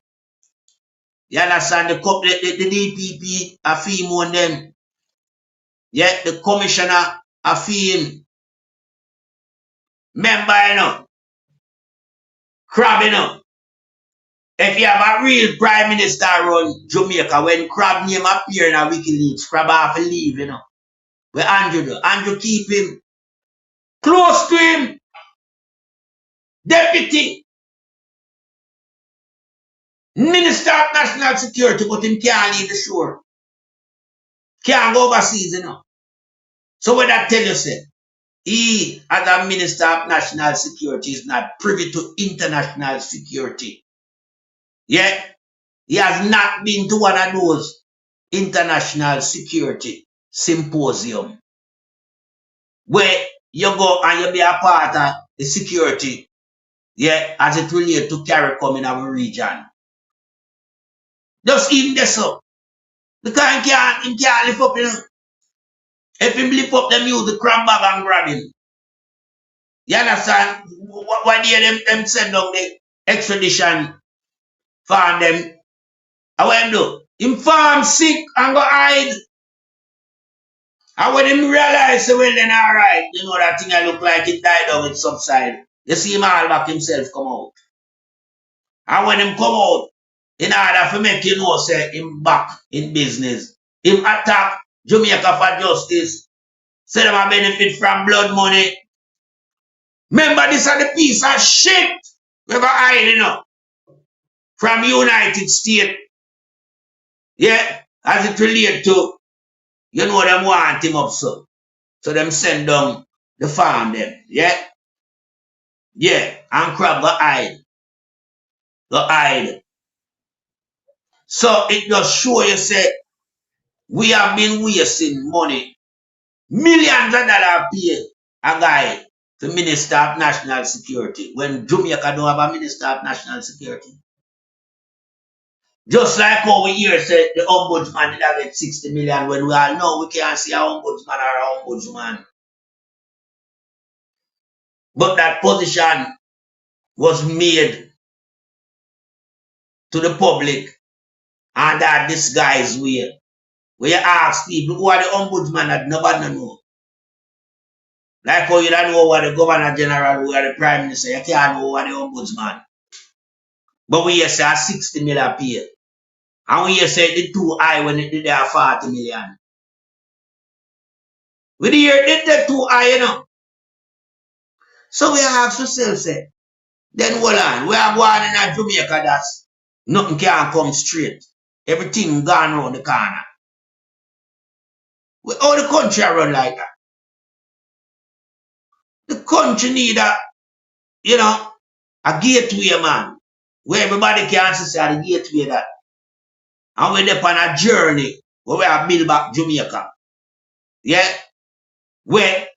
Speaker 1: You understand? The DPP, a fee more on them. Yet the commissioner, a fee him. Remember, you know, Crab, you know, if you have a real prime minister run Jamaica, when Crab name appear in a WikiLeaks, Crab have to leave, you know. Where Andrew do? Andrew keep him close to him. Deputy Minister of National Security, but him can't leave the shore. Can't go overseas, you know. So what that tell you, say, he, as a Minister of National Security, is not privy to international security. Yeah, he has not been to one of those international security symposium where you go and you be a part of the security, yeah, as it relates to CARICOM in our region. Just even this up. Because he can't lift up, you know. If him lift up them, use the crab bag and grab him. You understand? Why do them send down the extradition for them? I want him do. Him farm sick and go hide. And when him realize, well then alright, you know that thing I look like it died down, it subside. You see him all back himself come out. And when him come out, in order for make you know, say him back in business. Him attack Jamaica for justice. Say them a benefit from blood money. Remember, this are the piece of shit we ever hide, you know, from United States. Yeah, as it relates to, you know, them want him up so. So them send down the farm them. Yeah. Yeah. And Crab go hide. Go hide. So it just show you say we have been wasting money. Millions of dollars pay a guy the Minister of National Security when Jamaica don't have a Minister of National Security. Just like how we hear say the ombudsman did get 60 million when we all know we can't see a ombudsman or a ombudsman. But that position was made to the public and that disguised way. Where you ask people who are the ombudsman that nobody know. Like how you don't know what the governor general who are the prime minister, you can't know what the ombudsman. But we say 60 million pay. And we say the too high when it did there 40 million. We hear it too high, you know. So we ask ourselves, say, then hold on, we are going in a Jamaica that's nothing can come straight. Everything gone around the corner. How the country run like that? The country need a, you know, a gateway, man. Where everybody can see the gateway that. And we're there on a journey where we are build back Jamaica. Yeah? Where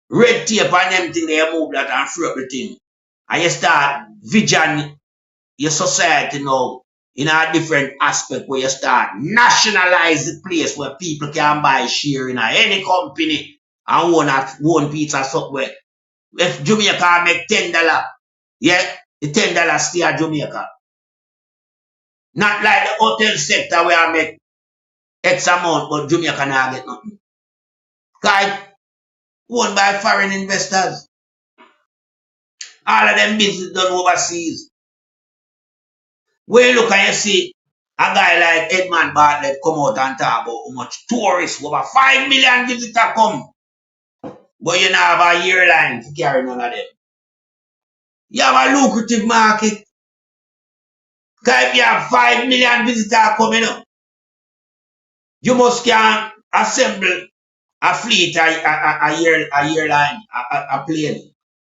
Speaker 1: red tape and them thing they move that and free up the thing. And you start vision your society now in a different aspect where you start nationalize the place where people can buy share in any company and own pizza somewhere. If Jamaica make $10, yeah, the $10 stay at Jamaica. Not like the hotel sector where I make X amount, but Jamaica not get nothing. Because owned by foreign investors. All of them business done overseas. When you look and you see a guy like Edmund Bartlett come out and talk about how much tourists, over 5 million visitors come. But you don't have a airline to carry none of them. You have a lucrative market. Because if you have 5 million visitors coming up, you must can assemble a fleet, a airline, a plane.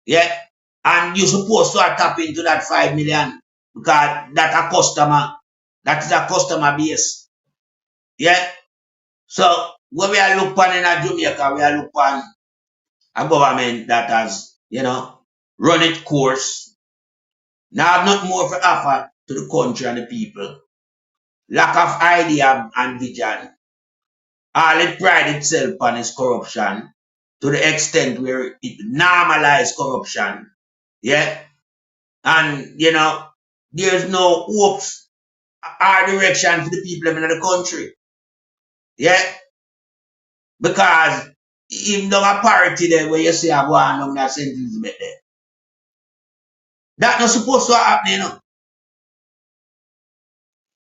Speaker 1: Yeah? And you're supposed to tap into that 5 million because that's a customer. That is a customer base. Yeah? So, when we are looking in Jamaica, we are looking a government that has, you know, run its course. Now have not more to offer to the country and the people. Lack of idea and vision. All it pride itself on its corruption. to the extent where it normalized corruption. Yeah. And, you know, there's no hopes or direction for the people in the country. Yeah. Because even though a parity there where you say I go on down that St. Elizabeth there. That's not supposed to happen, you know.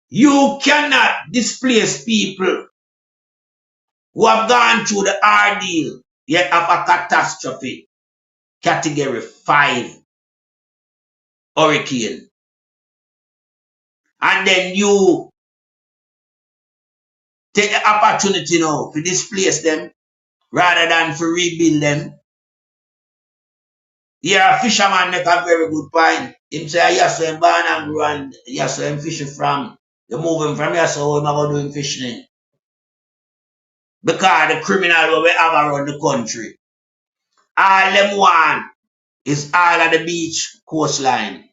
Speaker 1: You cannot displace people who have gone through the ordeal yet of a catastrophe category 5 hurricane. And then you take the opportunity now to displace them rather than to rebuild them. Yeah, a fisherman make a very good point. Him say, yes, so him born and grow and yes, so him fishing from. You move him from here, so him going to do him fishing. Because the criminal we have around the country, all them want is all of the beach coastline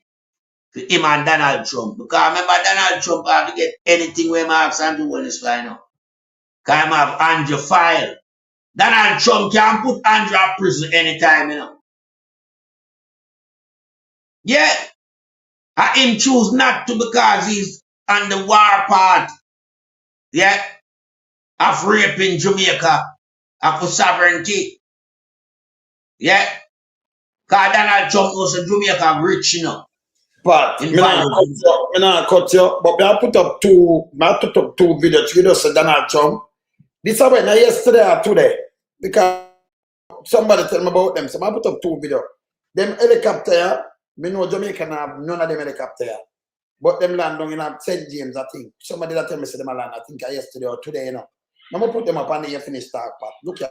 Speaker 1: for him and Donald Trump. Because remember, Donald Trump have to get anything where Mark Andrew Holness fly now. Because him have Andrew file. Donald Trump can put Andrew in prison anytime, you know. Yeah. And him choose not to because he's on the war part. Yeah. Of raping Jamaica. Of sovereignty. Yeah. Because Donald Trump knows that Jamaica rich, you know.
Speaker 2: But I not cut you, but I put up two videos. You just said Donald Trump. This happened yesterday or today because somebody tell me about them. So I put up 2 videos. Them helicopter, me know Jamaica have none of them helicopter. But them land down in St. James, I think. Somebody that tell me say them land, I think yesterday or today, you know. I'm gonna put them up on the finish talk part. Look here.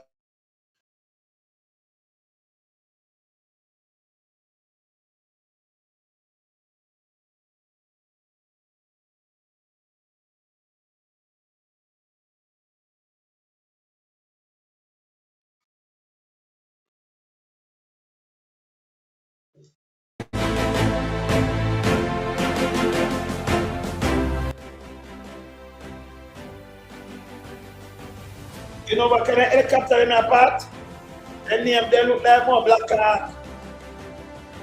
Speaker 2: You know what kind of helicopter in my part? Them name they look like more Black Hawk.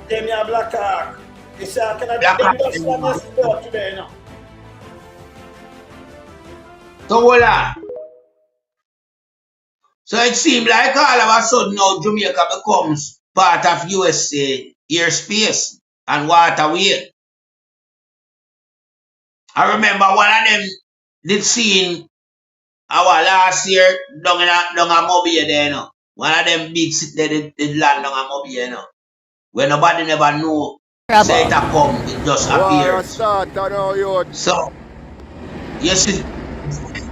Speaker 2: Them are Black Hawk. You say I can them just land yesterday today, you know.
Speaker 1: So hold on. So it seems like all of a sudden now Jamaica becomes part of USA airspace and waterway. I remember one of them did seen our last year down a Mobile there, you know. One of them big city did land down a Mobile, you know. Where nobody never know say it a come, it just appears. So you see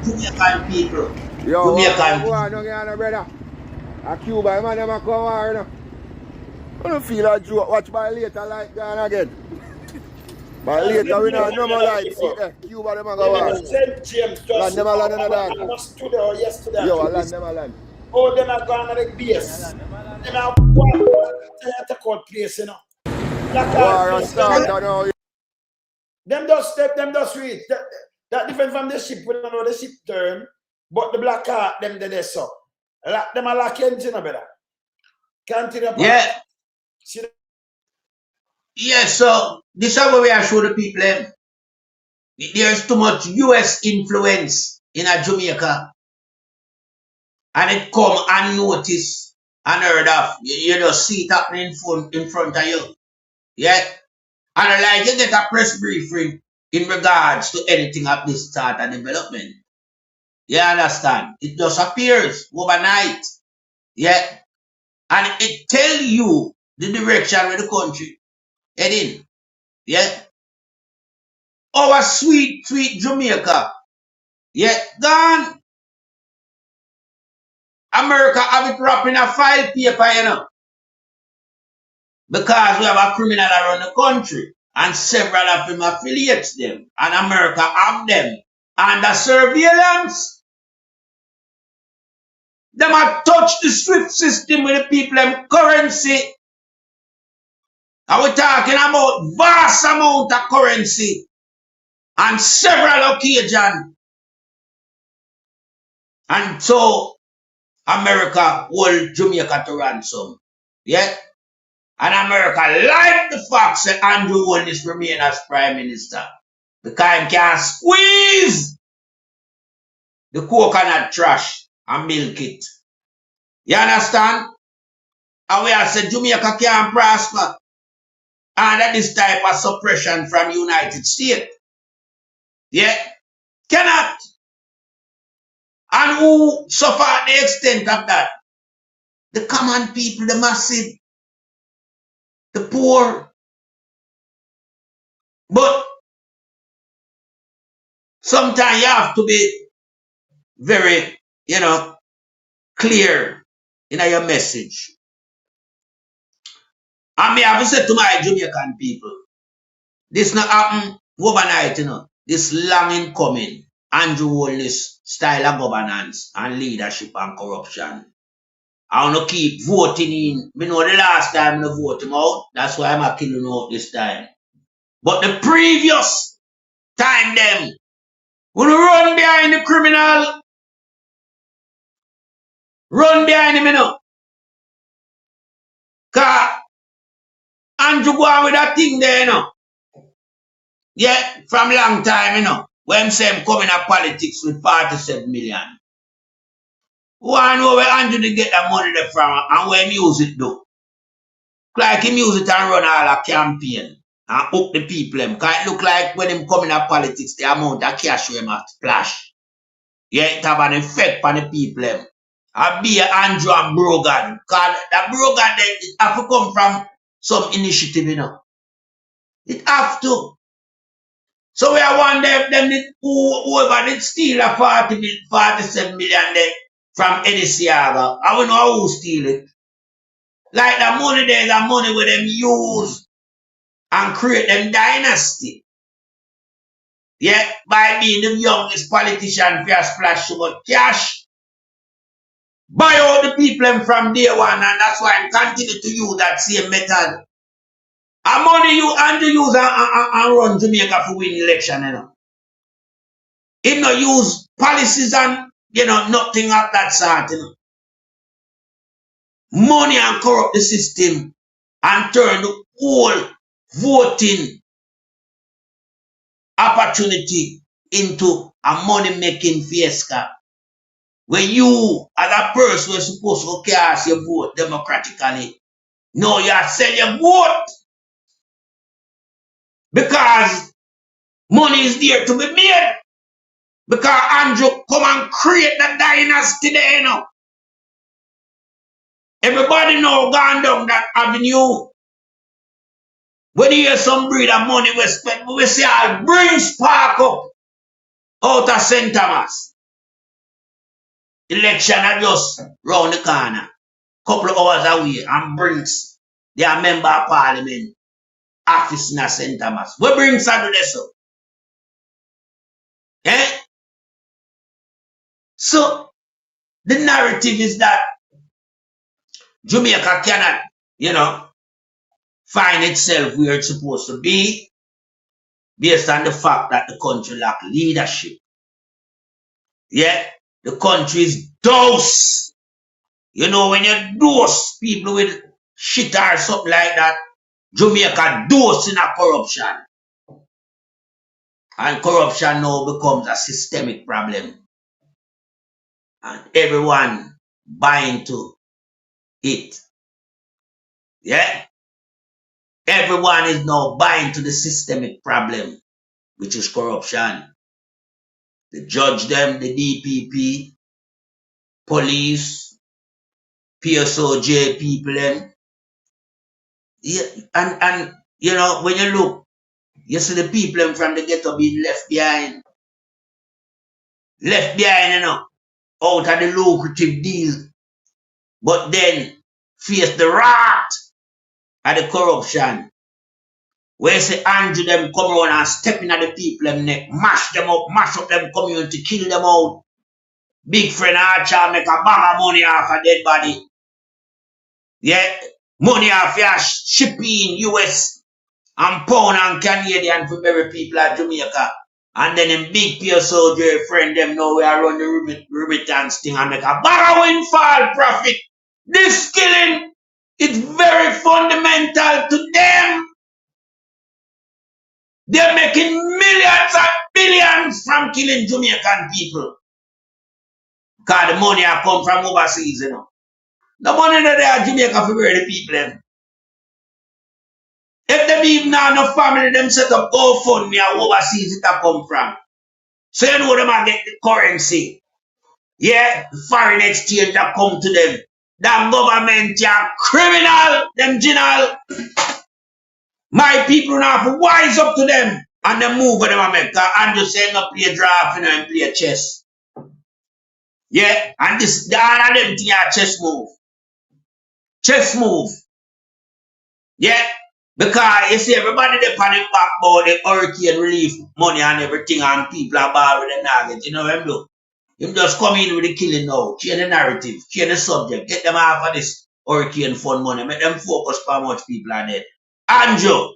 Speaker 1: Jamaican people.
Speaker 6: Yo,
Speaker 1: Jamaican
Speaker 6: brother. A Cuba, man, them a come over, you know. I don't feel a joke. Watch by later light gone again. By later we don't know more light. See there. Cuba, them a go over.
Speaker 2: St. James just
Speaker 6: Land them a land in the dark.
Speaker 2: today or yesterday.
Speaker 6: Yo, land them a land.
Speaker 2: Oh, them are gone to the base. Them are one to court place, you know.
Speaker 6: War start, I know.
Speaker 2: Them just read. That different from the ship. We don't know the ship turn. But the Black Hawk, them they so. Them are like engine, better. Continue.
Speaker 1: Yeah.
Speaker 2: See?
Speaker 1: Yeah, so this is what we are showing the people. There's too much US influence in Jamaica. And it come unnoticed, unheard of. You just see it happening in front of you. Yeah. And like you get a press briefing in regards to anything of this sort of development. You understand? It just appears overnight. Yeah. And it tell you the direction where the country heading. Yeah. Our sweet Jamaica. Yeah. Gone. America have it wrapped in a file paper, you know. Because we have a criminal around the country. And several of them affiliates them. And America have them under surveillance. Them have touched the SWIFT system with the people and currency. And we're talking about vast amount of currency on several occasions. And so America hold Jamaica to ransom. Yeah? And America like the fact that Andrew Holness remain as Prime Minister. Because he can squeeze the coconut trash and milk it. You understand? And we have said Jamaica can't prosper under this type of suppression from United States. Yeah? Cannot. And who suffer at the extent of that? The common people, the massive, the poor. But sometimes you have to be very, clear in your message. And me have said to my Jamaican people, this not happen overnight, This long in coming, Andrew Holness style of governance and leadership and corruption. I want to keep voting in. Me know the last time I vote him out. That's why I'm a killing out this time. But the previous time them, when run behind the criminal, run behind him, Cause Andrew go on with that thing there, Yeah, from long time, When say him coming up politics with 47 million. Who I know where Andrew to get that money there from and where he use it though. Like him use it and run all a campaign and hook the people them. Cause it look like when him coming up politics, the amount of cash him a splash. Yeah, it have an effect on the people them. I be Andrew and Brogan. Cause that Brogan then it have to come from some initiative, It have to. So we are one them whoever did steal a 47 million then from Eddie Siaga. I don't know who steal it. Like the money there is the money where them use and create them dynasty. Yeah, by being the youngest politician for a splash so much cash. Buy all the people from day one and that's why I continue to use that same method. And money you and to use and run Jamaica for win election, It no use policies and, nothing of that sort, Money and corrupt the system and turn the whole voting opportunity into a money-making fiesta. When you, as a person, were supposed to cast your vote democratically, no, you are selling your vote because money is there to be made. Because Andrew come and create the dynasty there, Everybody know gone down that avenue. When you hear some breed of money we spend, we see I'll bring spark up out of St. Thomas. Election are just round the corner. Couple of hours away and brings their member of parliament office in St. Thomas. We bring Sadu so. So the narrative is that Jamaica cannot, find itself where it's supposed to be based on the fact that the country lacks leadership. Yeah, the country is dose. When you dose people with shit or something like that, Jamaica dose in a corruption. And corruption now becomes a systemic problem. And everyone buying to it. Yeah? Everyone is now buying to the systemic problem, which is corruption. The judge them, the DPP, police, PSOJ people them. Yeah, and when you look, you see the people them from the ghetto being left behind. Left behind, out of the lucrative deal. But then face the wrath of the corruption. Where you say Andrew them come around and step in at the people them neck, mash them up, mash up them community, kill them out. Big friend Archer make a bag of money off a dead body. Yeah, money off your shipping US and pound and Canadian for bury people at Jamaica And then in big peer soldier friend them know we are run the remittance thing and make a bag of windfall profit. This killing is very fundamental to them. They're making millions and billions from killing Jamaican people. Because the money have come from overseas, you know. The money that they are Jamaica for the people. Them. If they even have no family, them set up GoFundMe or overseas it have come from. So you know them get the currency. Yeah, the foreign exchange that come to them. That government are criminal, them general. My people now have to wise up to them and they move with them America and just say no play draft and play chess. Yeah, and this all of them thing are chess move. Chess move. Yeah. Because you see everybody they panic back about the hurricane relief money and everything and people are bad with the target. You know what I'm doing? You just come in with the killing now, change the narrative, change the subject, get them off of this hurricane fund money, make them focus on how much people are dead. Andrew,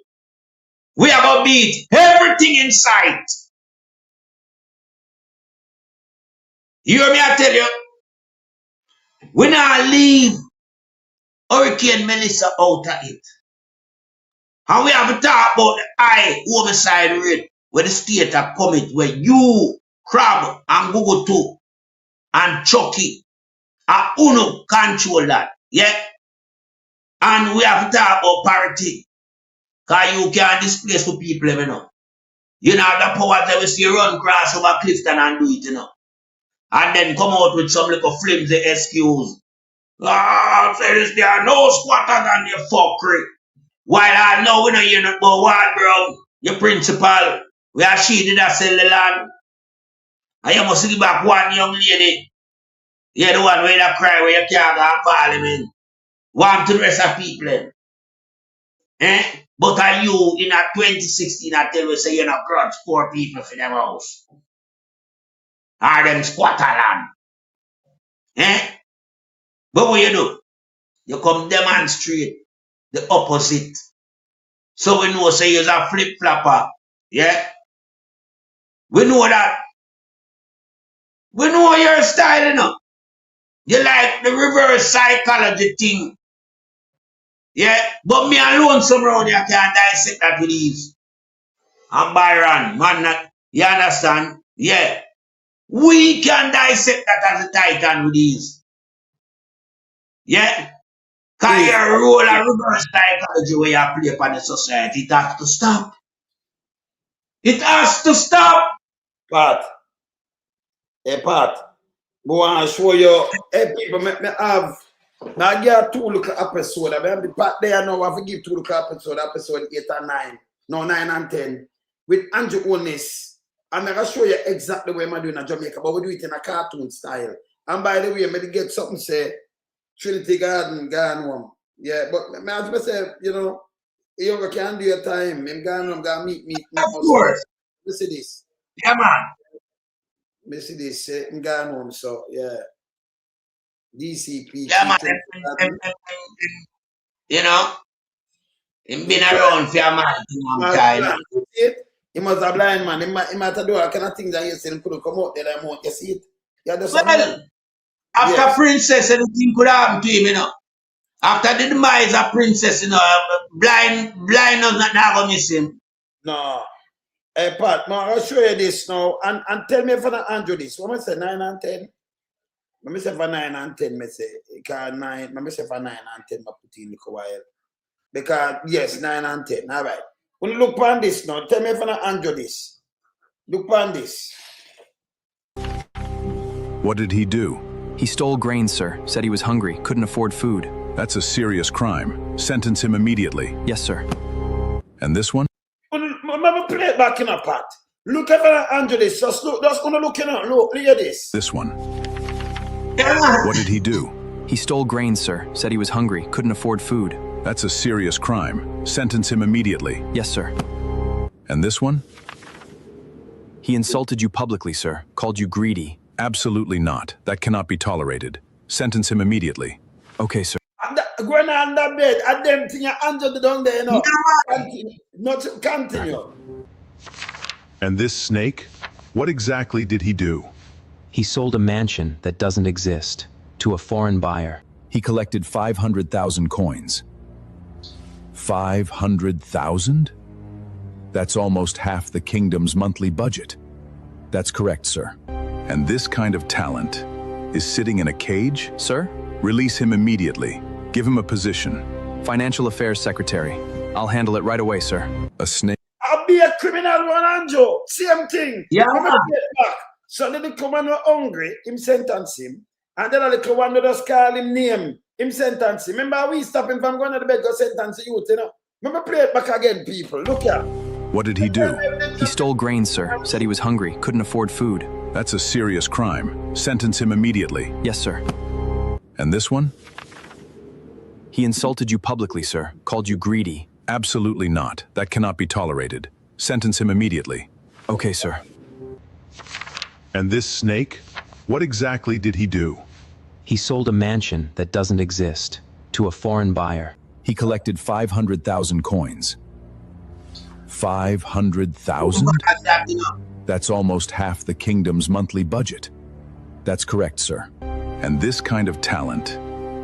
Speaker 1: we are going to beat everything in sight. You hear me? I tell you, we now leave Hurricane Melissa out of it. And we have to talk about the high homicide rate where the state have commit, where you, Crab, and Google too, and Chucky, and Uno control that. Yeah? And we have to talk about parity. Because you can't displace the people, you know. You know the power that we see run cross over Clifton and do it, you know. And then come out with some little flimsy excuse. Ah, say this, there are no squatters and your fuckery. While I know we know you're not about Ward Brown, your principal, we are she did that sell the land. And you must give back one young lady. You're the one where you cry where you can't go to parliament. One to the rest of people. Eh? But are you in a 2016 I tell you say you're not grudge poor people for them house? Are them squatter land? Eh? But what you do? You come demonstrate the opposite. So we know say you're a flip-flopper. Yeah? We know that. We know your style, you know. You like the reverse psychology thing. Yeah? But me alone some round you can't dissect that with ease. And Byron, man, you understand? Yeah. We can dissect that as a titan with ease. Yeah? Because your role of reverse psychology where you play upon the society, it has to stop. It has to stop.
Speaker 2: Pat. Hey, Pat. I want to show you. Hey, people, me have. Now, I get 2 little episodes. I mean, Pat there now, I have to give 2 little episodes, episode 8 and 9. No, 9 and 10. With Andrew Holness. And I'm going to show you exactly what I'm doing in Jamaica, but we do it in a cartoon style. And by the way, I'm going to get something say, Trinity Garden, gone home. Yeah, but I say, you know, you can do your time. I'm going to meet.
Speaker 1: Of course.
Speaker 2: You see this?
Speaker 1: Yeah, man.
Speaker 2: You see this? I'm going home, so, yeah. DCP.
Speaker 1: Yeah, man. You know, he's been around for a long time.
Speaker 2: He must have blind man. He might have done a kind of thing that you said couldn't come out there. You see it? Yeah,
Speaker 1: well, after Princess, anything could happen to him, you know. After the demise of Princess, you know, blind is not going to miss him.
Speaker 2: No. Hey, Pat, I'll show you this now. And tell me if I Andrew this. What I say, 9 and 10? Let me say for 9 and 10, I say. Because 9, let me say for 9 and 10, I put in a while. Because, yes, 9 and 10. All right. When you look on this now, tell me if I Andrew this. Look on this.
Speaker 10: What did he do?
Speaker 11: He stole grain, sir. Said he was hungry, couldn't afford food.
Speaker 10: That's a serious crime. Sentence him immediately.
Speaker 11: Yes, sir.
Speaker 10: And this one?
Speaker 2: Remember, play it back in a part. Look at Andrew this. Just gonna look in a look at this.
Speaker 10: This one. What did he do?
Speaker 11: He stole grain, sir. Said he was hungry, couldn't afford food.
Speaker 10: That's a serious crime. Sentence him immediately.
Speaker 11: Yes, sir.
Speaker 10: And this one?
Speaker 11: He insulted you publicly, sir. Called you greedy.
Speaker 10: Absolutely not. That cannot be tolerated. Sentence him immediately.
Speaker 11: Okay, sir.
Speaker 2: Going on that bed, and them thing you Andrew down there, you know. Continue.
Speaker 10: And this snake? What exactly did he do?
Speaker 11: He sold a mansion that doesn't exist to a foreign buyer.
Speaker 10: He collected 500,000 coins. 500,000? That's almost half the kingdom's monthly budget. That's correct, sir. And this kind of talent is sitting in a cage?
Speaker 11: Sir?
Speaker 10: Release him immediately. Give him a position.
Speaker 11: Financial Affairs Secretary. I'll handle it right away, sir.
Speaker 10: A snake.
Speaker 2: I'll be a criminal one, Anjo. Same thing.
Speaker 1: Yeah.
Speaker 2: Back. So the little man was hungry, him sentence him. And then a little one just call him name, him sentence him. Remember we stop him from going to the bed, go sentence you, you know? Remember play it back again, people. Look here.
Speaker 10: What did he do?
Speaker 11: He stole grain, sir. Said he was hungry, couldn't afford food.
Speaker 10: That's a serious crime. Sentence him immediately.
Speaker 11: Yes, sir.
Speaker 10: And this one?
Speaker 11: He insulted you publicly, sir. Called you greedy.
Speaker 10: Absolutely not. That cannot be tolerated. Sentence him immediately.
Speaker 11: Okay, sir.
Speaker 10: And this snake? What exactly did he do?
Speaker 11: He sold a mansion that doesn't exist to a foreign buyer.
Speaker 10: He collected 500,000 coins. 500,000? That's almost half the kingdom's monthly budget. That's correct, sir. And this kind of talent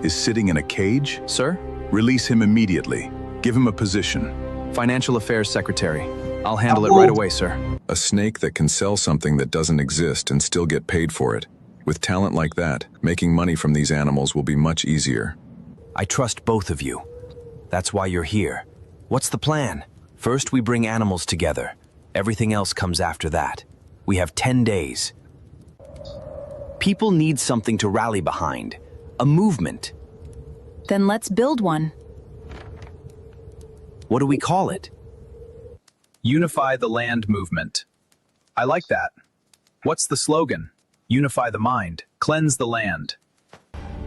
Speaker 10: is sitting in a cage?
Speaker 11: Sir?
Speaker 10: Release him immediately. Give him a position.
Speaker 11: Financial Affairs Secretary. I'll handle it right away, sir.
Speaker 10: A snake that can sell something that doesn't exist and still get paid for it. With talent like that, making money from these animals will be much easier.
Speaker 11: I trust both of you. That's why you're here. What's the plan? First, we bring animals together. Everything else comes after that. We have 10 days. People need something to rally behind. A movement.
Speaker 12: Then let's build one.
Speaker 11: What do we call it?
Speaker 13: Unify the land movement. I like that. What's the slogan? Unify the mind, cleanse the land.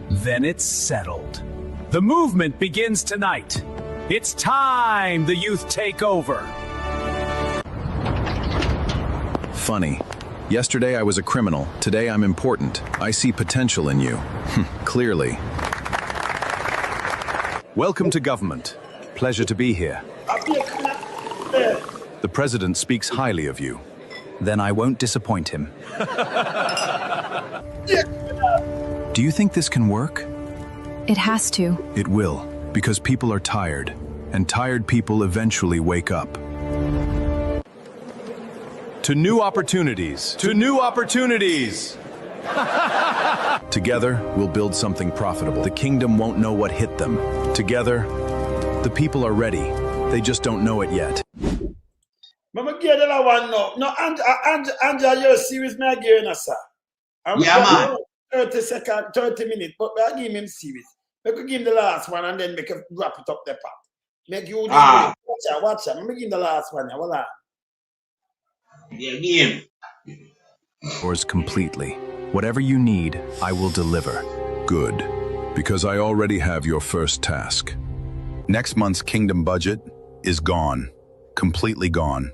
Speaker 13: Then it's settled. The movement begins tonight. It's time the youth take over.
Speaker 10: Funny. Yesterday I was a criminal. Today I'm important. I see potential in you. Clearly.
Speaker 11: Welcome to government. Pleasure to be here.
Speaker 10: The president speaks highly of you.
Speaker 11: Then I won't disappoint him. Do you think this can work?
Speaker 12: It has to.
Speaker 10: It will, because people are tired, and tired people eventually wake up.
Speaker 3: To new opportunities. To new opportunities.
Speaker 10: Together, we'll build something profitable. The kingdom won't know what hit them. Together, the people are ready. They just don't know it yet.
Speaker 2: Mama get that one now. No, Anja, you're serious, me again, sir.
Speaker 1: Yeah, man.
Speaker 2: 30 minutes, but I give him serious. We could give him the last one and then make a wrap it up the part. Make you watch out. Let me give him the last one. Voila.
Speaker 1: Yeah, give him.
Speaker 11: Yours completely. Whatever you need, I will deliver.
Speaker 10: Good, because I already have your first task. Next month's kingdom budget is gone. Completely gone.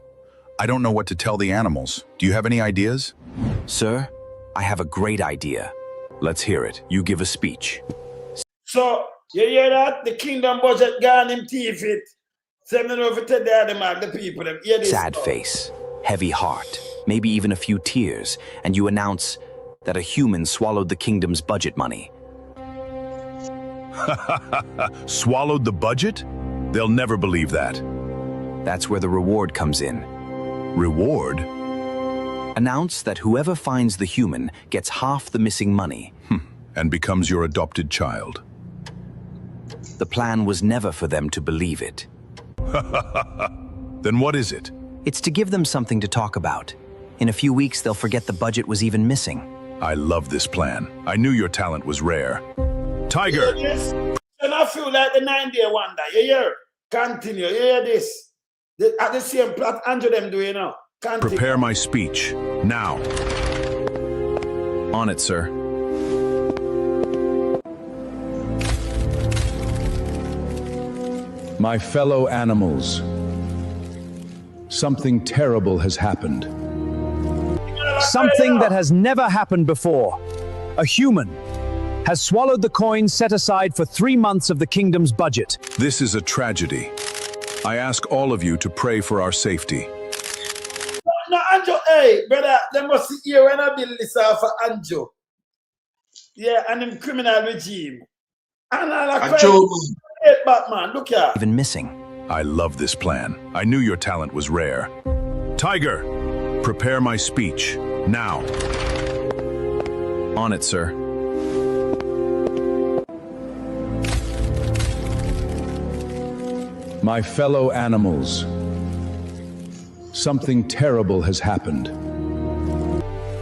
Speaker 10: I don't know what to tell the animals. Do you have any ideas?
Speaker 11: Sir, I have a great idea. Let's hear it. You give a speech.
Speaker 2: So, you hear that? The kingdom budget gone in teeth it. Sending over to the people. Them. Hear this
Speaker 11: Sad face, heavy heart, maybe even a few tears, and you announce that a human swallowed the kingdom's budget money.
Speaker 10: Swallowed the budget? They'll never believe that.
Speaker 11: That's where the reward comes in.
Speaker 10: Reward?
Speaker 11: Announce that whoever finds the human gets half the missing money.
Speaker 10: And becomes your adopted child.
Speaker 11: The plan was never for them to believe it.
Speaker 10: Then what is it?
Speaker 11: It's to give them something to talk about. In a few weeks, they'll forget the budget was even missing.
Speaker 10: I love this plan. I knew your talent was rare. Tiger!
Speaker 2: Yes. And I feel like the 9-day wonder. You hear? Continue. You hear this? At the same plot, Andrew them do, you know. Continue.
Speaker 10: Prepare my speech. Now.
Speaker 11: On it, sir.
Speaker 10: My fellow animals, something terrible has happened.
Speaker 13: Something that has never happened before. A human has swallowed the coins set aside for 3 months of the kingdom's budget.
Speaker 10: This is a tragedy. I ask all of you to pray for our safety.
Speaker 2: No, Andrew, hey, brother, they must see here when I build this for Anjo. Yeah, and in criminal regime. And I hey, Batman, look here.
Speaker 11: Even missing.
Speaker 10: I love this plan. I knew your talent was rare. Tiger, prepare my speech. Now.
Speaker 13: On it, sir.
Speaker 10: My fellow animals, something terrible has happened.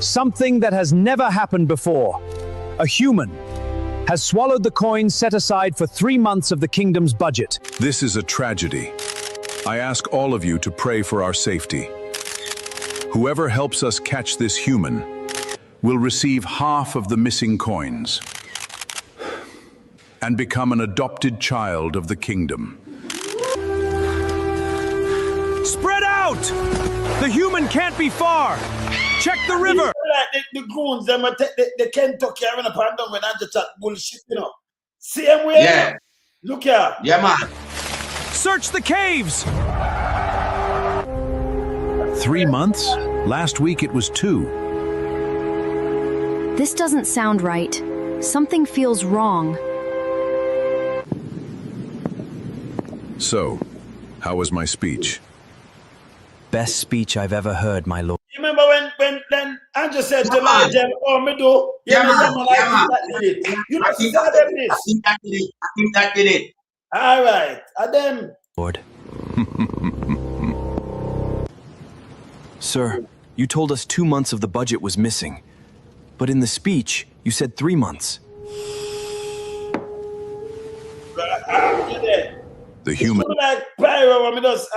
Speaker 13: Something that has never happened before. A human has swallowed the coins set aside for 3 months of the kingdom's budget.
Speaker 10: This is a tragedy. I ask all of you to pray for our safety. Whoever helps us catch this human will receive half of the missing coins and become an adopted child of the kingdom.
Speaker 13: Spread out! The human can't be far! Check the river!
Speaker 2: Like the goons, them take the Kentucky and up and down when I just chat bullshit, you know. Same way.
Speaker 1: Yeah.
Speaker 2: Look here.
Speaker 1: Yeah, man.
Speaker 13: Search the caves!
Speaker 10: 3 months? Last week it was 2.
Speaker 12: This doesn't sound right. Something feels wrong.
Speaker 10: So, how was my speech?
Speaker 11: Best speech I've ever heard, my lord.
Speaker 2: You remember when Andrew said to Nigel, oh, me do?
Speaker 1: Yeah, man.
Speaker 2: You know, see how them this?
Speaker 1: I think that did it.
Speaker 2: All right. And then...
Speaker 11: Lord. Sir, you told us 2 months of the budget was missing. But in the speech, you said 3 months.
Speaker 10: The human...
Speaker 2: It's like Pyro when we does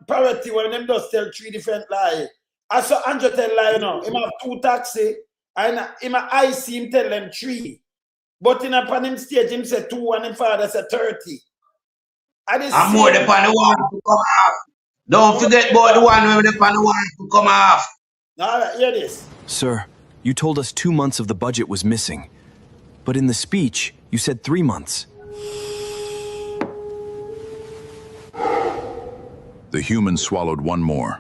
Speaker 2: parity when them does tell 3 different lies. I saw Andrew tell lie, you know. Him have 2 taxi and I see him tell them 3. But in upon him stage, him say 2 and him father say 30.
Speaker 1: I'm more than upon the one to come off. Don't forget about the one when the upon the one to come off.
Speaker 2: All right, hear this.
Speaker 11: Sir, you told us 2 months of the budget was missing. But in the speech, you said 3 months.
Speaker 10: The human swallowed one more.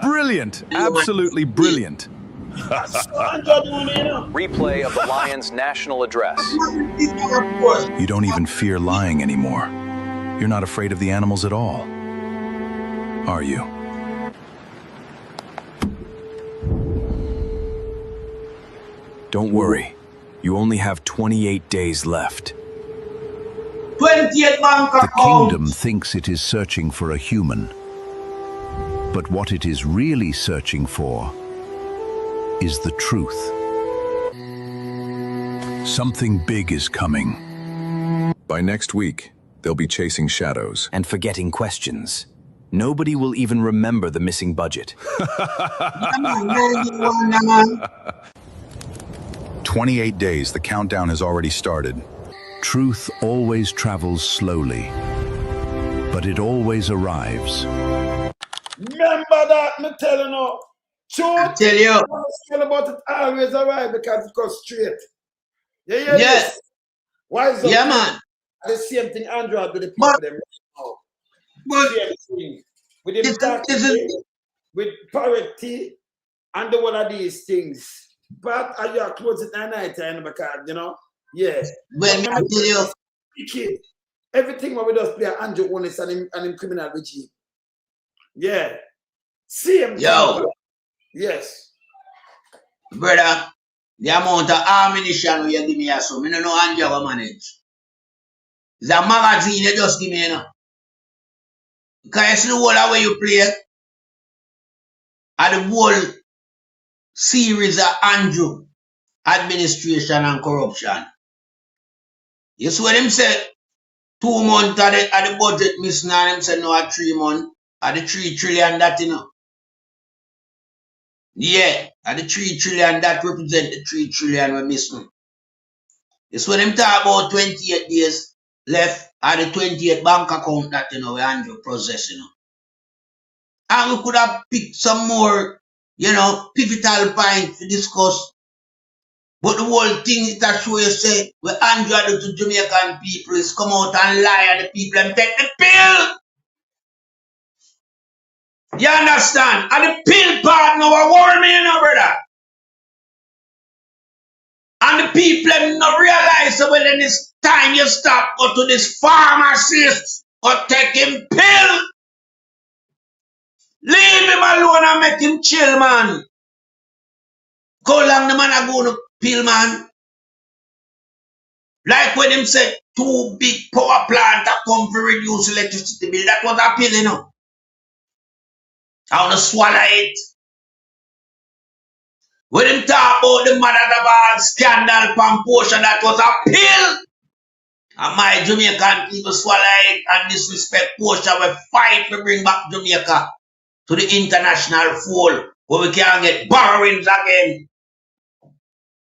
Speaker 13: Brilliant! Absolutely brilliant.
Speaker 14: Replay of the Lion's national address.
Speaker 10: You don't even fear lying anymore. You're not afraid of the animals at all, are you?
Speaker 11: Don't worry. You only have 28 days left.
Speaker 1: 28 bank
Speaker 10: The
Speaker 1: accounts.
Speaker 10: kingdom thinks it is searching for a human. But what it is really searching for is the truth. Something big is coming. By next week, they'll be chasing shadows.
Speaker 11: And forgetting questions. Nobody will even remember the missing budget.
Speaker 10: 28 days, the countdown has already started. Truth always travels slowly, but it always arrives.
Speaker 2: Remember that, me telling you. Truth,
Speaker 1: tell you.
Speaker 2: I'm saying about it always arrive because it goes straight. Yeah,
Speaker 1: Yes.
Speaker 2: Why is it?
Speaker 1: Yeah, man.
Speaker 2: The same thing Andrew do the people them.
Speaker 1: But
Speaker 2: Same thing. With the taxi, with parity, and the one of these things. But I you close it at night time because, you know, yeah.
Speaker 1: When I tell you.
Speaker 2: Kid, everything what we just play Andrew Holness and him criminal regime. Yeah. Same
Speaker 1: Yo.
Speaker 2: thing. Yes.
Speaker 1: Brother, the amount of ammunition you give me here, so I don't know Andrew will manage. It's a magazine you just give me, you know. Because you see the whole way you play, and the whole series of Andrew, administration and corruption. You see what him say? 2 months at the budget missing, and him say no at 3 months. At the 3 trillion that, you know. Yeah, at the 3 trillion that represent the 3 trillion we're missing. It's when him talk about 28 days left at the 28 bank account that, you know, we Andrew process, you know. And we could have picked some more, you know, pivotal points to discuss. But the whole thing is that show you say, what Andrew do to Jamaican people is come out and lie at the people and take the pill. You understand? And the pill part now worry me, you know, brother. And the people have not realize that when it's time you stop go to this pharmacist or take him pill. Leave him alone and make him chill, man. How long the man a go to pill, man? Like when him said 2 big power plant that come to reduce electricity bill, that was a pill, you know. I want to swallow it. When him talk about the mother of all scandal from Portia, that was a pill. And my Jamaican people swallow it and disrespect Portia. We fight to bring back Jamaica to the international fold where we can get borrowings again.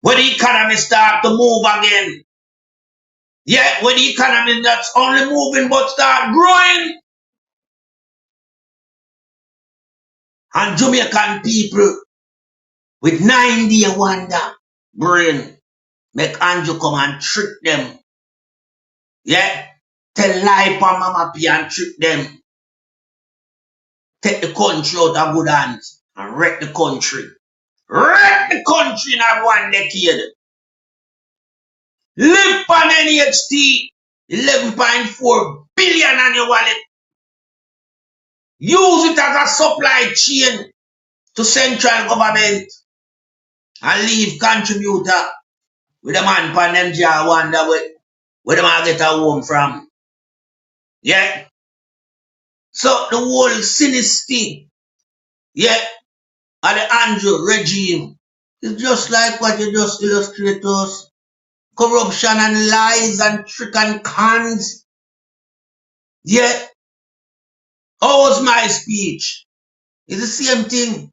Speaker 1: When the economy start to move again. Yeah, when the economy not only moving but start growing. And Jamaican people with 9-day wonder brain make Andrew come and trick them. Yeah, tell lie for Mama P and trick them. Take the country out of good hands and wreck the country. Wreck the country in a 1 decade. Live on NHT, 11.4 billion on your wallet. Use it as a supply chain to central government and leave contributor with a man pan them jar wonder where them all get a home from. Yeah. So the whole sinister, yeah, and the Andrew regime is just like what you just illustrate to us. Corruption and lies and trick and cons. Yeah. How was my speech? It's the same thing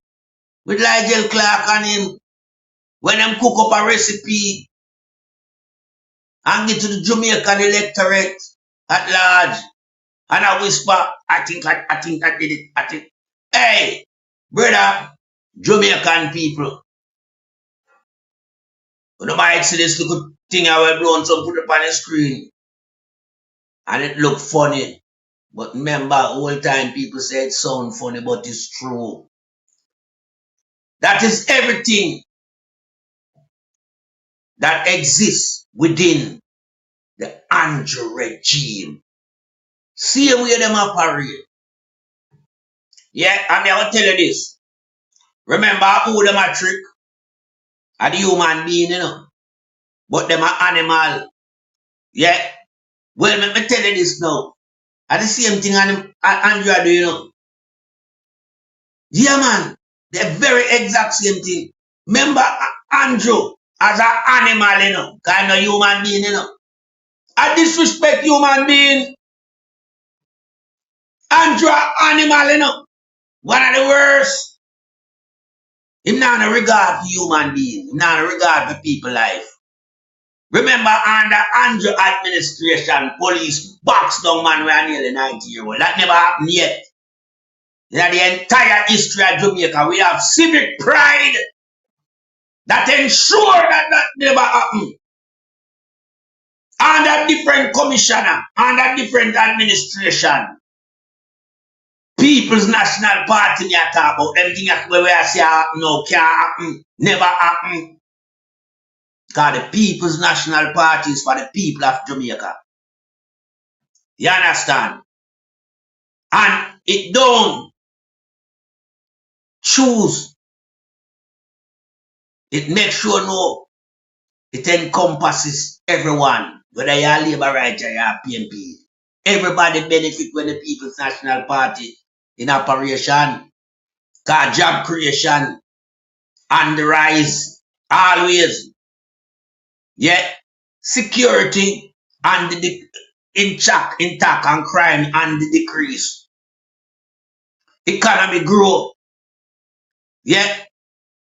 Speaker 1: with Nigel Clark and him. When them cook up a recipe and get to the Jamaican electorate at large and I whisper, I think I did it. I think, hey, brother, Jamaican people, when you might see this little thing I will blow on some put up on the screen and it look funny. But remember, all time people say it sound funny, but it's true. That is everything that exists within the Andrew regime. See where them operate. Yeah, and I will tell you this. Remember who them a trick? Are the human being, you know. But them are animal. Yeah. Well, let me tell you this now. Are the same thing Andrew do, you know. Yeah, man. The very exact same thing. Remember Andrew as an animal, you know. Kind of human being, you know. I disrespect human being. Andrew animal, you know. One of the worst. Him not a regard for human being. Him not a regard for people life. Remember under Andrew administration, police box down man we are nearly 90-year-old. That never happened yet. In the entire history of Jamaica, we have civic pride that ensure that never happened. Under different commissioner, under different administration. People's National Party me talk about them things where we say no can't happen, never happen. Because the People's National Party is for the people of Jamaica. You understand? And it don't choose. It makes sure no, it encompasses everyone, whether you are Labour Right or you are PNP. Everybody benefit when the People's National Party in operation. Because job creation and the rise always. Yet security and the intact and crime and the decrease. Economy grow. Yet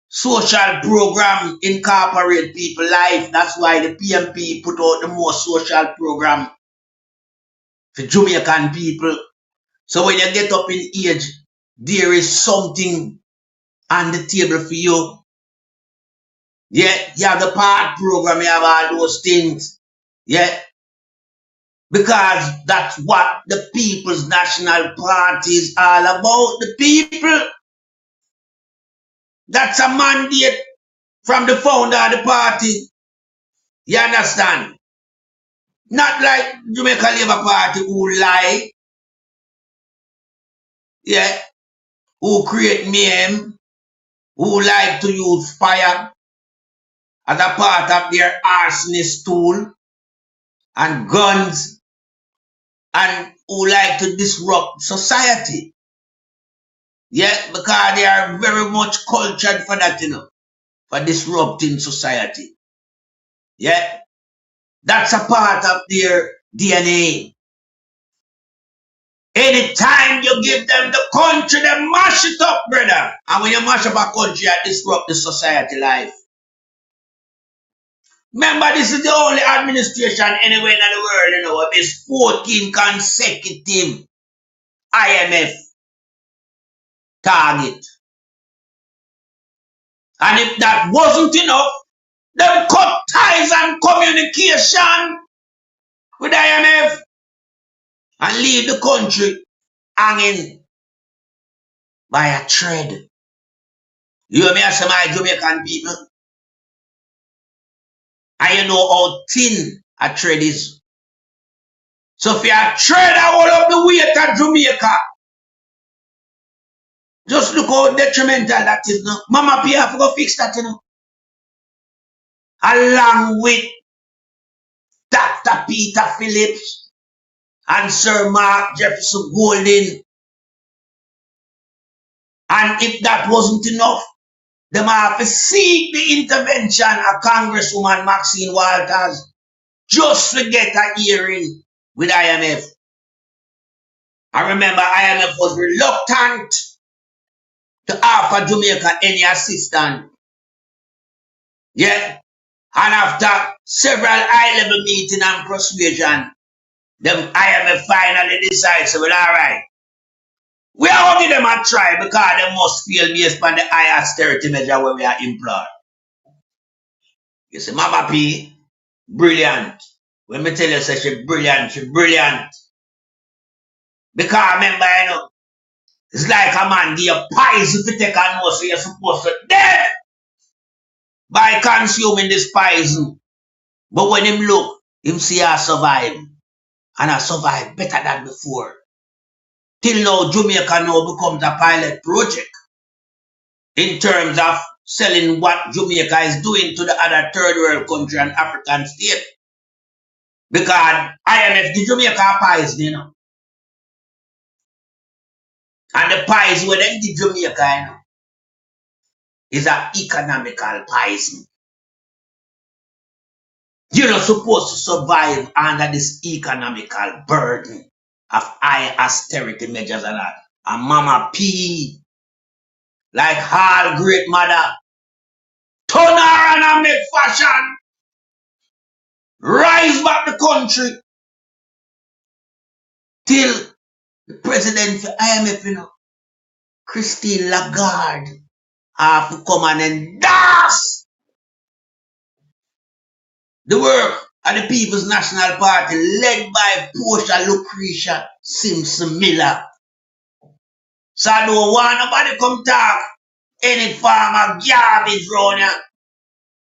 Speaker 1: social program incorporate people life. That's why the PMP put out the more social program for Jamaican people. So when you get up in age, there is something on the table for you. Yeah, you have the part program, you have all those things. Yeah. Because that's what the People's National Party is all about. The people. That's a mandate from the founder of the party. You understand? Not like Jamaica Labour Party who lie, yeah, who create mayhem, who like to use fire as a part of their arsonist tool and guns, and who like to disrupt society. Yeah, because they are very much cultured for that, for disrupting society. Yeah, that's a part of their DNA. Anytime you give them the country, they mash it up, brother. And when you mash up a country, you disrupt the society life. Remember, this is the only administration anywhere in the world, with this 14 consecutive IMF target. And if that wasn't enough, they would cut ties and communication with IMF and leave the country hanging by a thread. You hear me as my Jamaican people? And you know how thin a thread is. So if you thread all of the way to Jamaica, just look how detrimental that is now. Mama P have to go fix that, Along with Dr. Peter Phillips and Sir Mark Jefferson Golding. And if that wasn't enough, they might have to seek the intervention of Congresswoman Maxine Walters just to get a hearing with IMF. I remember IMF was reluctant to offer Jamaica any assistance. Yeah. And after several high-level meetings and persuasion, the IMF finally decides, well, all right, we are going to give them a try because they must fail based on the high austerity measure where we are employed. You see, Mama P, brilliant. When me tell you, say she's brilliant, she's brilliant. Because remember, it's like a man give you poison if you take a nose, so you're supposed to dead by consuming this poison. But when him look, him see I survive. And I survive better than before. Till now, Jamaica now becomes a pilot project in terms of selling what Jamaica is doing to the other third world country and African state. Because IMF give Jamaica poison, And the poison where they give Jamaica, is an economical poison. You're not supposed to survive under this economical burden of high austerity measures and that. And Mama P, like all great mother, turn around and make fashion. Rise back the country. Till the president for IMF, Christine Lagarde, have to come and endorse the work of the People's National Party led by Portia Lucretia Simpson Miller. So I don't want nobody come talk any form of garbage round here.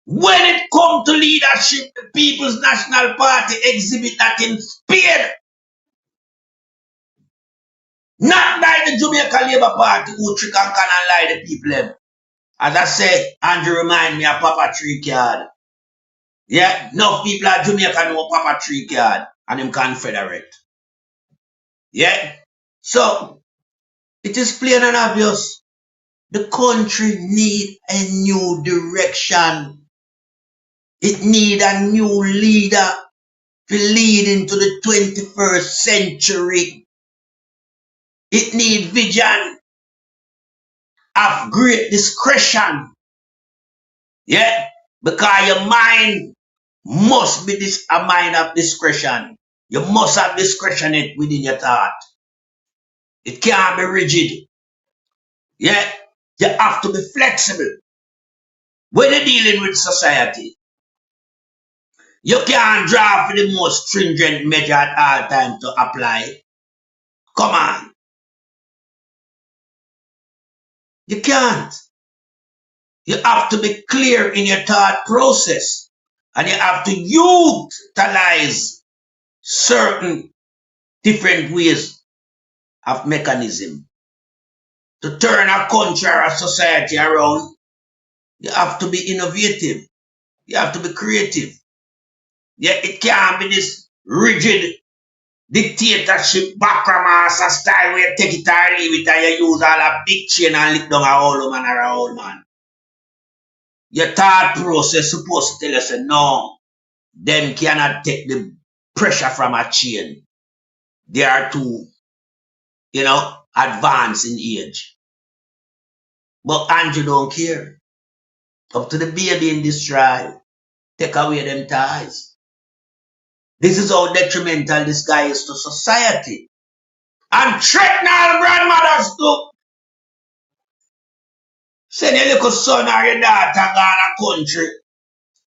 Speaker 1: When it comes to leadership, the People's National Party exhibit that in spade. Not by the Jamaica Labour Party who trick and can and lie the people. As I said, Andrew remind me of Papa Tree Card. Yeah, enough people at Jamaica know Papa Tree Card and them Confederate. Yeah, so it is plain and obvious. The country need a new direction. It need a new leader to lead into the 21st century. It need vision of great discretion. Yeah, because your mind must be a mind of discretion. You must have discretion within your thought. It can't be rigid. Yeah, you have to be flexible when you're dealing with society. You can't draw for the most stringent measure at all times to apply. Come on. You can't. You have to be clear in your thought process. And you have to utilize certain different ways of mechanism. To turn a country or a society around, you have to be innovative. You have to be creative. Yeah, it can't be this rigid dictatorship backramasa style where you take it or leave it and you use all a big chain and lick down a old man or a old man. Your thought process supposed to tell us, no, them cannot take the pressure from a chain. They are too, advanced in age. But Andrew don't care. Up to the baby in this tribe, take away them ties. This is how detrimental this guy is to society. And threaten all grandmothers to send your little son or your daughter gone a country.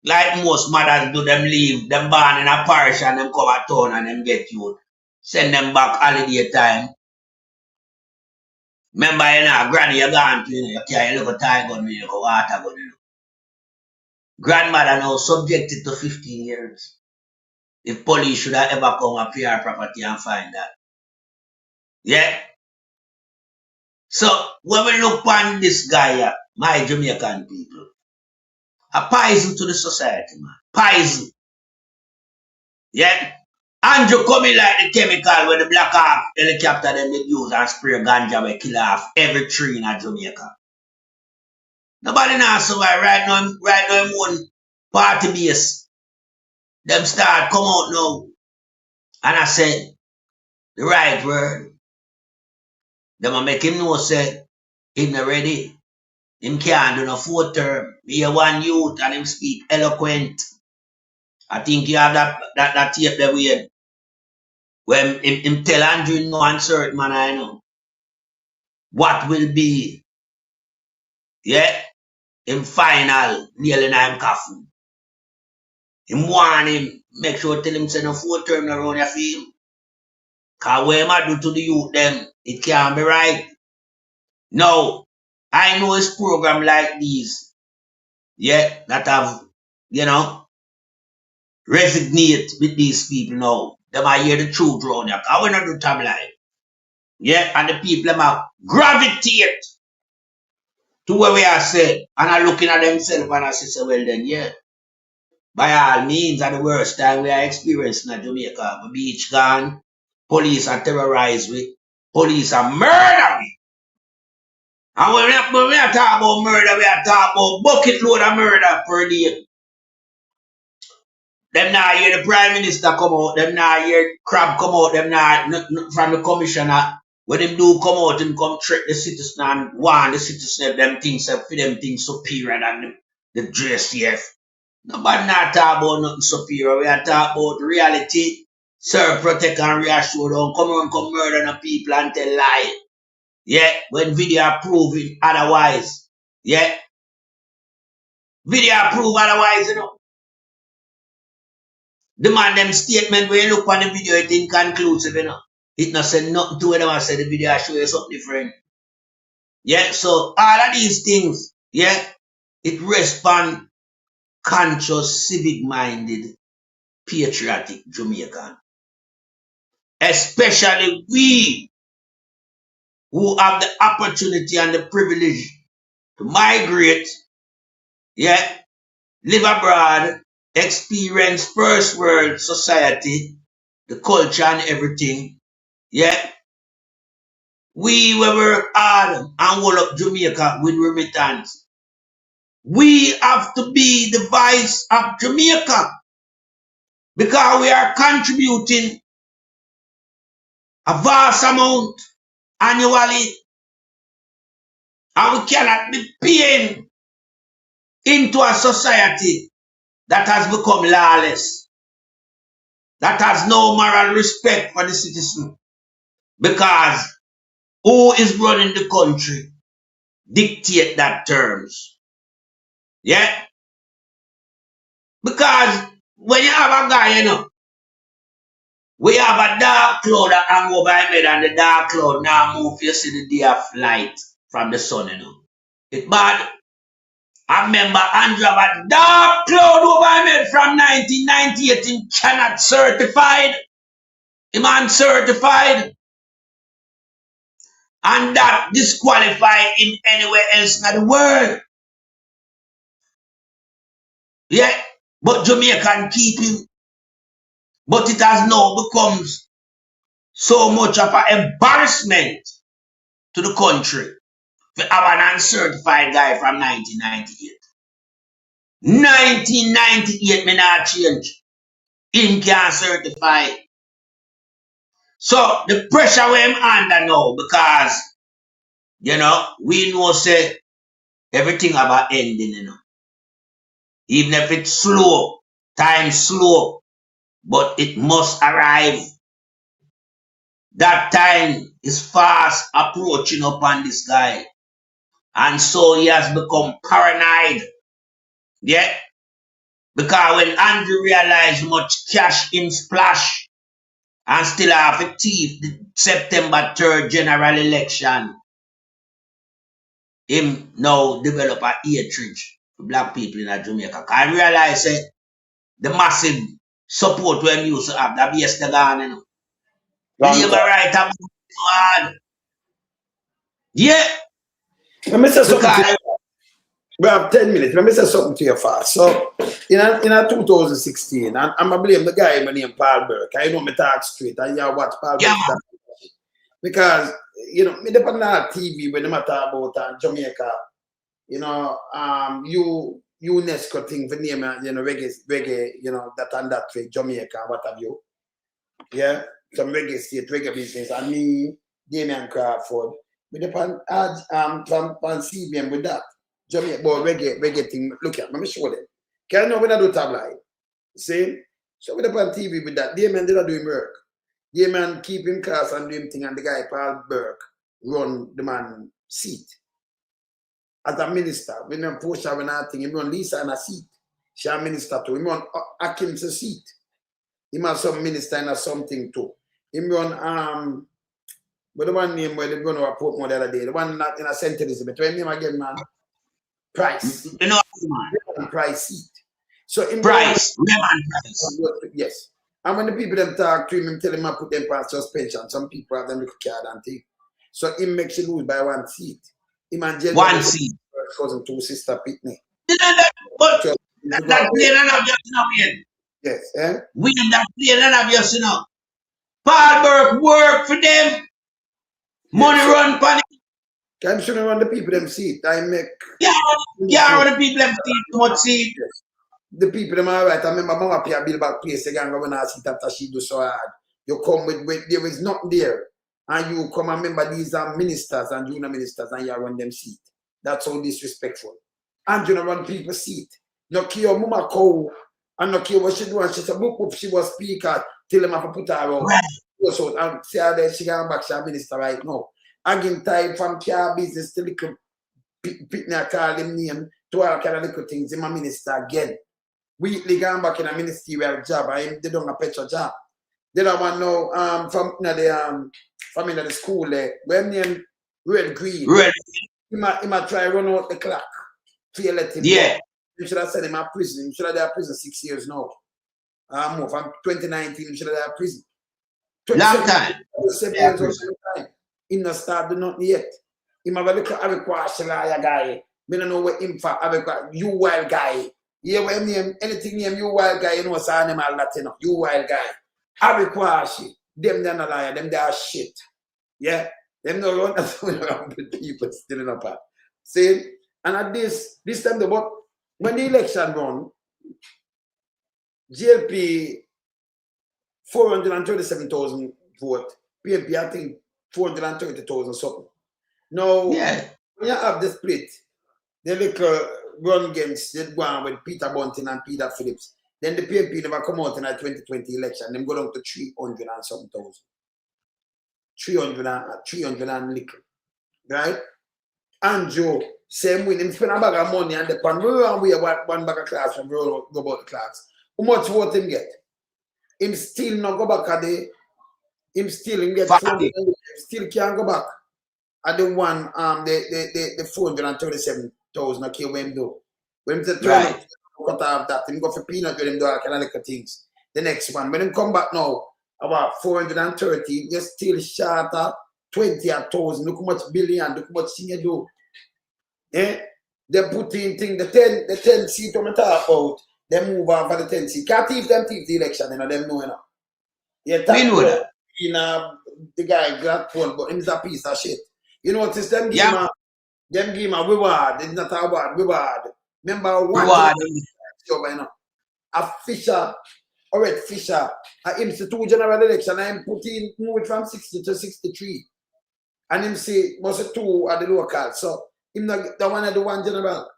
Speaker 1: Like most mothers do, them leave, them born in a parish and them come a town and them get youth. Send them back holiday time. Remember, granny, you gone to, you carry a little tie gun, you go water gun, Grandmother now subjected to 15 years. If police should have ever come up here property and find that. Yeah? So, when we look on this guy, my Jamaican people, a poison to the society, man. Poison. Yeah? Andrew coming like the chemical when the Black Hawk helicopter them they use and spray ganja we kill off every tree in Jamaica. Nobody knows so why right now one party base. Them start come out now. And I said the right word. Them a make him know say him not ready. Him can't do no 4th term. Be a one youth and him speak eloquent. I think you have that tape that we when him tell Andrew in no uncertain man I know. What will be, yeah, him final nearly in him coffin. Him warn him, make sure tell him say no 4th term around your field. Cause what him a do to the youth them, it can't be right. No, I know his program like these, yeah, that have, resonate with these people now. Them I hear the truth around here. Cause we not do tabloid. Yeah, and the people them a gravitate to where we are said. And are looking at themselves and I say, well then, yeah. By all means, at the worst time we are experiencing in Jamaica. The beach gone, police are terrorized with, police are murder we. And when we are talking about murder, we are talking about bucket load of murder per day. Them not hear the Prime Minister come out, them not hear Crab come out, them not from the commissioner. When them do come out, him come trick the citizen and warn the citizen them things for them things superior than the JCF. Nobody not talk about nothing superior. We are talking about reality. Serve, protect, and reassure. Don't come around, come murder the people and tell lie. Yeah, when video are proving otherwise. Yeah. Video are prove otherwise, The man them statement when you look on the video, it inconclusive, It not say nothing to them. I say the video show you something different. Yeah, so all of these things, yeah, it responds conscious, civic-minded, patriotic Jamaican. Especially we who have the opportunity and the privilege to migrate, yeah, live abroad, experience first world society, the culture and everything, yeah. We will work hard and hold up Jamaica with remittance. We have to be the voice of Jamaica because we are contributing a vast amount annually and we cannot be paying into a society that has become lawless, that has no moral respect for the citizen because who is running the country dictate that terms. Yeah? Because when you have a guy, you know, we have a dark cloud that hang over him head, and the dark cloud now move, you see the day of light from the sun, you know. It's bad. I remember Andrew have a dark cloud over him head from 1998 in Canada certified. Him uncertified. And that disqualify him anywhere else in the world. Yeah. But Jamaican keep him. But it has now become so much of an embarrassment to the country to have an uncertified guy from 1998. 1998 may not change. Him can't certify. So the pressure we're under now, because you know, we know say everything about ending, you know. Even if it's slow, time slow, but it must arrive. That time is fast approaching upon this guy. And so he has become paranoid. Yeah? Because when Andrew realized how much cash in splash and still have a thief the September 3rd general election, him now develop a hatred for black people in Jamaica. I realize the massive support we used to have, that base the gone, you know. Labor right about hard. Yeah.
Speaker 2: Let me say something to you. We have 10 minutes. Let me say something to you fast. So, in a 2016, and I'm going to blame the guy named Paul Burke. I know me talk straight, and you watch Paul Burke. Because, you know, me depend on TV when I talk about Jamaica, you know, UNESCO thing for name, you know, reggae, you know, that and that way, Jamaica, what have you. Yeah, some reggae state, reggae business, and me, Damian Crawford, we depend from CBM with that. Jamaica, boy, reggae thing, look at, let me show them. Can you know when I do tabloid? See? So we depend on TV with that. Damian did not do him work. Damian keep him class and do him thing, and the guy, Paul Burke, run the man seat. As a minister, when you push her and thing, he run Lisa in a seat. She a minister too. He run Akin's seat. He has some minister in a something too. He run but the one name where they run over Portmore the other day, the one not in a St. Elizabeth. What name again, man? Price.
Speaker 1: You know, man.
Speaker 2: Price seat. So in
Speaker 1: Price. Price.
Speaker 2: Yes. And when the people them talk to him tell him I put them on suspension, some people have them look card and thing. So he makes you lose by one seat.
Speaker 1: One seat.
Speaker 2: Cousin, two sister Pitney.
Speaker 1: But that plane and have just now in.
Speaker 2: Yes, eh?
Speaker 1: We in that plane and have just now. Paul Burke work for them. Money run for them.
Speaker 2: I'm sure run the people them seat. I make.
Speaker 1: Yeah, run the people them seat too much seat.
Speaker 2: Yes. The people them are right. I remember Mama Pia build back place again when I sit after she do so hard. You come with there is nothing there. And you come and remember these are ministers and junior ministers and you run them seat. That's all disrespectful. And you run people seat. No care mama cow and no care what she do, and she said book she was speaker till them have to put her out. So and see her there, she got back, she a minister right now. Again time from car business to little Pitney call him name to all kind of little things. Him a minister again. Weekly gone back in a ministerial job and they don't a petrol job. They don't want now from the school there. When name Red Green. Red. He might try run out the clock. To let him go. You should have sent him to prison. You should have been in prison 6 years now. More from 2019, you should have been in prison.
Speaker 1: Long time.
Speaker 2: 7 years old time. He not started nothing yet. He might have a question guy. Me don't know what him for. You wild guy. Yeah, when name anything name you wild guy, you know what's animal Latino. You wild guy. Have a question. Them they're not liar. Them they are shit. Yeah. Them no run around with people still up. See? And at this time, when the election run, GLP 437,000 vote, PNP I think 430,000 something. Now, when you have the split, the little run against the one with Peter Bunting and Peter Phillips. Then the PNP never come out in the 2020 election. Them go down to 300 and something thousand. 300 and little. Right? And Joe, same way, him spend a bag of money and the pan we one bag of class from go about the class. How much vote him get? Him still not go back at the. Him still him get 400. Still can't go back. At the one the 437,000 okay when him do. When him turn up, cut off that, him go for peanut with him do all kind of little things. The next one, when him come back now, about 430, you're still short of 20,000. Look how much billion, look how much thing you do. Eh? They put in thing, the 10 seat on the top out, they move on for the 10 seat. Can't thief the election, you know, them know, you know. Yeah, we know that. The guy got one, but him's a piece of shit. You notice them give him a reward. It's not a award, reward. Remember one reward. You know, a Fisher, or Red Fisher, him say 2 general election, and him put in move from 60 to 63. And him say must 2 at the local. So him not the one at the 1 general.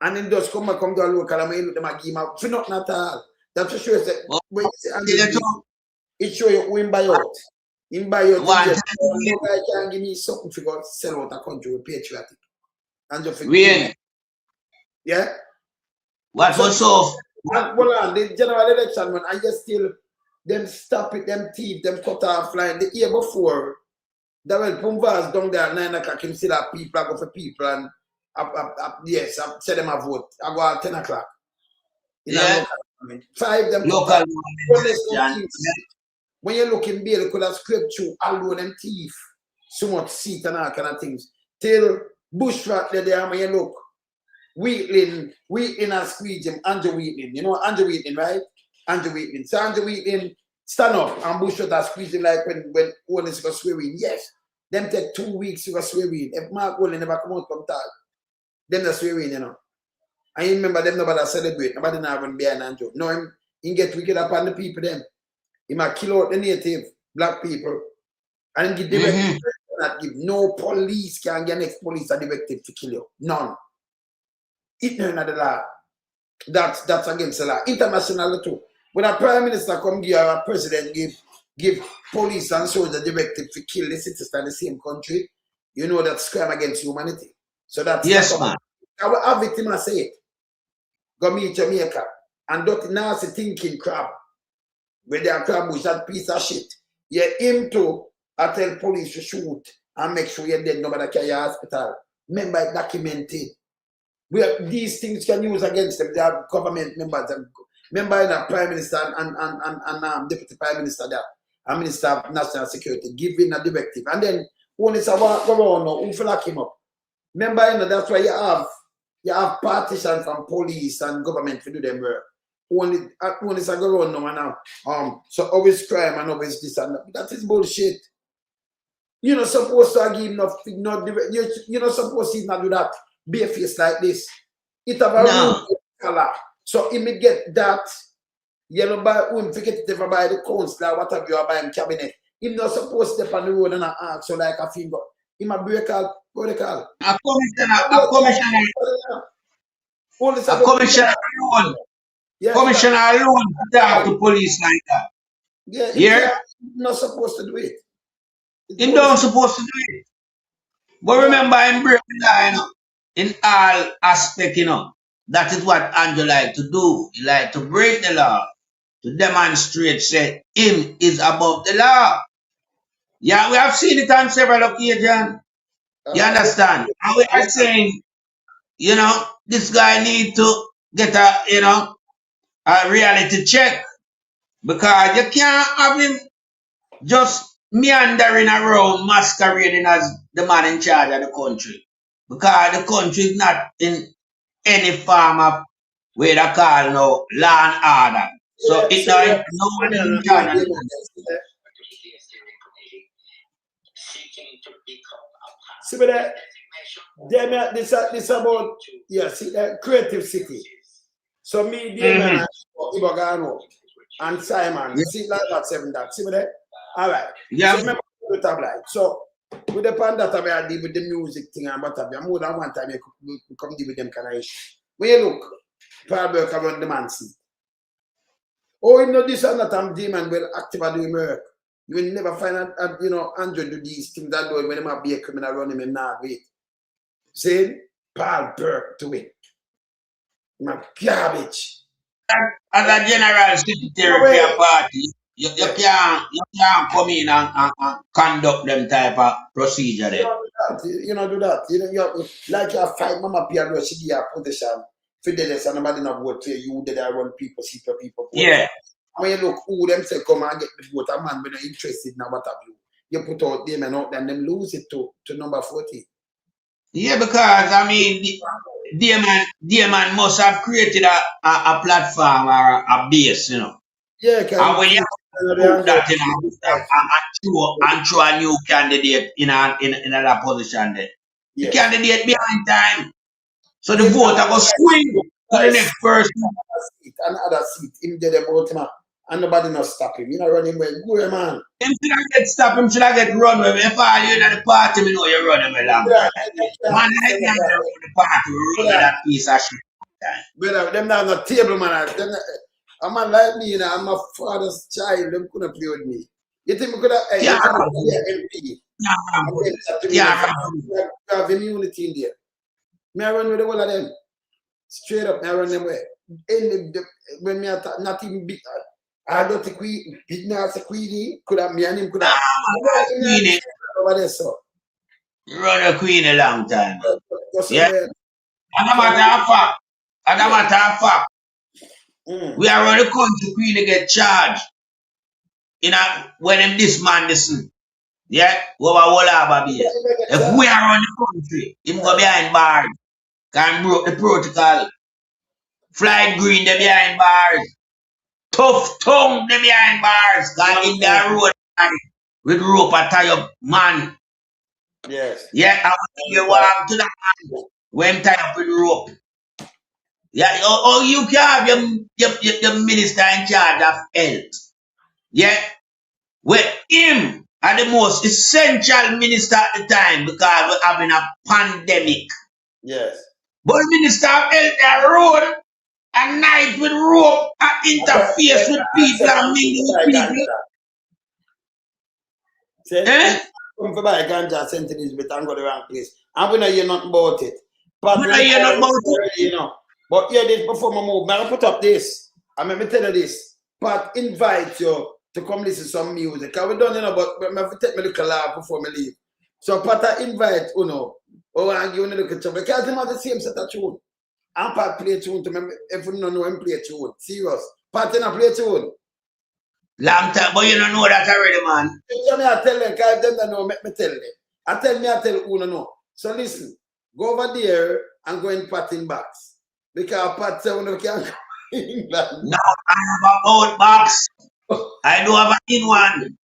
Speaker 2: And him just come to the local and him them give him a for nothing at all. That's for sure. When you say it show you win by out. In by your guy can give me something to go sell out a country with patriotic. And just yeah?
Speaker 1: What was so?
Speaker 2: Well, the general election, man, I just still them stop it, them thief, them cut off line. The year before, that when Pumvas down there at 9 o'clock, him see that people, I go for people and yes, I say them a vote. I go at 10 o'clock.
Speaker 1: Yeah.
Speaker 2: 5 them
Speaker 1: local
Speaker 2: when you look in bail, you could have scraped through all of them thief, so much seat and all kind of things. Till Bushrat there, when you look, Wheatland and squeeze him, Andrew Wheatland. You know Andrew Wheatland, right? Andrew Wheatland. So Andrew Wheatland stand up and Bushrat are squeezing like when Holness got swearing. Yes, them take 2 weeks to go swearing. If Mark Holness never come out from talk, them the swearing, you know. And you remember them nobody celebrate, nobody not run behind Andrew. No, him get wicked upon the people them. He might kill out the native black people and give directive. Not give no police can get next police a directive to kill you. None. It's not the law. That's against the law. International too. When a prime minister come give or a president give police and soldiers directive to kill the citizens in the same country, you know that's crime against humanity. So that's
Speaker 1: yes, man.
Speaker 2: I will have it him and say it. Go meet Jamaica and that nasty thinking crap. Where they are crab bush, that piece of shit. Yeah, him too, I tell police to shoot and make sure you're dead, nobody can your hospital. Remember, it's documented. These things can use against them. They are government members. Remember, the Prime Minister and Deputy Prime Minister there, and Minister of National Security, giving a directive. And then, when it's a walk around now, who lock him up? Remember, that's why you have partition from police and government to do them work. Only it's a go on now. So always crime and always this and that. That is bullshit. You're not supposed to give you're not supposed to not do that bare face like this. It have a color. So if me get that, you know, by whom forget it ever by the council, whatever you are buying cabinet. He's not supposed to step on the road and ask so like a finger. He might break out, go the call.
Speaker 1: A commissioner alone. Yeah, commissioner alone to talk to police like that.
Speaker 2: Yeah, not supposed to do it.
Speaker 1: He don't supposed to do it. But remember, him break the law, you know, in all aspects, you know. That is what Andrew like to do. He like to break the law, to demonstrate, say, him is above the law. Yeah, we have seen it on several occasions. You understand? And we are saying, you know, this guy need to get a reality check. Because you can't have him just meandering around masquerading as the man in charge of the country. Because the country is not in any form of way they call now law and order. So it's not no one is in charge of the country.
Speaker 2: See that? This about see that creative city. So me, Damien, Ibagano, and Simon, see like that 7 that. See that? All right.
Speaker 1: Yeah.
Speaker 2: So remember the tablet. So with the pan that I deal with the music thing and what have you, more than one time you come deal with them kind of issue. When you look, Paul Burke around the man seat. Oh, you know this and that I'm Demon will active at doing work. You will never find Andrew do these things that do when they might be a criminal running him not wait. See? Paul Burke to it. My garbage.
Speaker 1: As a general secretary for your party, you can't come in and conduct them type of procedure there.
Speaker 2: You know, do that. Like you fight Mama Pierre, she give you a position. Fidelis and nobody not vote for you, did I run people, see for people vote.
Speaker 1: Yeah.
Speaker 2: When you look who them say come and get the vote, a man be not interested now what have you. You put out them and out and them lose it to number 40.
Speaker 1: Yeah, because I mean the man must have created a platform or a base, you know.
Speaker 2: Yeah,
Speaker 1: And when you put that and throw a new candidate in another position there. The candidate behind time. So the voter go swing to the next person.
Speaker 2: Another seat, him did about him, and nobody not stop him. You know, run him well. Go, man.
Speaker 1: Him should I get stopped, him should I get run with. If all you in the party, me know you run him along. Man, I can't run the party, run with that piece of shit.
Speaker 2: Brother, them not on the table, man. A man like me, you know, I'm my father's child. Them couldn't play with me. You think we could have be an MP? Yeah, have immunity in there. Me I run with the whole of them. Straight up, me I run them way. When me not even big, I don't think we big nasty Queenie could have me and him could have.
Speaker 1: Queenie.
Speaker 2: Over there, so.
Speaker 1: Run a Queen a long time. Yeah.
Speaker 2: And
Speaker 1: a matter of fact, we are running the country Queen to get charged. When them this man listen. Yeah, we if we are on the country, him go behind bars, can broke the protocol. Flight green, they behind bars. Tough tongue, they behind bars. Cause in the road with rope a tie up man.
Speaker 2: Yes.
Speaker 1: Yeah, I want you walk to the man when tie up with rope. Yeah, or you can have your minister in charge of health. Yeah. With him are the most essential minister at the time because we're having a pandemic.
Speaker 2: Yes.
Speaker 1: But minister of health are road at night with rope and interface with people and mingle with people.
Speaker 2: Come for buy ganja sent to this bit and go the wrong place. And we know you're not about it. But
Speaker 1: we know you're not about it.
Speaker 2: You know. But yeah, this before my move, I'm put up this. I'm going to tell you this. Pat invite you to come listen to some music. Because we don't know, but I have to take my little laugh before I leave. So Pat invite, you know, or I give you a little tune. Because they have the same set of tune. And Pat play tune to me. If you don't know him play tune. Serious. Pat in a play tune.
Speaker 1: Long time, but you don't know that already, man.
Speaker 2: I tell them, because them don't know, make me tell them. I tell who don't know. So listen, go over there and go in Pat in box. Because Pat said when we can go in England.
Speaker 1: No, I have an old box. I do have an in one.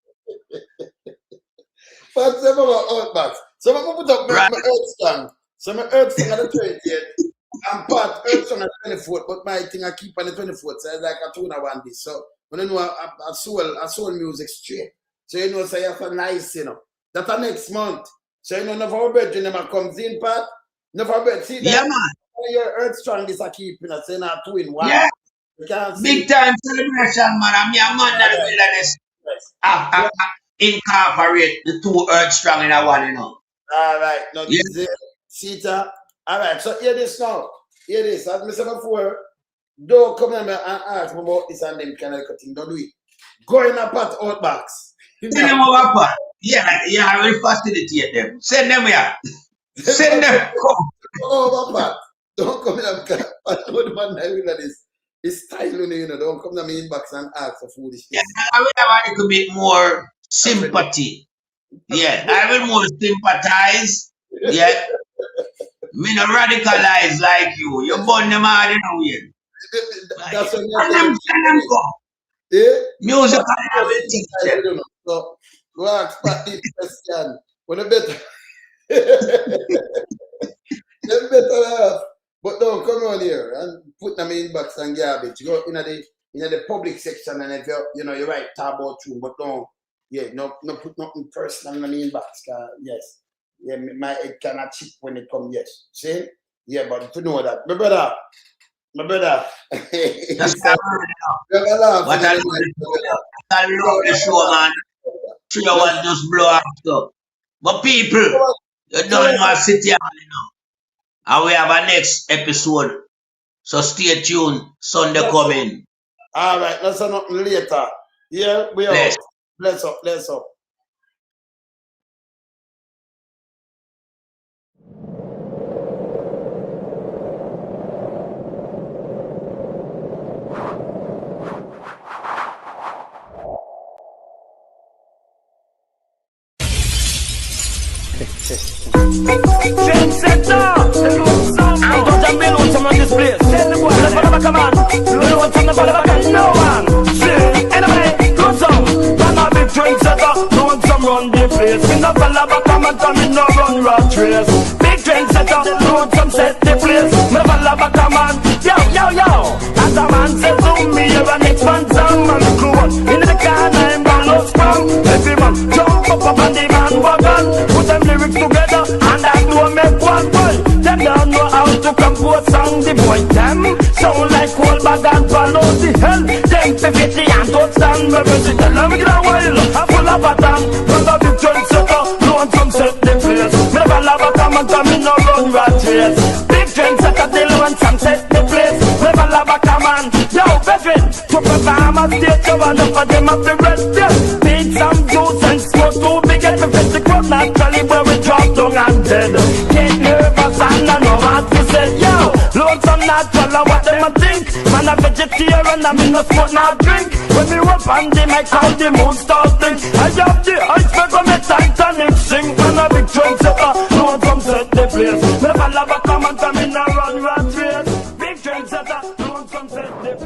Speaker 2: Pat said we have an old box. So I'm going to put up my earth stand. So my earth stand on the 20th. And Pat, earth stand on the 24th. But my thing I keep on the 24th. So it's like a tuna one this. So when I know I soul music straight. So you know, so you have a nice, you know. That's the next month. So you know, never bet you never comes in, Pat. Never bet. See that?
Speaker 1: Yeah, man.
Speaker 2: Your earth strong this I keep, you know, saying not two in one.
Speaker 1: Yeah. Big time celebration, man. I'm a man that will incorporate the two earth strong in a one, you know.
Speaker 2: All right. Now, Sita. All right. So hear this now. Hear this. As I said before, don't come here and ask me about this and them kind of thing. Don't do it. Go in a Pat outbox.
Speaker 1: Send them over, Pat. Yeah, I will facilitate them. Send them here. Send them.
Speaker 2: Over, Pat. Don't come in and I know the man that will this. It's style, you know. Don't come to my inbox and ask for foolish things.
Speaker 1: Yeah, I will have a little bit more sympathy. Yeah, I will more sympathize. Yeah. Me not radicalize like you. You burn them hard in a way.
Speaker 2: That's what
Speaker 1: them go.
Speaker 2: Yeah?
Speaker 1: Music I will teach them.
Speaker 2: So, go ask Pat this question. When I better. Them better but don't come on here and put them in inbox and garbage. Go in the public section and if you write tab about tune, but don't put nothing personal in the inbox. Yes. Yeah, my head cannot chip when it comes, yes. See? Yeah, but to know that. My brother.
Speaker 1: That's but I love the show, man. 3 hours just blow up stuff. But people, you don't know how to sit here, you know. And we have a next episode So stay tuned. Sunday coming.
Speaker 2: All right, let's know nothing later. Yeah, we are.
Speaker 1: Bless.
Speaker 2: Bless up, bless up.
Speaker 15: Trendsetter, I'm going to build some on this place. Tell the boy, let's follow back a man. You want some to follow back a no one. See, anyway, go some. I'm a big trendsetter, you want some run the place. Me no follow back a man, cause me no run rat race. Big trendsetter, you want some set the place. Me no follow back a man. Yo, yo, yo. As a man says to me, you're an expansion, man. Cool one. In the car, I'm gonna lose from. Every man jump up on the man wagon. Put them lyrics together, and that do make one boy. Them don't know how to compose song, the boy. Them sound like cold bag and follow the hell. Them 50 and touchdown, me visit the love get a while. I'm full of a damn, but a big trendsetter, no one come set the place. Me never love a come and come in no run rat race. Big trendsetter, they want some set the place. Never love a come on, yo, veteran. To perform a stage, you want for them up the rest, yeah. Need some juice and smoke too big and me fit the crowd naturally where we drop down and dead. Get nervous and I know what to say, yo. Load some natural, what them a think. Man a vegetarian and me no smoke, not drink. When me up on the mic, how the moon starting. I have the iceberg on the Titanic sing. Man a big trendsetter, no one come set the place. Never love a come and come in a run rat.